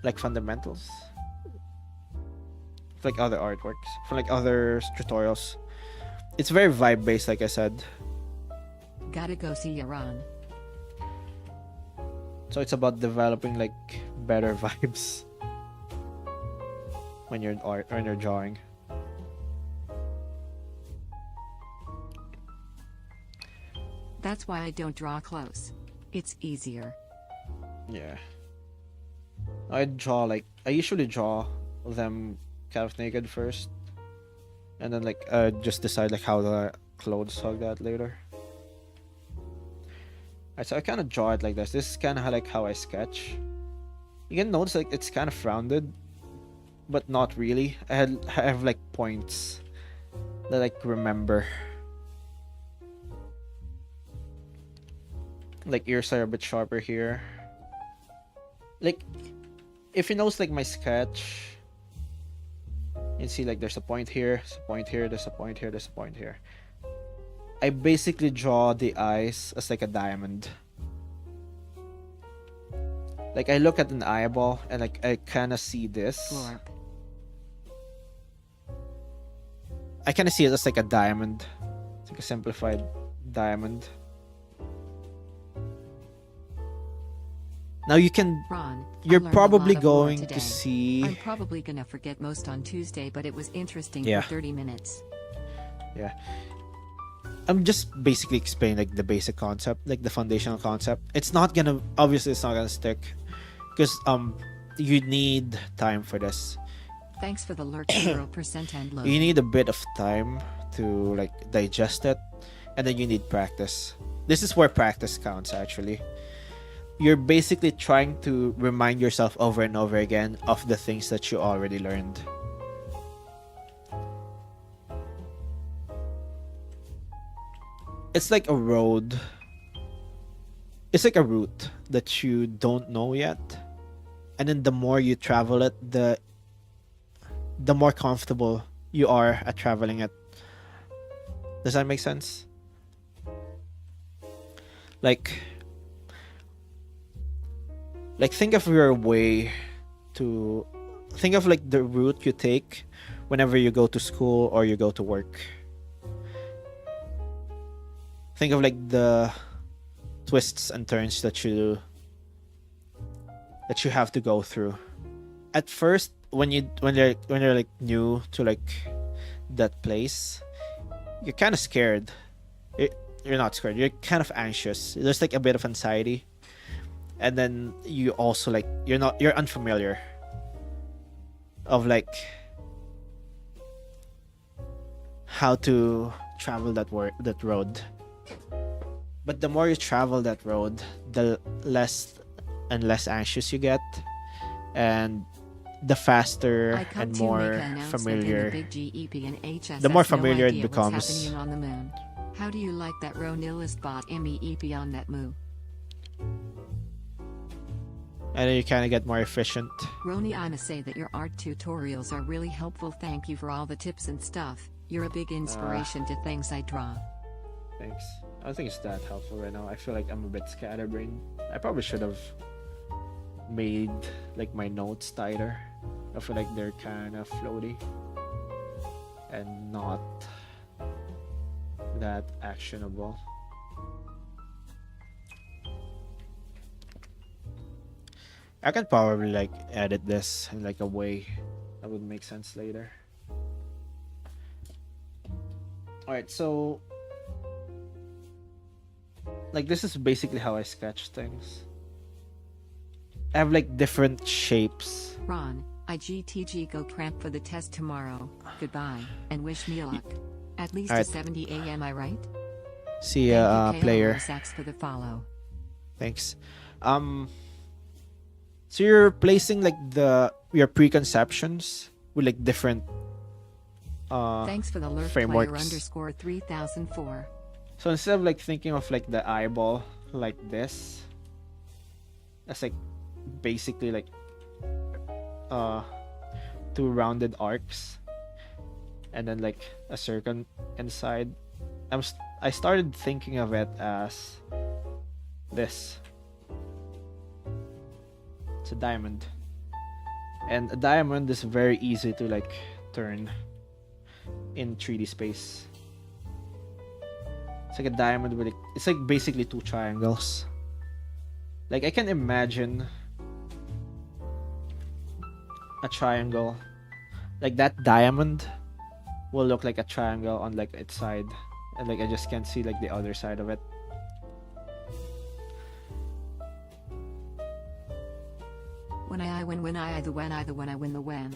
like fundamentals, like other artworks, from like other tutorials. It's very vibe based, like I said. Gotta go see Iran. So it's about developing like better vibes when you're in art or when you're drawing. That's why I don't draw close. It's easier. Yeah. I usually draw them kind of naked first. And then like just decide like how the clothes hug that later. Alright, so I kinda draw it like this. This is kinda like how I sketch. You can notice like it's kind of rounded, but not really. I have like points that I like remember. Like ears are a bit sharper here. Like if you notice like my sketch, you can see like there's a point here, there's a point here, there's a point here, there's a point here. I basically draw the eyes as like a diamond. Like I look at an eyeball and like I kind of see this. Florp. I kind of see it as like a diamond. It's like a simplified diamond. Now you can Ron, I you're learned a probably lot of lore going today. to see I'm probably gonna forget most on Tuesday, but it was interesting Yeah. for 30 minutes. Yeah. I'm just basically explaining like the basic concept, like the foundational concept. It's not gonna stick because you need time for this. Thanks for the lurk 0% and load. You need a bit of time to like digest it, and then you need practice. This is where practice counts actually. You're basically trying to remind yourself over and over again of the things that you already learned. It's like a road. It's like a route that you don't know yet. And then the more you travel it, the more comfortable you are at traveling it. Does that make sense? Like think of your way to think of like the route you take whenever you go to school or you go to work. Think of like the twists and turns that you that you have to go through. At first, when you're like new to like that place, you're kind of scared. You're, you're not scared. You're kind of anxious. There's like a bit of anxiety, and then you also like you're unfamiliar of like how to travel that road. But the more you travel that road, the less and less anxious you get, and the faster I come and to make more an announcement in familiar. the big GEP and HSS The more no familiar it idea what's becomes. happening on the moon. How do you like that Ronilist bot MEEP on that moo? And then you kind of get more efficient. Roni, I'ma say that your art tutorials are really helpful. Thank you for all the tips and stuff. You're a big inspiration to things I draw. Thanks. I don't think it's that helpful right now. I feel like I'm a bit scatterbrained. I probably should have made like my notes tighter. I feel like they're kind of floaty and not that actionable. I could probably like edit this in like a way that would make sense later. Alright, so like this is basically how I sketch things. I have like different shapes. Ron, IGTG go cramp for the test tomorrow. Goodbye, and wish me luck. At least Alright. a 70 am, I right? See ya, Thank you, player. Sachs, for the follow. Thanks. So you're placing like your preconceptions with like different Thanks for the lurk frameworks. player underscore 3004. So instead of like thinking of like the eyeball like this, that's like basically like two rounded arcs and then like a circle inside. I started thinking of it as this. It's a diamond, and a diamond is very easy to like turn in 3D space. It's like a diamond with it's like basically two triangles. Like I can imagine a triangle, like that diamond will look like a triangle on like its side, and like I just can't see like the other side of it. When I win the when.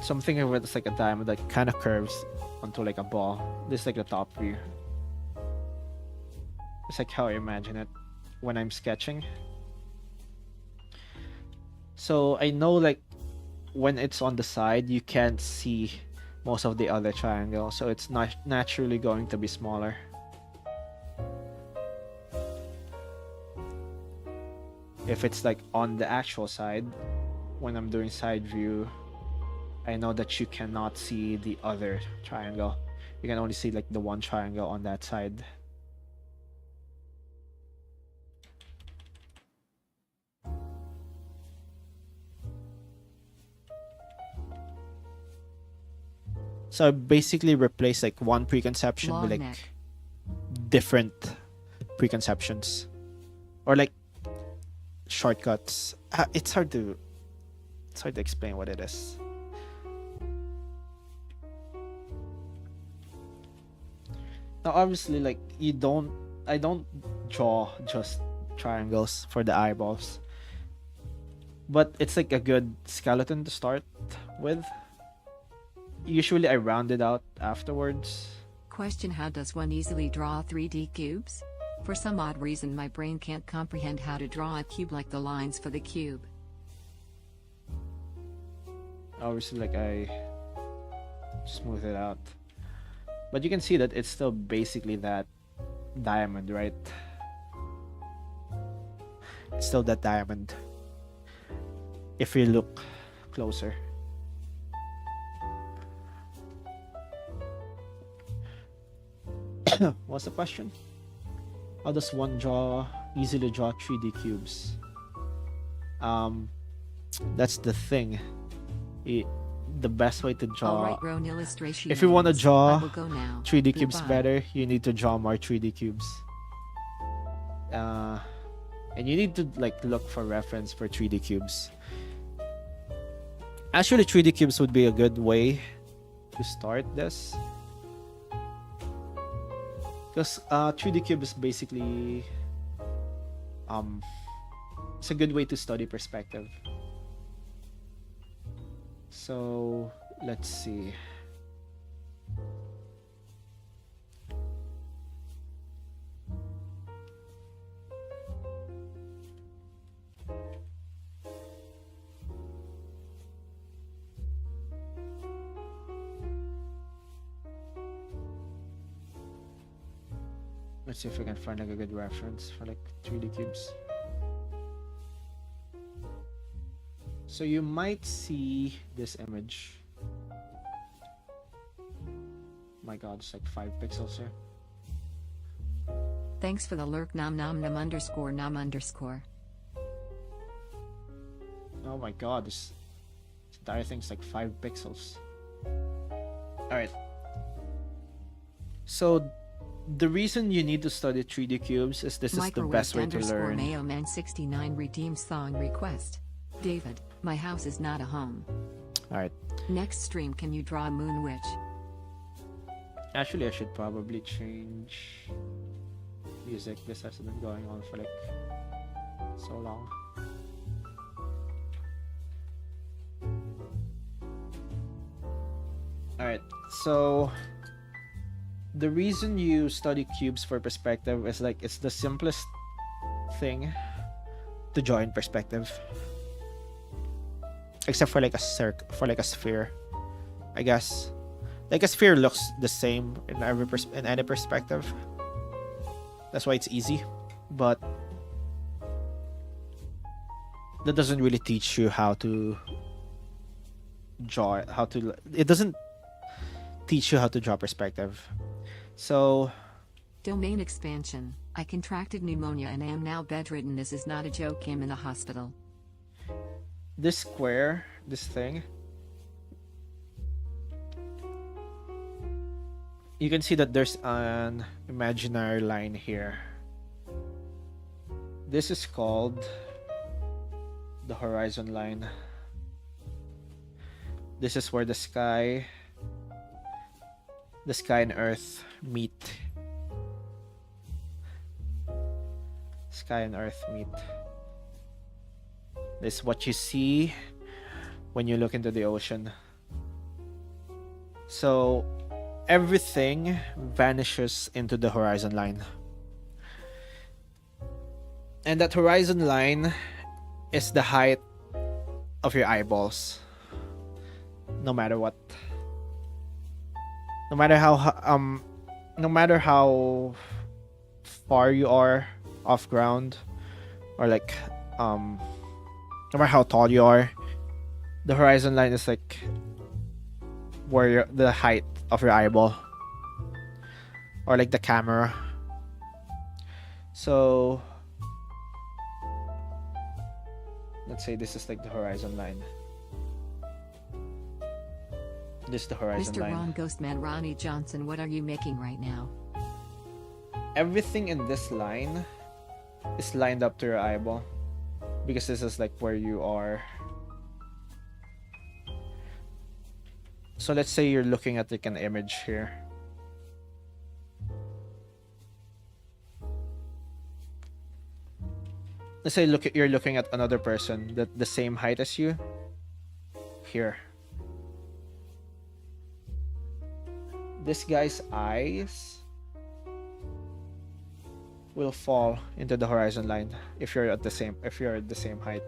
Something of it is like a diamond that kind of curves onto like a ball. This is like the top view. It's like how I imagine it when I'm sketching. So I know like when it's on the side, you can't see most of the other triangle, so it's not naturally going to be smaller. If it's like on the actual side, when I'm doing side view, I know that you cannot see the other triangle. You can only see like the one triangle on that side. So I basically replace like one preconception Long with like neck. different preconceptions, or like shortcuts. It's hard to explain what it is. Now obviously like I don't draw just triangles for the eyeballs, but it's like a good skeleton to start with. Usually I round it out afterwards. Question: how does one easily draw 3D cubes? For some odd reason my brain can't comprehend how to draw a cube like the lines for the cube. Obviously like I smooth it out, but you can see that it's still basically that diamond, right? It's still that diamond if you look closer. What's the question? How does one easily draw 3D cubes? That's the thing. The best way to draw. Alright, Roan illustration. If you want to ends. draw I will go now. 3D cubes Goodbye. better, you need to draw more 3D cubes. and you need to like look for reference for 3D cubes. Actually, 3D cubes would be a good way to start this, because 3D cube is basically it's a good way to study perspective. So let's see. Let's see if we can find like a good reference for like 3D cubes. So you might see this image. My god, it's like 5 pixels here. Thanks for the lurk nom nom nom underscore nom underscore. Oh my god, this entire thing's like 5 pixels. Alright. So the reason you need to study 3D cubes is this is the best way to learn. Mayoman69 redeemed song request. David, my house is not a home. Alright. Next stream, can you draw a moon witch? Actually, I should probably change music. This has been going on for like so long. Alright, so the reason you study cubes for perspective is like it's the simplest thing to draw in perspective. Except for like a sphere, I guess. Like a sphere looks the same in any perspective. That's why it's easy, but that doesn't really teach you how to draw. It doesn't teach you how to draw perspective. So Domain expansion. I contracted pneumonia and am now bedridden. This is not a joke. I'm in the hospital. this square, this thing, you can see that there's an imaginary line here. This is called the horizon line. This is where the sky and earth meet. Sky and earth meet. This is what you see when you look into the ocean. So everything vanishes into the horizon line. And that horizon line is the height of your eyeballs. No matter what. No matter how far you are off ground, or like no matter how tall you are, the horizon line is like where the height of your eyeball, or like the camera. So let's say this is like the horizon line. This is the horizon Mr. line. Ron Ghostman Ronnie Johnson, what are you making right now? Everything in this line is lined up to your eyeball, because this is like where you are. So let's say you're looking at like an image here. Let's say you're looking at another person that the same height as you. Here. This guy's eyes will fall into the horizon line if you're at the same height.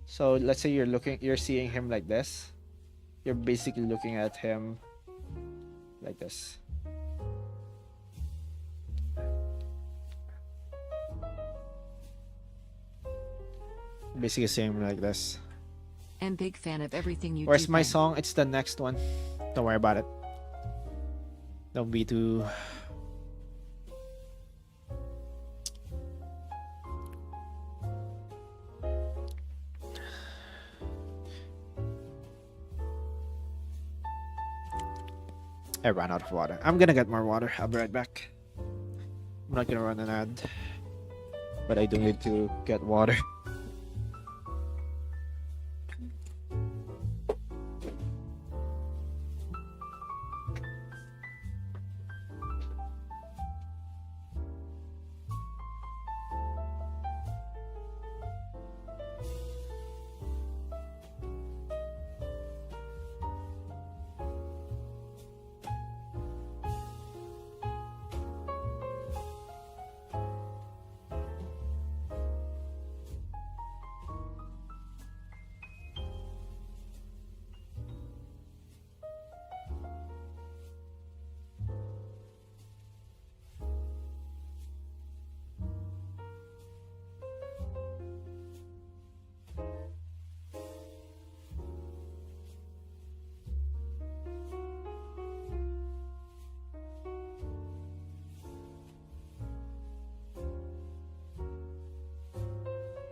So let's say you're seeing him like this. You're basically looking at him like this. Basically seeing him like this. I'm big fan of everything you do. Where's my Ben. song? It's the next one. Don't worry about it. Don't be too... I ran out of water. I'm gonna get more water. I'll be right back. I'm not gonna run an ad, but I do need to get water.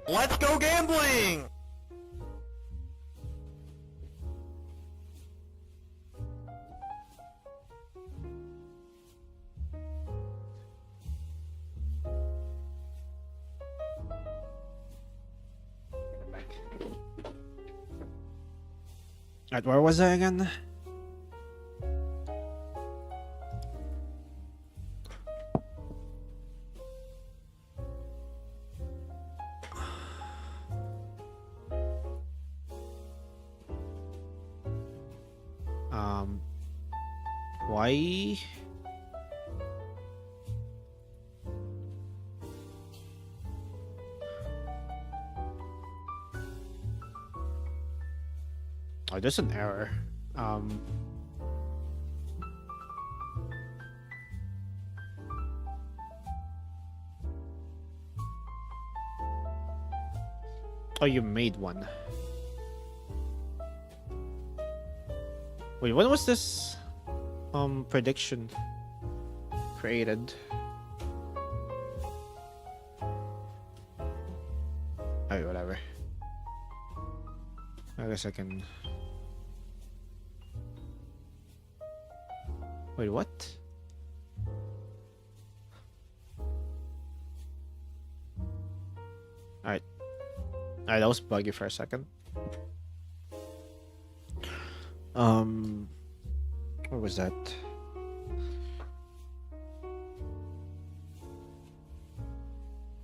Let's go gambling! Alright, where was I again? Why? Oh, there's an error. Oh, you made one. Wait, when was this prediction created? Oh, whatever. I guess I can. Wait, what? Alright. Alright, that was buggy for a second. What was that?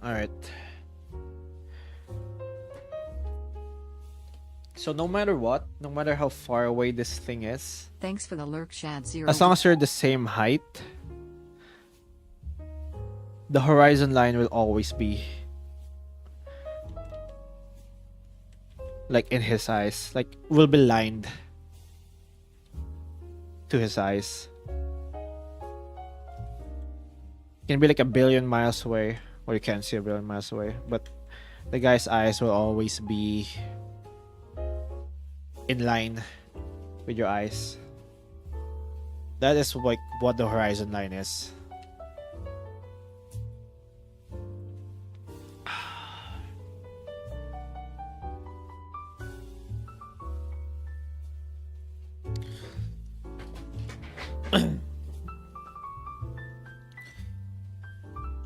Alright. So no matter what, no matter how far away this thing is, Thanks for the lurk, Shad0. as long as you're the same height, the horizon line will always be like in his eyes, like will be lined to his eyes. It can be like a billion miles away, or you can't see a billion miles away, but the guy's eyes will always be in line with your eyes. That is like what the horizon line is.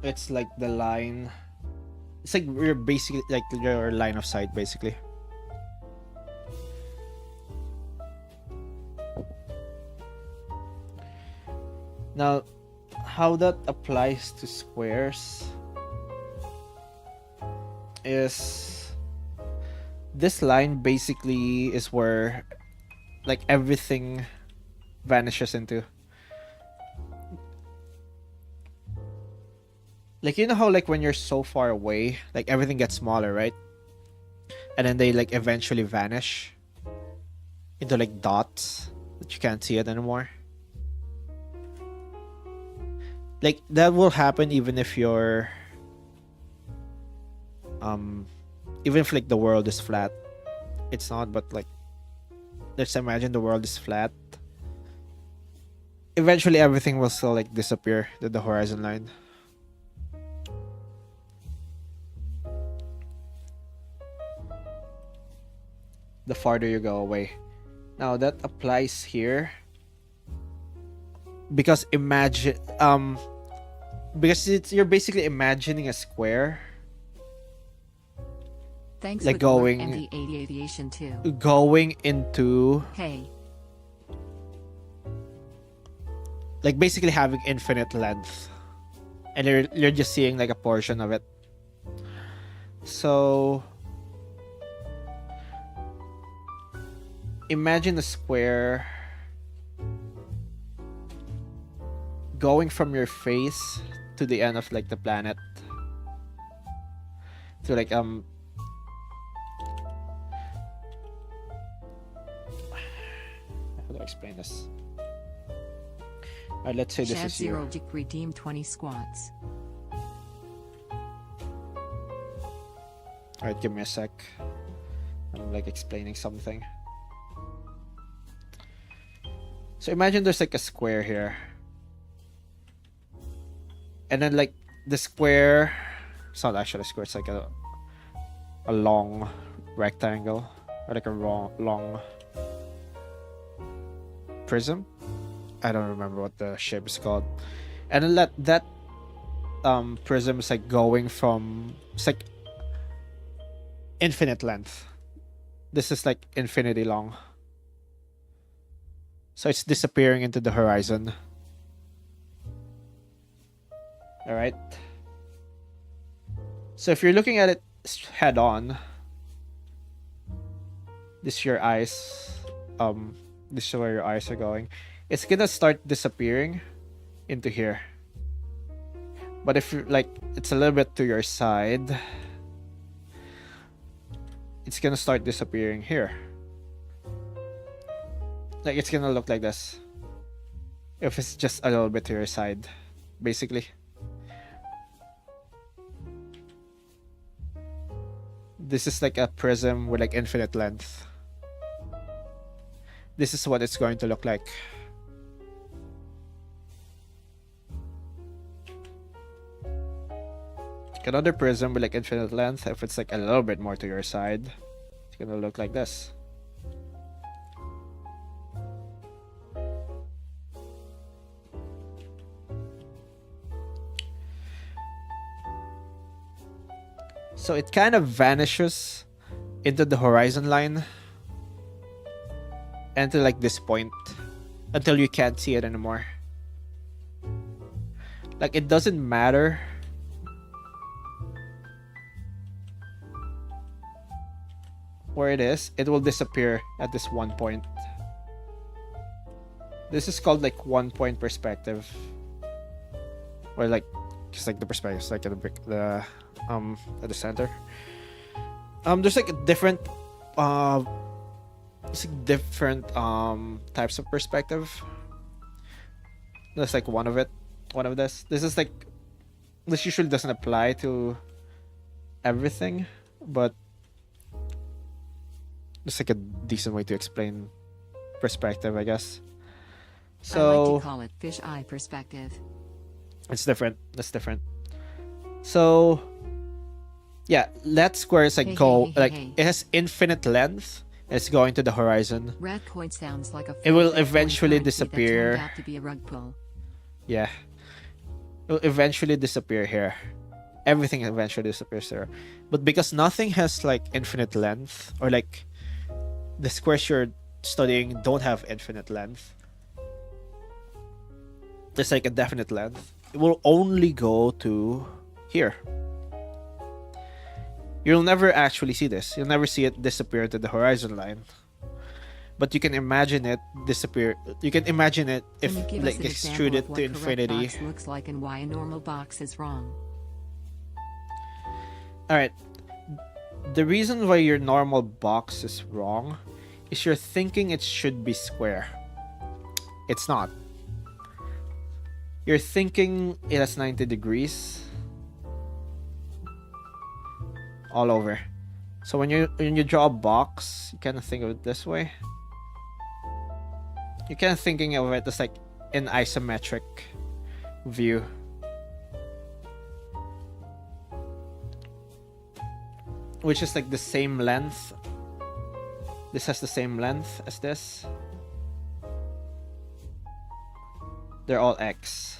It's like the line. It's like you're basically like your line of sight, basically. Now, how that applies to squares is this line basically is where like everything vanishes into. Like, you know how like when you're so far away, like everything gets smaller, right? And then they like eventually vanish into like dots that you can't see it anymore. Like that will happen even if you're even if like the world is flat. It's not, but like let's imagine the world is flat. Eventually everything will still like disappear to the horizon line. The farther you go away. Now that applies here because imagine because you're basically imagining a square Thanks like for the work, going MD80 Aviation 2. going into Hey, like basically having infinite length, and you're just seeing like a portion of it. So imagine a square going from your face to the end of like the planet, to like how do I explain this? Alright, let's say this Shad is you. Zero Dick redeem 20 squats. Alright, give me a sec. I'm like explaining something. So imagine there's like a square here. And then like the square, it's not actually a square, it's like a long rectangle, or like a long prism. I don't remember what the shape is called. And then that prism is like going from, it's like infinite length. This is like infinity long. So it's disappearing into the horizon. Alright. So if you're looking at it head on, this is your eyes. This is where your eyes are going. It's gonna start disappearing into here. But if you like, it's a little bit to your side, it's gonna start disappearing here. Like it's gonna look like this. If it's just a little bit to your side, basically. This is like a prism with like infinite length. This is what it's going to look like. Another prism with like infinite length, if it's like a little bit more to your side, it's gonna look like this. So it kind of vanishes into the horizon line and to like this point until you can't see it anymore. Like it doesn't matter where it is, it will disappear at this one point. This is called like one point perspective, or like just like the perspective, like at the at the center. There's like a different types of perspective. That's like one of this. This is like, this usually doesn't apply to everything, but it's like a decent way to explain perspective, I guess. I So like to call it fish eye perspective. it's different. That's different. So yeah, that square is like Hey. it has infinite length. It's going to the horizon. Red coin sounds like a It will 45 eventually that disappear. turned out to be a rug pull. Yeah. It will eventually disappear here. Everything eventually disappears there. But because nothing has like infinite length, or like the squares you're studying don't have infinite length, there's like a definite length, it will only go to here. You'll never actually see this. You'll never see it disappear to the horizon line. But you can imagine it disappear. You can imagine it if Can you give like us an extrude example it of what to correct infinity. box looks like and why a normal box is wrong? Alright. The reason why your normal box is wrong is you're thinking it should be square. It's not. You're thinking it has 90 degrees all over. So when you draw a box, you kind of think of it this way. You're kind of thinking of it as like an isometric view. Which is like the same length. This has the same length as this. They're all X.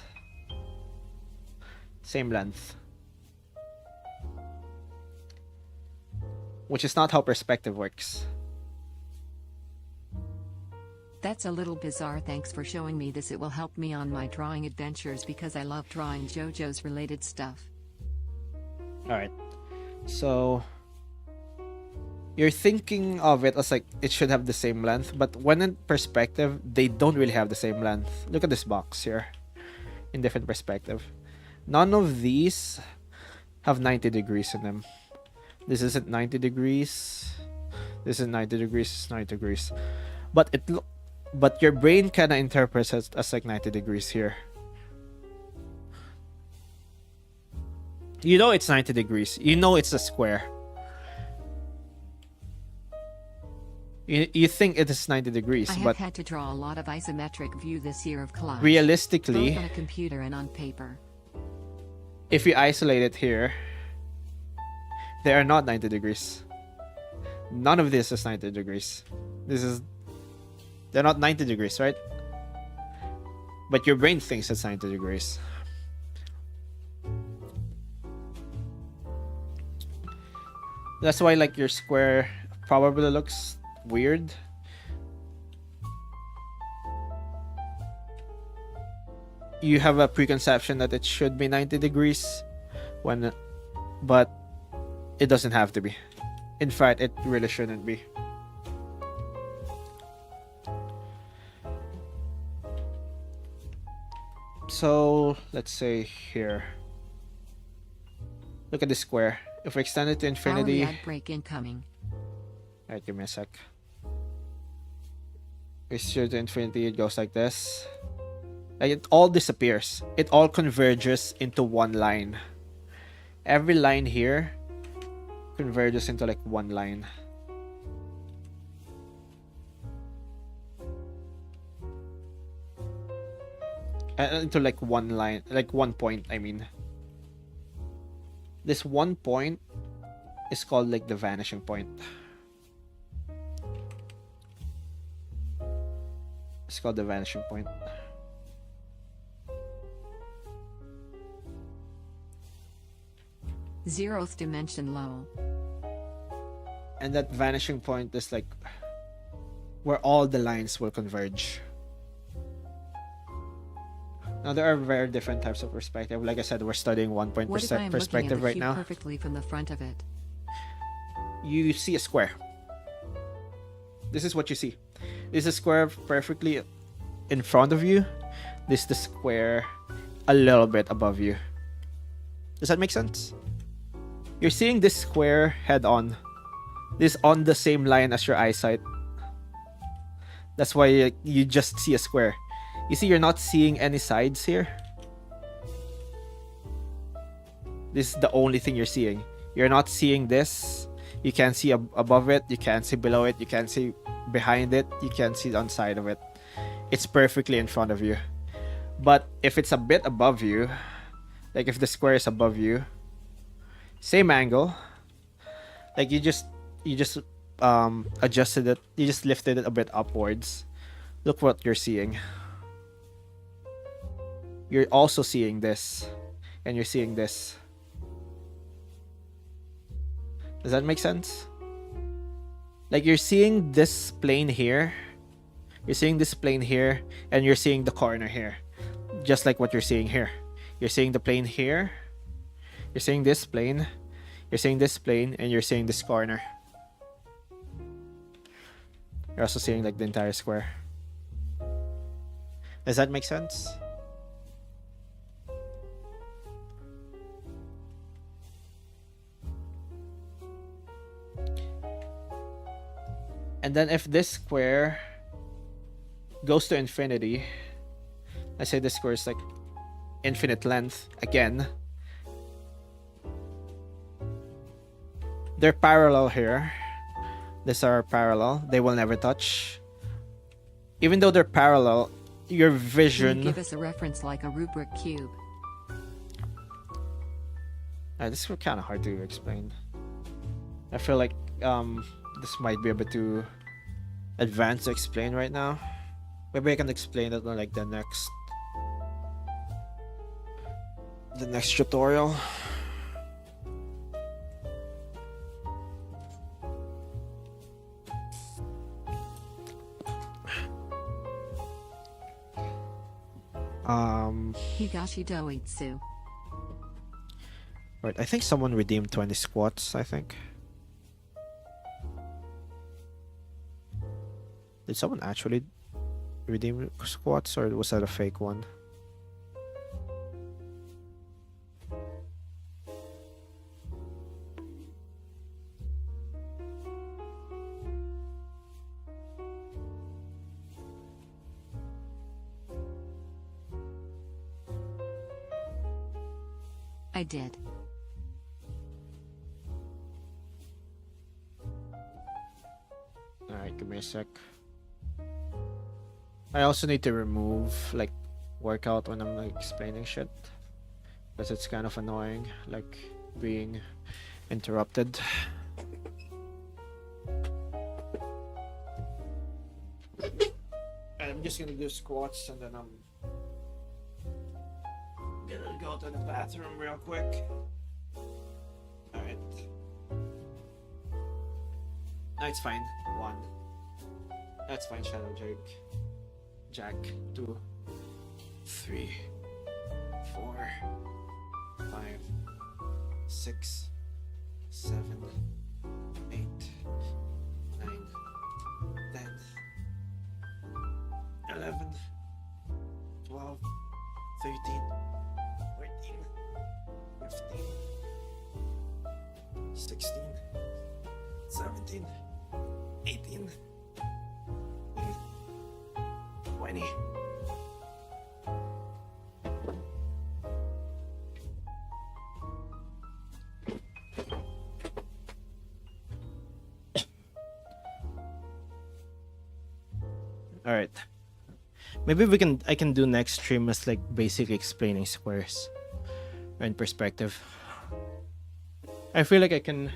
Same length. Which is not how perspective works. That's a little bizarre. Thanks for showing me this. It will help me on my drawing adventures because I love drawing JoJo's related stuff. Alright. So you're thinking of it as like it should have the same length, but when in perspective, they don't really have the same length. Look at this box here in different perspective. None of these have 90 degrees in them. This isn't 90 degrees. This is 90 degrees. It's 90 degrees. But your brain kind of interprets it as like 90 degrees here. You know it's 90 degrees. You know it's a square. You think it is 90 degrees, I have but had to draw a lot of isometric view this year of collage. realistically, both on a computer and on paper. if you isolate it here, they are not 90 degrees. None of this is 90 degrees. They're not 90 degrees, right? But your brain thinks it's 90 degrees. That's why like your square probably looks weird. You have a preconception that it should be 90 degrees but it doesn't have to be. In fact, it really shouldn't be. So let's say here. Look at this square. If we extend it to infinity. Hourly ad break incoming. Alright, give me a sec. We shoot to infinity, it goes like this. Like it all disappears. It all converges into one line. Every line here converges into like one line. Into like one line, like one point, I mean. This one point is called like the vanishing point. It's called the vanishing point. Zeroth dimension low. And that vanishing point is like where all the lines will converge. Now there are very different types of perspective. Like I said, we're studying 1 point What if I am looking at perspective the right cube now. perfectly from the front of it? You see a square. This is what you see. This is a square perfectly in front of you. This is the square a little bit above you. Does that make sense? You're seeing this square head on. This on the same line as your eyesight. That's why you just see a square. You see, you're not seeing any sides here. This is the only thing you're seeing. You're not seeing this. You can't see above it. You can't see below it. You can't see behind it. You can't see on side of it. It's perfectly in front of you. But if it's a bit above you, like if the square is above you, same angle, like you just adjusted it, you just lifted it a bit upwards. Look what you're seeing. You're also seeing this, and you're seeing this. Does that make sense? Like you're seeing this plane here, you're seeing this plane here, and you're seeing the corner here. Just like what you're seeing here. You're seeing the plane here, you're seeing this plane, you're seeing this plane, and you're seeing this corner. You're also seeing like the entire square. Does that make sense? And then if this square goes to infinity, let's say this square is like infinite length again, they're parallel here. These are parallel. They will never touch. Even though they're parallel, your Can vision... you give us a reference like a rubric cube? This is kind of hard to explain. I feel like this might be a bit too advanced to explain right now. Maybe I can explain it on like the next the next tutorial. Higashi Doitsu. Right, I think someone redeemed 20 squats, I think. Did someone actually redeem squats, or was that a fake one? I did. Alright, give me a sec. I also need to remove like workout when I'm like explaining shit, because it's kind of annoying, like being interrupted. I'm just gonna do squats and then I'm gonna go to the bathroom real quick. Alright. No, it's fine. 1. That's fine, Shadow Jake. Jack. 2, 3, 4, 5, 6, 7, 8, 9, 10, 11, 12, 13, 14, 15, 16, 17, 18, 20. All right. Maybe I can do next stream as like basically explaining squares and perspective. I feel like I can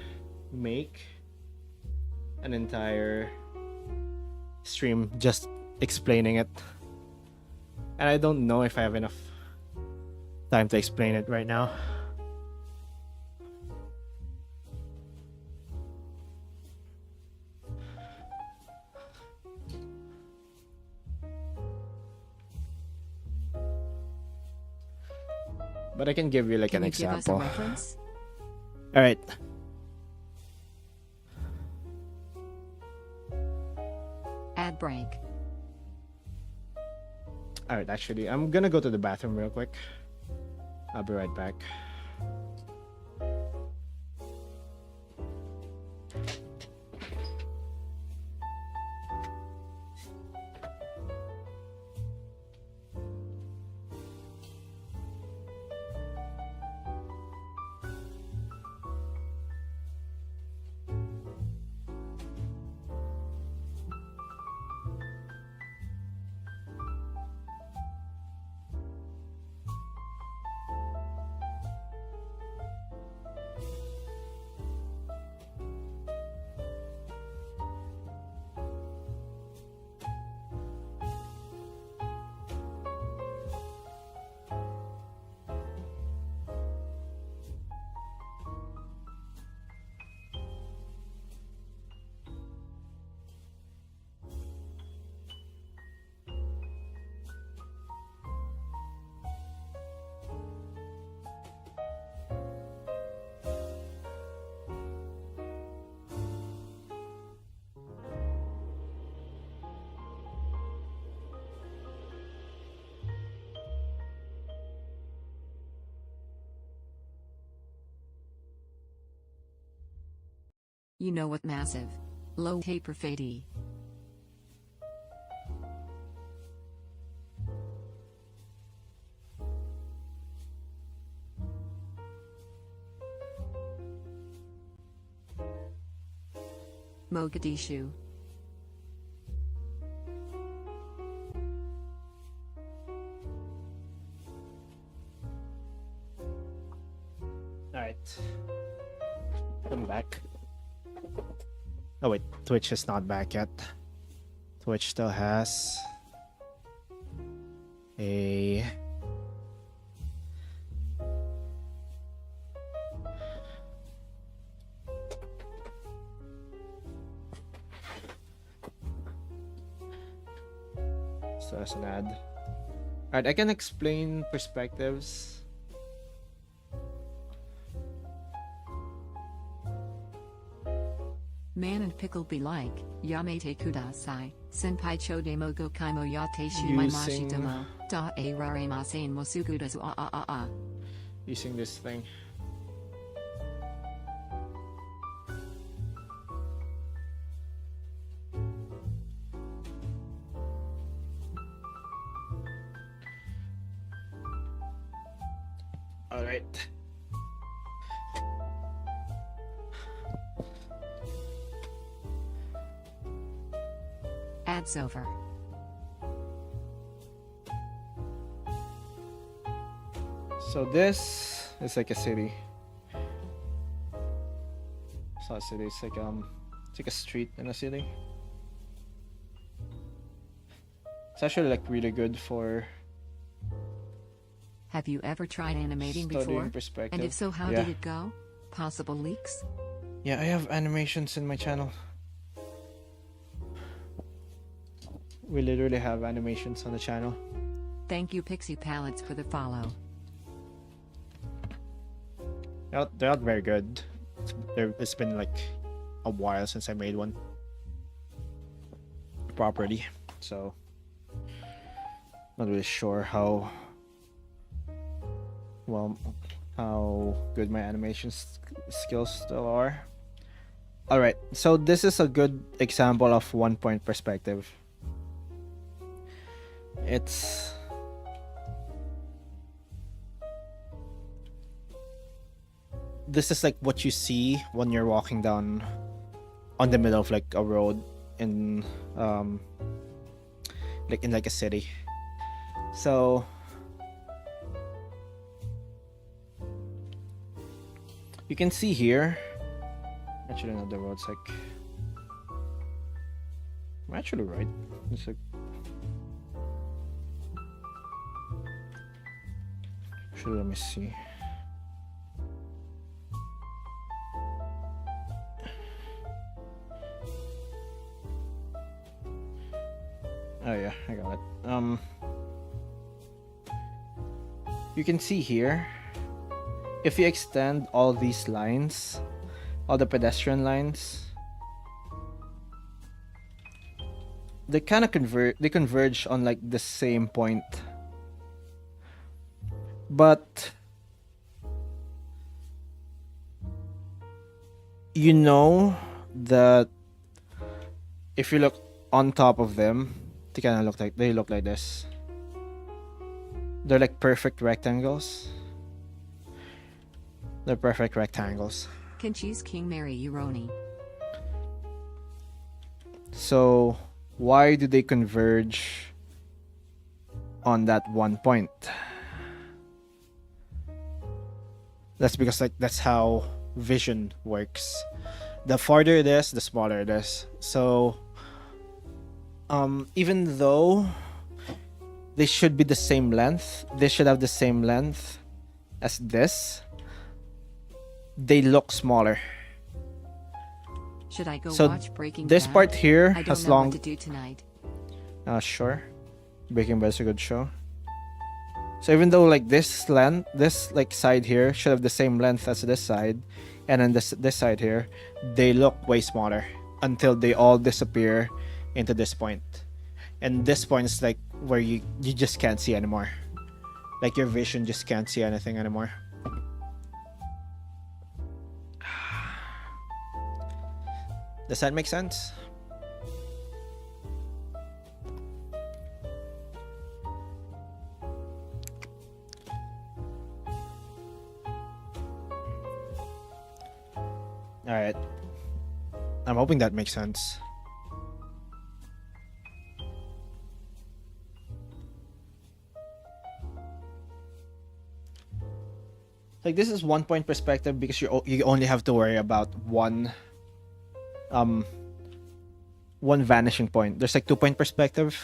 make an entire stream just explaining it. And I don't know if I have enough time to explain it right now. But I can give you like Can an you give us a example. reference? All right. Ad break. All right, actually, I'm gonna go to the bathroom real quick. I'll be right back. You know what massive. Low hyperfady. Mogadishu. All right. I'm back. Oh wait, Twitch is not back yet. Twitch still has So as an ad. Alright, I can explain perspectives. Man and pickle be like, yamete kudasai, senpai cho demo go kaimo yate shimai mashi Using- domo, da a rare masen mosugudasu Using this thing. Alright. Ads over. So this is like a city. It's not a city, it's like a street in a city. It's actually like really good for Have you ever tried animating studying before? perspective. And if so, how Yeah. did it go? Possible leaks? Yeah, I have animations in my channel. We literally have animations on the channel. Thank you Pixie Palettes for the follow. They're not very good. It's been like a while since I made one properly, so not really sure how good my animation skills still are. All right, so this is a good example of 1-point perspective. This is like what you see when you're walking down on the middle of like a road in like a city. So you can see here, actually not the road's like, I'm actually right. It's like, actually let me see. Oh yeah, I got it. You can see here, if you extend all these lines, all the pedestrian lines, they kind of converge on like the same point. But you know that if you look on top of them, they look like this. They're like perfect rectangles. They're perfect rectangles. Can cheese king marry Uroni? So why do they converge on that one point? That's because like that's how vision works. The farther it is, the smaller it is. So even though they should be the same length, they should have the same length as this, they look smaller. Should I go So watch Breaking this Bad? part here I don't has know long. what to do tonight. Sure. Breaking Bad is a good show. So even though like this like side here should have the same length as this side, and then this side here, they look way smaller until they all disappear into this point. And this point is like where you just can't see anymore. Like your vision just can't see anything anymore. Does that make sense? Alright. I'm hoping that makes sense. Like this is 1-point perspective because you only have to worry about one vanishing point. There's like 2-point perspective,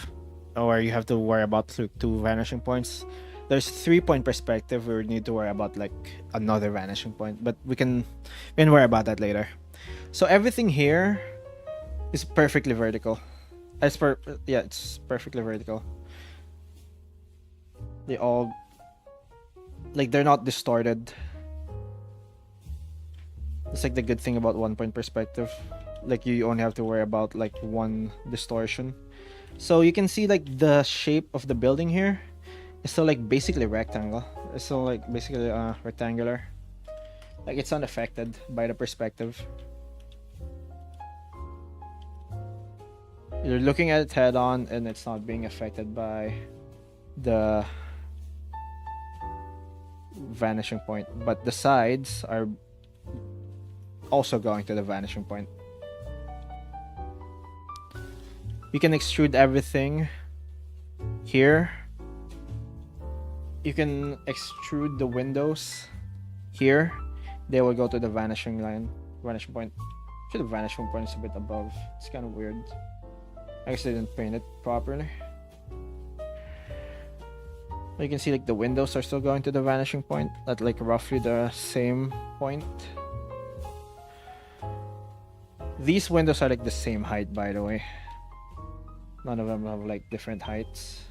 or you have to worry about two vanishing points. There's 3-point perspective where we need to worry about like another vanishing point, but we can worry about that later. So everything here is perfectly vertical. It's perfectly vertical. They all, like, they're not distorted. It's like the good thing about 1 point perspective. Like, you only have to worry about like one distortion. So you can see like the shape of the building here is still like basically rectangle. It's still like basically rectangular. Like, it's unaffected by the perspective. You're looking at it head on and it's not being affected by the vanishing point. But the sides are also going to the vanishing point. You can extrude everything here. You can extrude the windows here. They will go to the vanishing line, vanishing point. Actually, the vanishing point is a bit above. It's kind of weird. I guess they didn't paint it properly. You can see like the windows are still going to the vanishing point at like roughly the same point. These windows are like the same height, by the way. None of them have like different heights.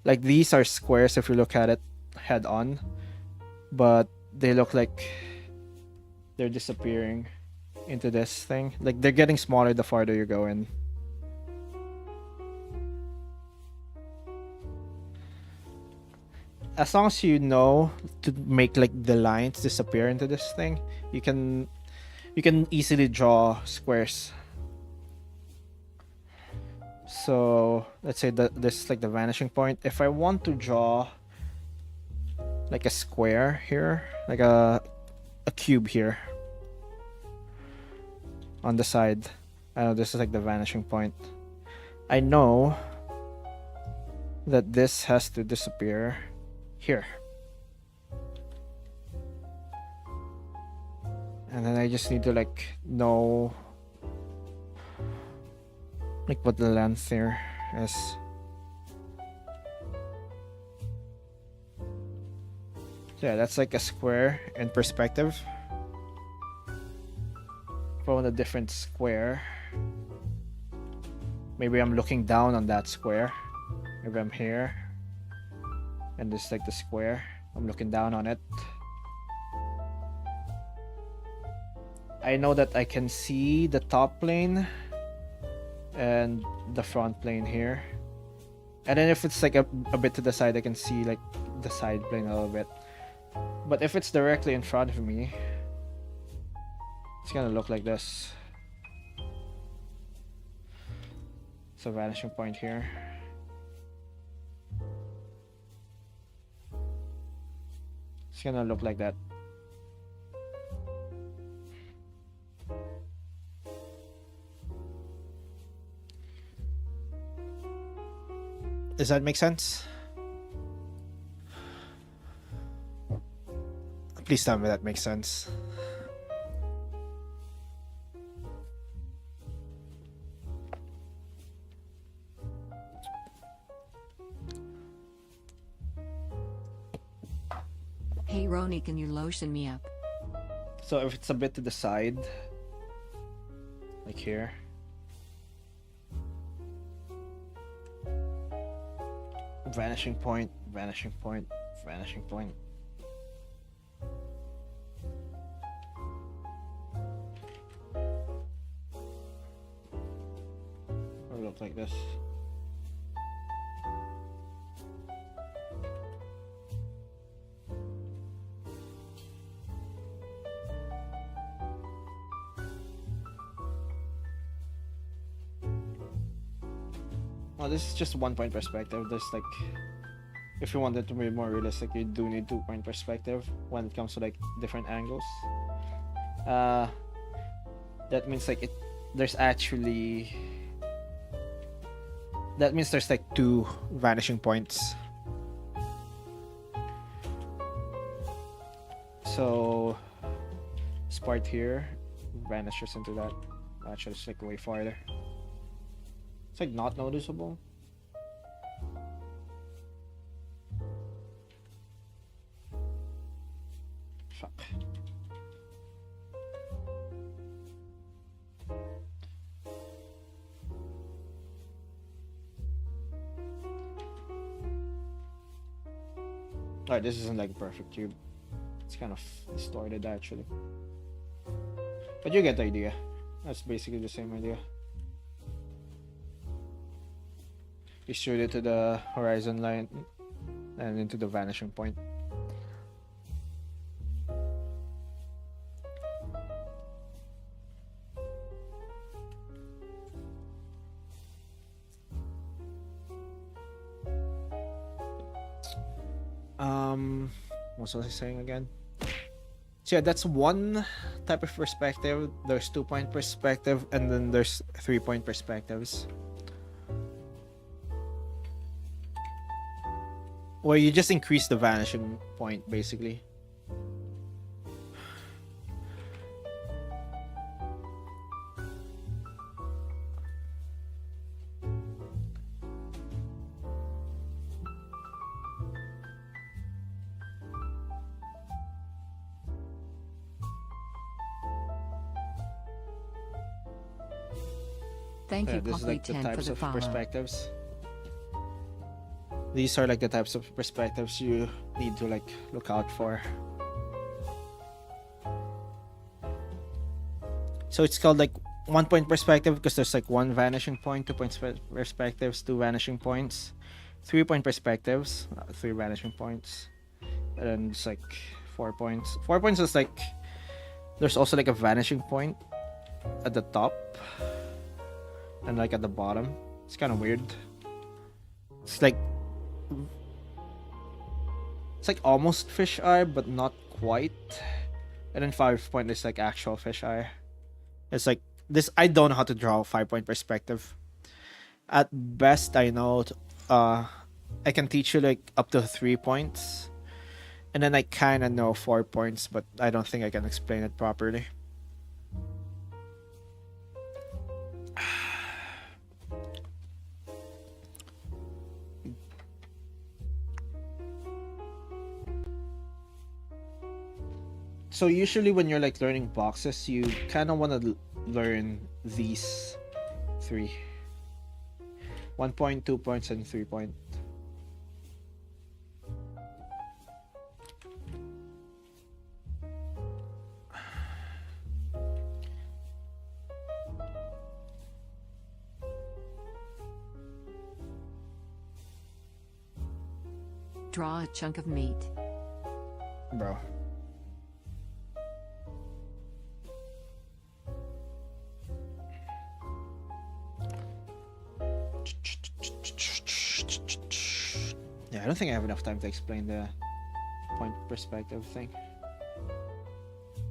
Like, these are squares if you look at it head on, but they look like they're disappearing into this thing. Like, they're getting smaller the farther you go in. As long as you know to make like the lines disappear into this thing, you can easily draw squares. So let's say that this is like the vanishing point. If I want to draw like a square here, like a cube here on the side, I know this is like the vanishing point. I know that this has to disappear here. And then I just need to like know like what the length here is. So yeah, that's like a square in perspective. If I want a different square, maybe I'm looking down on that square. Maybe I'm here, and this is like the square. I'm looking down on it. I know that I can see the top plane and the front plane here. And then if it's like a bit to the side, I can see like the side plane a little bit. But if it's directly in front of me, it's gonna look like this. It's a vanishing point here. It's gonna look like that. Does that make sense? Please tell me that makes sense. Hey Roni, can you lotion me up? So if it's a bit to the side, like here, vanishing point, vanishing point, vanishing point. Or look like this. Oh, this is just 1 point perspective. There's like, if you want it to be more realistic, you do need 2 point perspective when it comes to like different angles. That means like there's actually, That means there's like 2 vanishing points. so this part here vanishes into that. Actually, it's like way farther. It's like not noticeable. Fuck. Alright, this isn't like a perfect cube. It's kind of distorted actually. But you get the idea. That's basically the same idea. You shoot it to the horizon line and into the vanishing point. What was I saying again? So yeah, that's one type of perspective. There's 2-point perspective, and then there's 3-point perspectives. Where you just increase the vanishing point, basically. Thank you, This is like the Poppy10 for types the of follow. perspectives. These are like the types of perspectives you need to like look out for. So it's called like 1-point perspective because there's like 1 vanishing point, 2-point perspectives, 2 vanishing points, 3-point perspectives, 3 vanishing points, and then it's like 4 points. 4 points is like there's also like a vanishing point at the top and like at the bottom. It's kind of weird. It's like almost fisheye, but not quite. And then 5-point is like actual fisheye. It's like this. I don't know how to draw a 5-point perspective. At best, I know. I can teach you like up to 3 points, and then I kind of know 4 points, but I don't think I can explain it properly. So usually when you're like learning boxes, you kind of want to learn these 3. 1 point, 2 points, and 3 point. Draw a chunk of meat. Bro. Yeah, I don't think I have enough time to explain the point perspective thing.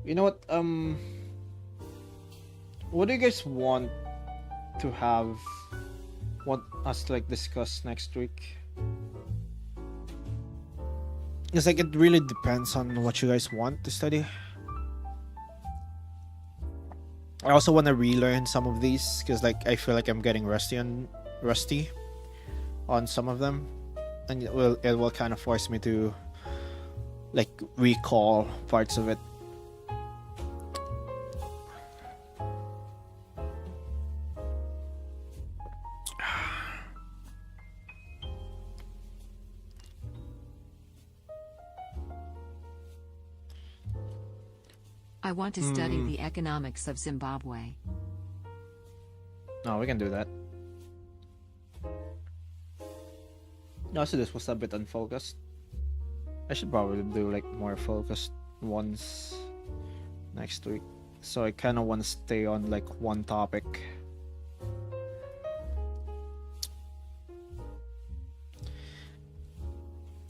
You know what do you guys want to have, want us to like discuss next week? It's like it really depends on what you guys want to study. I also want to relearn some of these because like I feel like I'm getting rusty on some of them, and it will kind of force me to like recall parts of it. I want to study the economics of Zimbabwe. No, we can do that. No, so this was a bit unfocused. I should probably do like more focused ones next week. So I kind of want to stay on like one topic.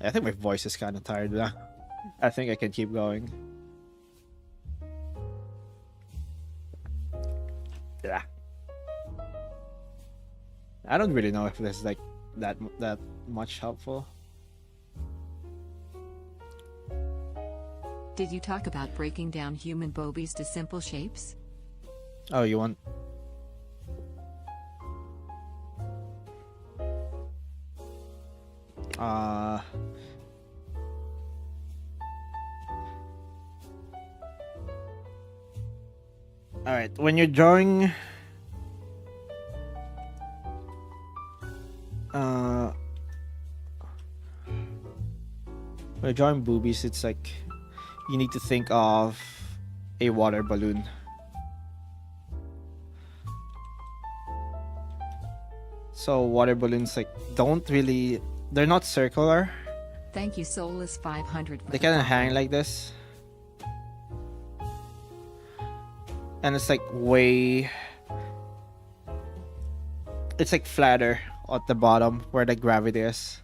I think my voice is kind of tired now. I think I can keep going. Yeah. I don't really know if this is like that much helpful. Did you talk about breaking down human bobies to simple shapes? Oh, you want? All right, when you're drawing When you're drawing boobies, it's like you need to think of a water balloon. So water balloons like they're not circular. Thank you, Soulless 500. For They the kind of follow. hang like this. And it's like way... It's like flatter at the bottom where the gravity is.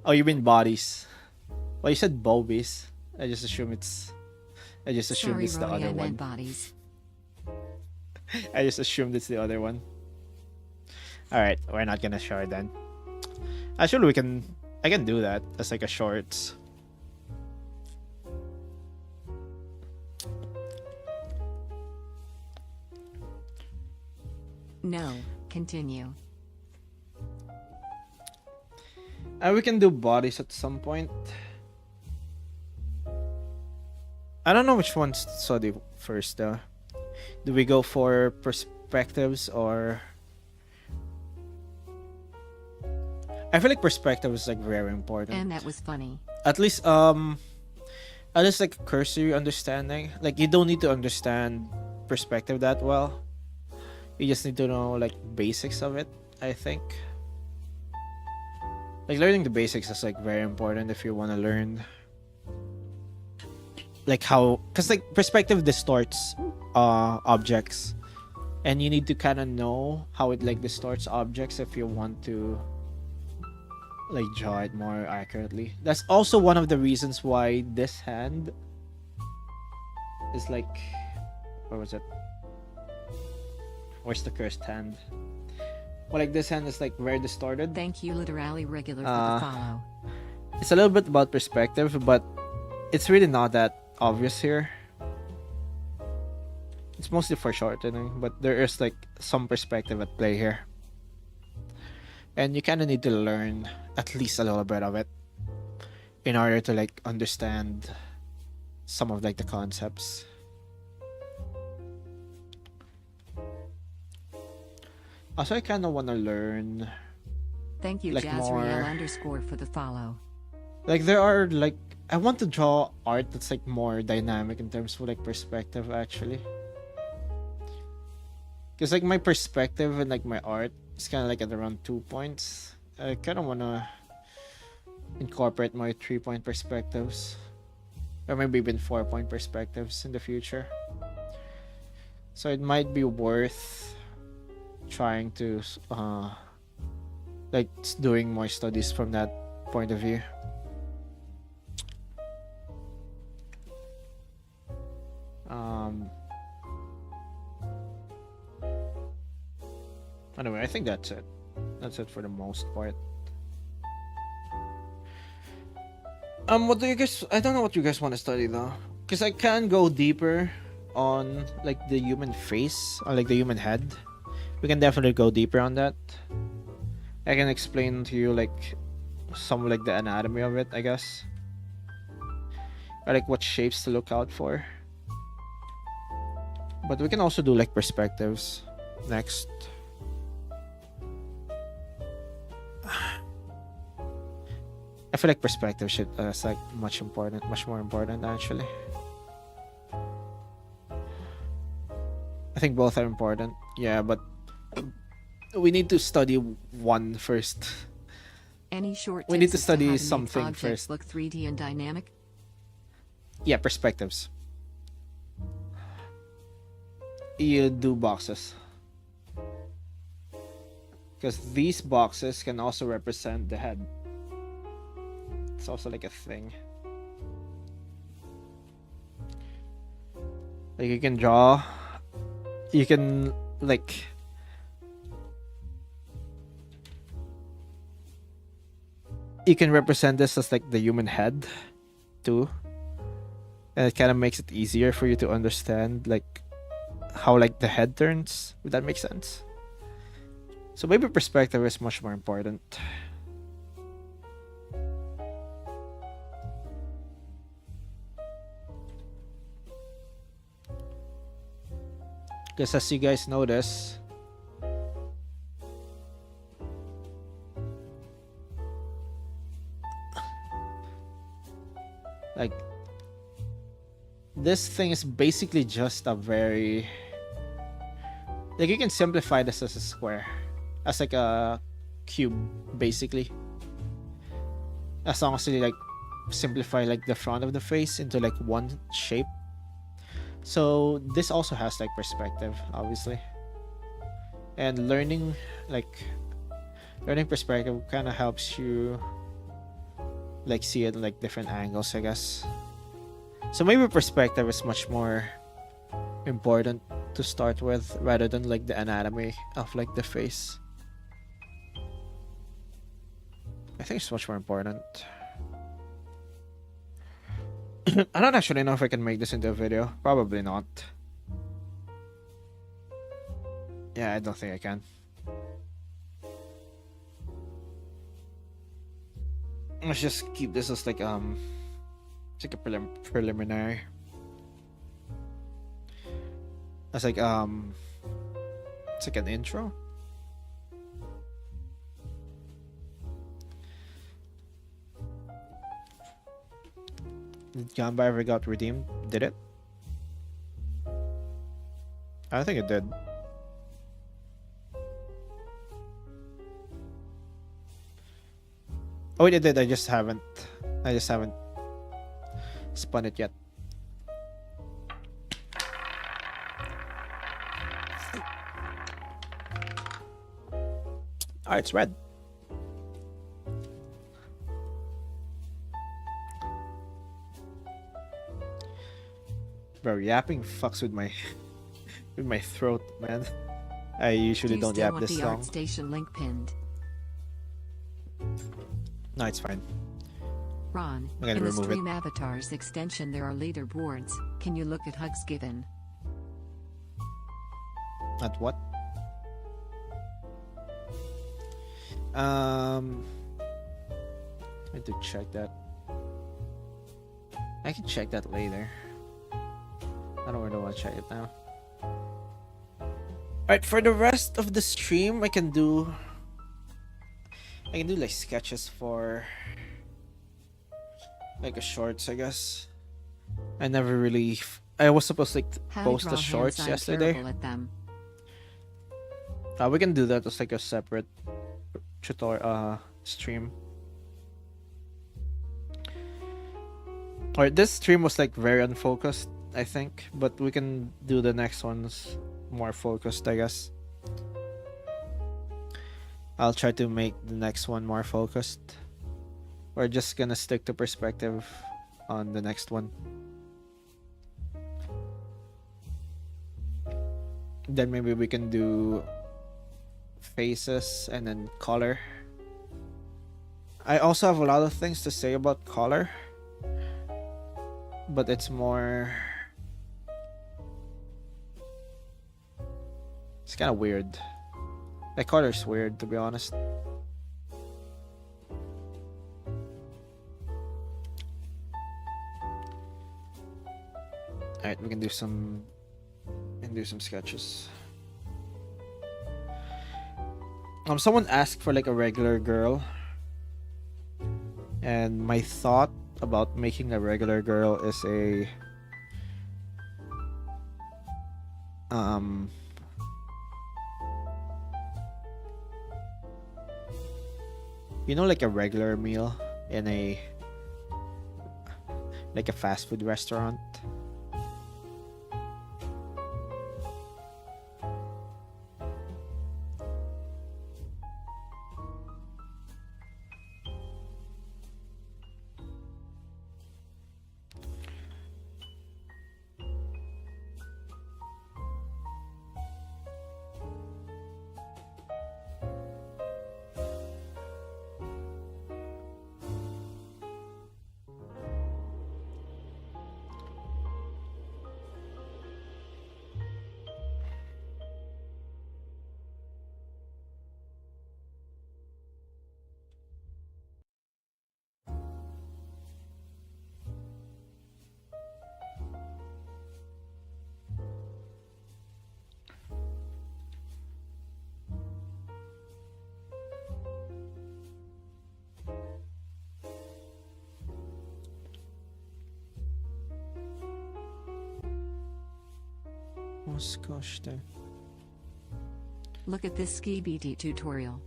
Oh, you mean bodies. Well, you said bobies. I just assume it's Sorry, the Rony, other I one. meant bodies. I just assumed it's the other one. Alright, we're not gonna show it then. Actually, I can do that as like a shorts. No, continue. And we can do bodies at some point. I don't know which ones to study first though. Do we go for perspectives or... I feel like perspective is like very important. And that was funny. At least like cursory understanding. Like you don't need to understand perspective that well. You just need to know like basics of it, I think. Like learning the basics is like very important if you want to learn like how, because like perspective distorts objects, and you need to kind of know how it like distorts objects if you want to like draw it more accurately. That's also one of the reasons why this hand is like, where was it? Where's the cursed hand? Well, like this hand is like very distorted. Thank you, literally regular, for the follow. It's a little bit about perspective, but it's really not that obvious here. It's mostly for shortening, but there is like some perspective at play here. And you kind of need to learn at least a little bit of it in order to like understand some of like the concepts. Also, I kind of want to learn Thank you, like Jazriel more... underscore for the follow. Like there are like, I want to draw art that's like more dynamic in terms of like perspective actually. Because like my perspective and like my art is kind of like at around 2 points. I kind of want to incorporate my 3-point perspectives. Or maybe even 4-point perspectives in the future. So it might be worth trying to like doing more studies from that point of view. Anyway, I think that's it. That's it for the most part. What do you guys... I don't know what you guys want to study though. Because I can go deeper on like the human face or like the human head. We can definitely go deeper on that. I can explain to you like some like the anatomy of it, I guess. Or like what shapes to look out for. But we can also do like perspectives next. I feel like perspective should is like much more important actually. I think both are important. Yeah, but we need to study one first. Any short We need tips to as how study make something objects first. look 3D and dynamic? Yeah, perspectives. You do boxes. Because these boxes can also represent the head. It's also like a thing. Like you can draw. You can like... You can represent this as like the human head too. And it kind of makes it easier for you to understand like how like the head turns, if that makes sense. So maybe perspective is much more important. Because as you guys notice, this thing is basically just a very, like, you can simplify this as a square, as like a cube, basically, as long as you like simplify like the front of the face into like one shape. So this also has like perspective, obviously, and learning perspective kind of helps you like see it like different angles, I guess. So maybe perspective is much more important to start with rather than like the anatomy of like the face. I think it's much more important. I don't actually know if I can make this into a video. Probably not. Yeah, I don't think I can. Let's just keep this as like it's like a preliminary. It's like it's like an intro. Did Gamba ever got redeemed? Did it? I don't think it did. Oh, it did. I just haven't spun it yet. Oh, it's red. Bro, yapping fucks with my with my throat, man. I usually Do you don't still yap want this the long. ArtStation link pinned? No, it's fine. Ron, I'm gonna in the remove it. Stream Avatars extension there are leaderboards. Can you look at hugs given? At what? I need to check that. I can check that later. I don't really want to check it now. Alright, for the rest of the stream, I can do like sketches for like a shorts, I guess. I never really I was supposed to like How post to the draw shorts hands, I'm yesterday. terrible at them. We can do that as like a separate tutorial stream. Alright, this stream was like very unfocused, I think, but we can do the next ones more focused, I guess. I'll try to make the next one more focused. We're just gonna stick to perspective on the next one. Then maybe we can do faces and then color. I also have a lot of things to say about color, but it's more, it's kind of weird. Like color's weird, to be honest. Alright, we can do some sketches. Someone asked for like a regular girl, and my thought about making a regular girl is a you know, like a regular meal in a like a fast food restaurant. gosh dang. Look at this ski BT tutorial.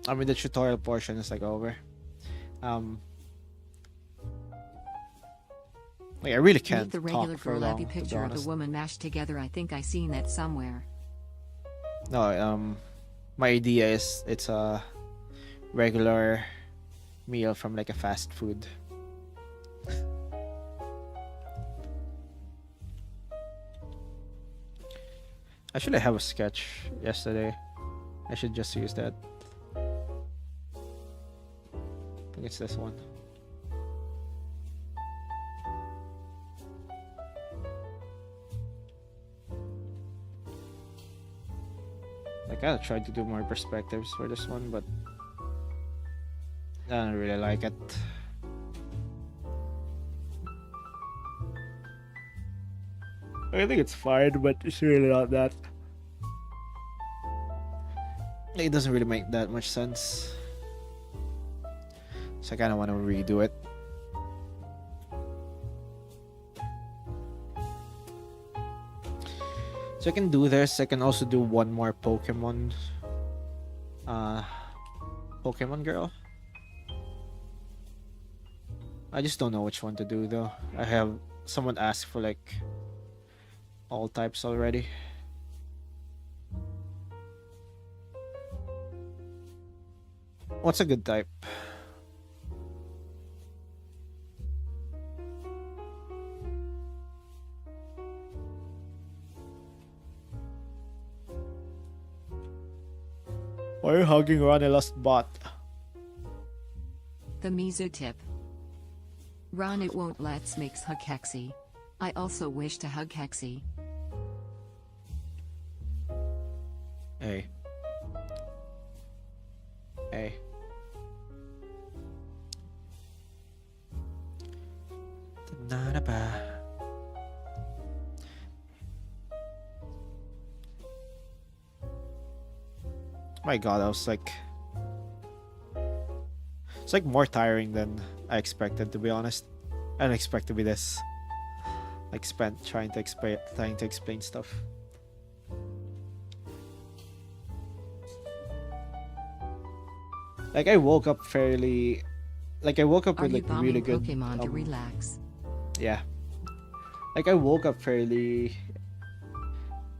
I mean, the tutorial portion is like over. Like, I really can't Meet the regular talk for girl long, happy to be picture of a honest. woman mashed together. I think I seen that somewhere. No, my idea is it's a regular meal from like a fast food. Actually, I have a sketch yesterday. I should just use that. I think it's this one. I kind of tried to do more perspectives for this one, but I don't really like it. I think it's fine, but it's really not that. It doesn't really make that much sense. So I kind of want to redo it. So I can do this. I can also do one more Pokemon. Pokemon girl. I just don't know which one to do though. I have someone asked for like all types already. What's a good type? Why are you hugging Ranila's butt? The Mizu tip. Ron, it won't let's makes hug Hexy. I also wish to hug Hexy. Hey. Hey. My god, I was like... It's like more tiring than I expected, to be honest. I didn't expect to be this like spent trying to explain stuff. Like I woke up fairly like I woke up Are with you like really bombing good Pokemon to relax? yeah. Like I woke up fairly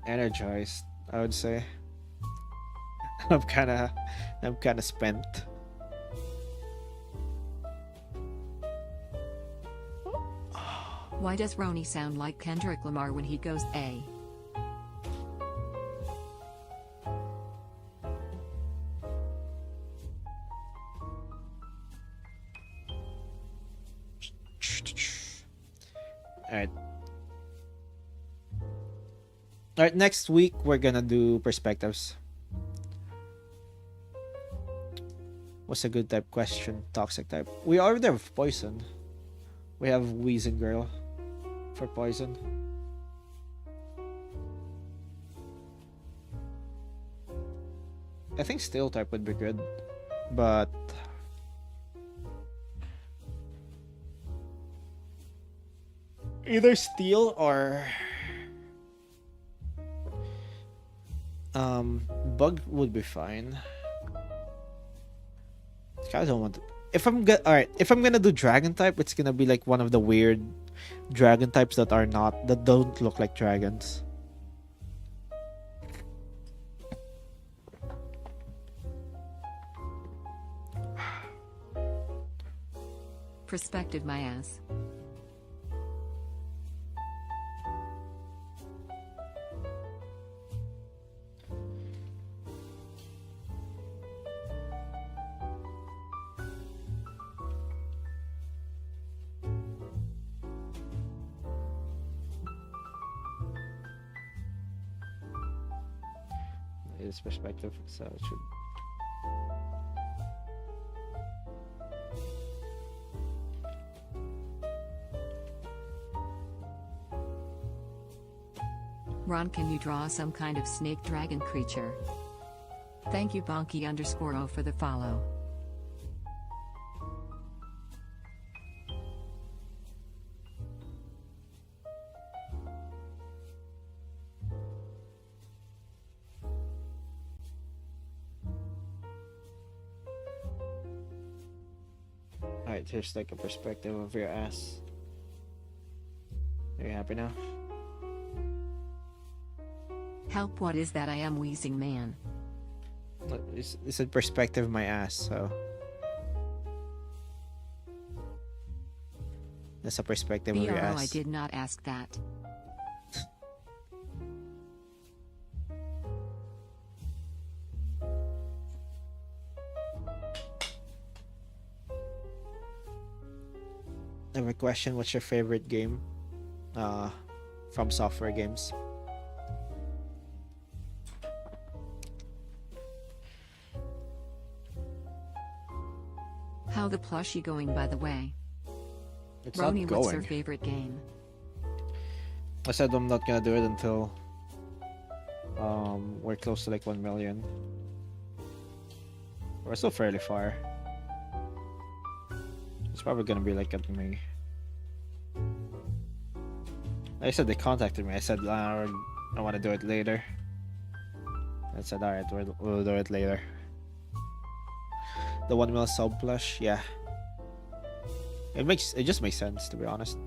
energized, I would say. I'm kind of spent. Why does Roni sound like Kendrick Lamar when he goes A? Alright. Alright, next week we're gonna do perspectives. What's a good type question? Toxic type. We already have poison. We have Wheezing Girl for poison. I think Steel type would be good, but either Steel or Bug would be fine. I don't want to. If I'm gonna do Dragon type, it's gonna be like one of the weird Dragon types that don't look like dragons. Perspective my ass. It's perspective, so it should. Ron, can you draw some kind of snake dragon creature? Thank you Bonky_O for the follow. Alright, here's like a perspective of your ass. Are you happy now? Help, what is that? I am wheezing man. Look, it's a perspective of my ass, so that's a perspective of your BRO, ass. I did not ask that. I have a question. What's your favorite game? From software games. How the plushie going, by the way? It's Roni, not what's your going. favorite game? I said I'm not gonna do it until we're close to like 1 million. We're still fairly far. It's probably gonna be like at May. I said they contacted me. I said I want to do it later. I said alright, we'll do it later. The 1 mil sub plush, yeah. It just makes sense, to be honest.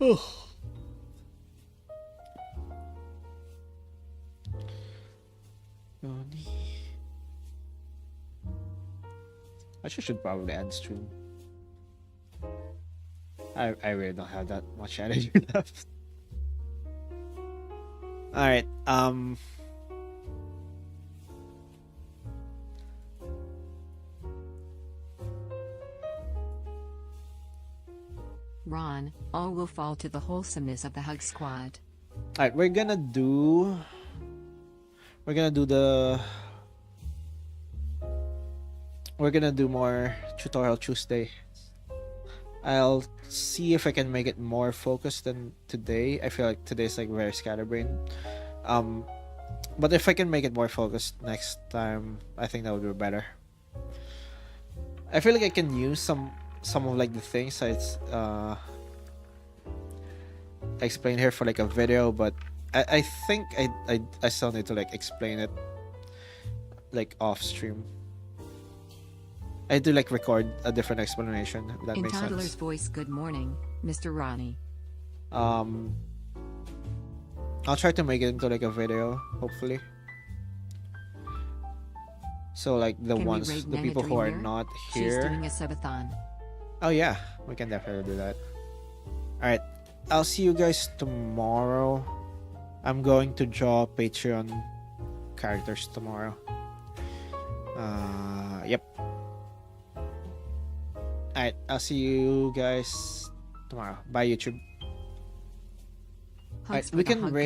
Oh. I should probably end stream. I really don't have that much energy left. Alright, Ron, all will fall to the wholesomeness of the Hug Squad. alright, we're gonna do more tutorial Tuesday. I'll see if I can make it more focused than today. I feel like today's like very scatterbrained. But if I can make it more focused next time, I think that would be better. I feel like I can use some of like the things I explained here for like a video, but I think I still need to like explain it like off stream. I do like record a different explanation, if that In makes Toddler's sense. voice, good morning, Mr. Ronnie. I'll try to make it into like a video, hopefully. So like the Can we ones, raid the Nana people who are Dreamer? not She's here. doing a subathon. Oh yeah, we can definitely do that. Alright, I'll see you guys tomorrow. I'm going to draw Patreon characters tomorrow. Yep. Alright, I'll see you guys tomorrow. Bye, YouTube. Hugs we for the can Hug raid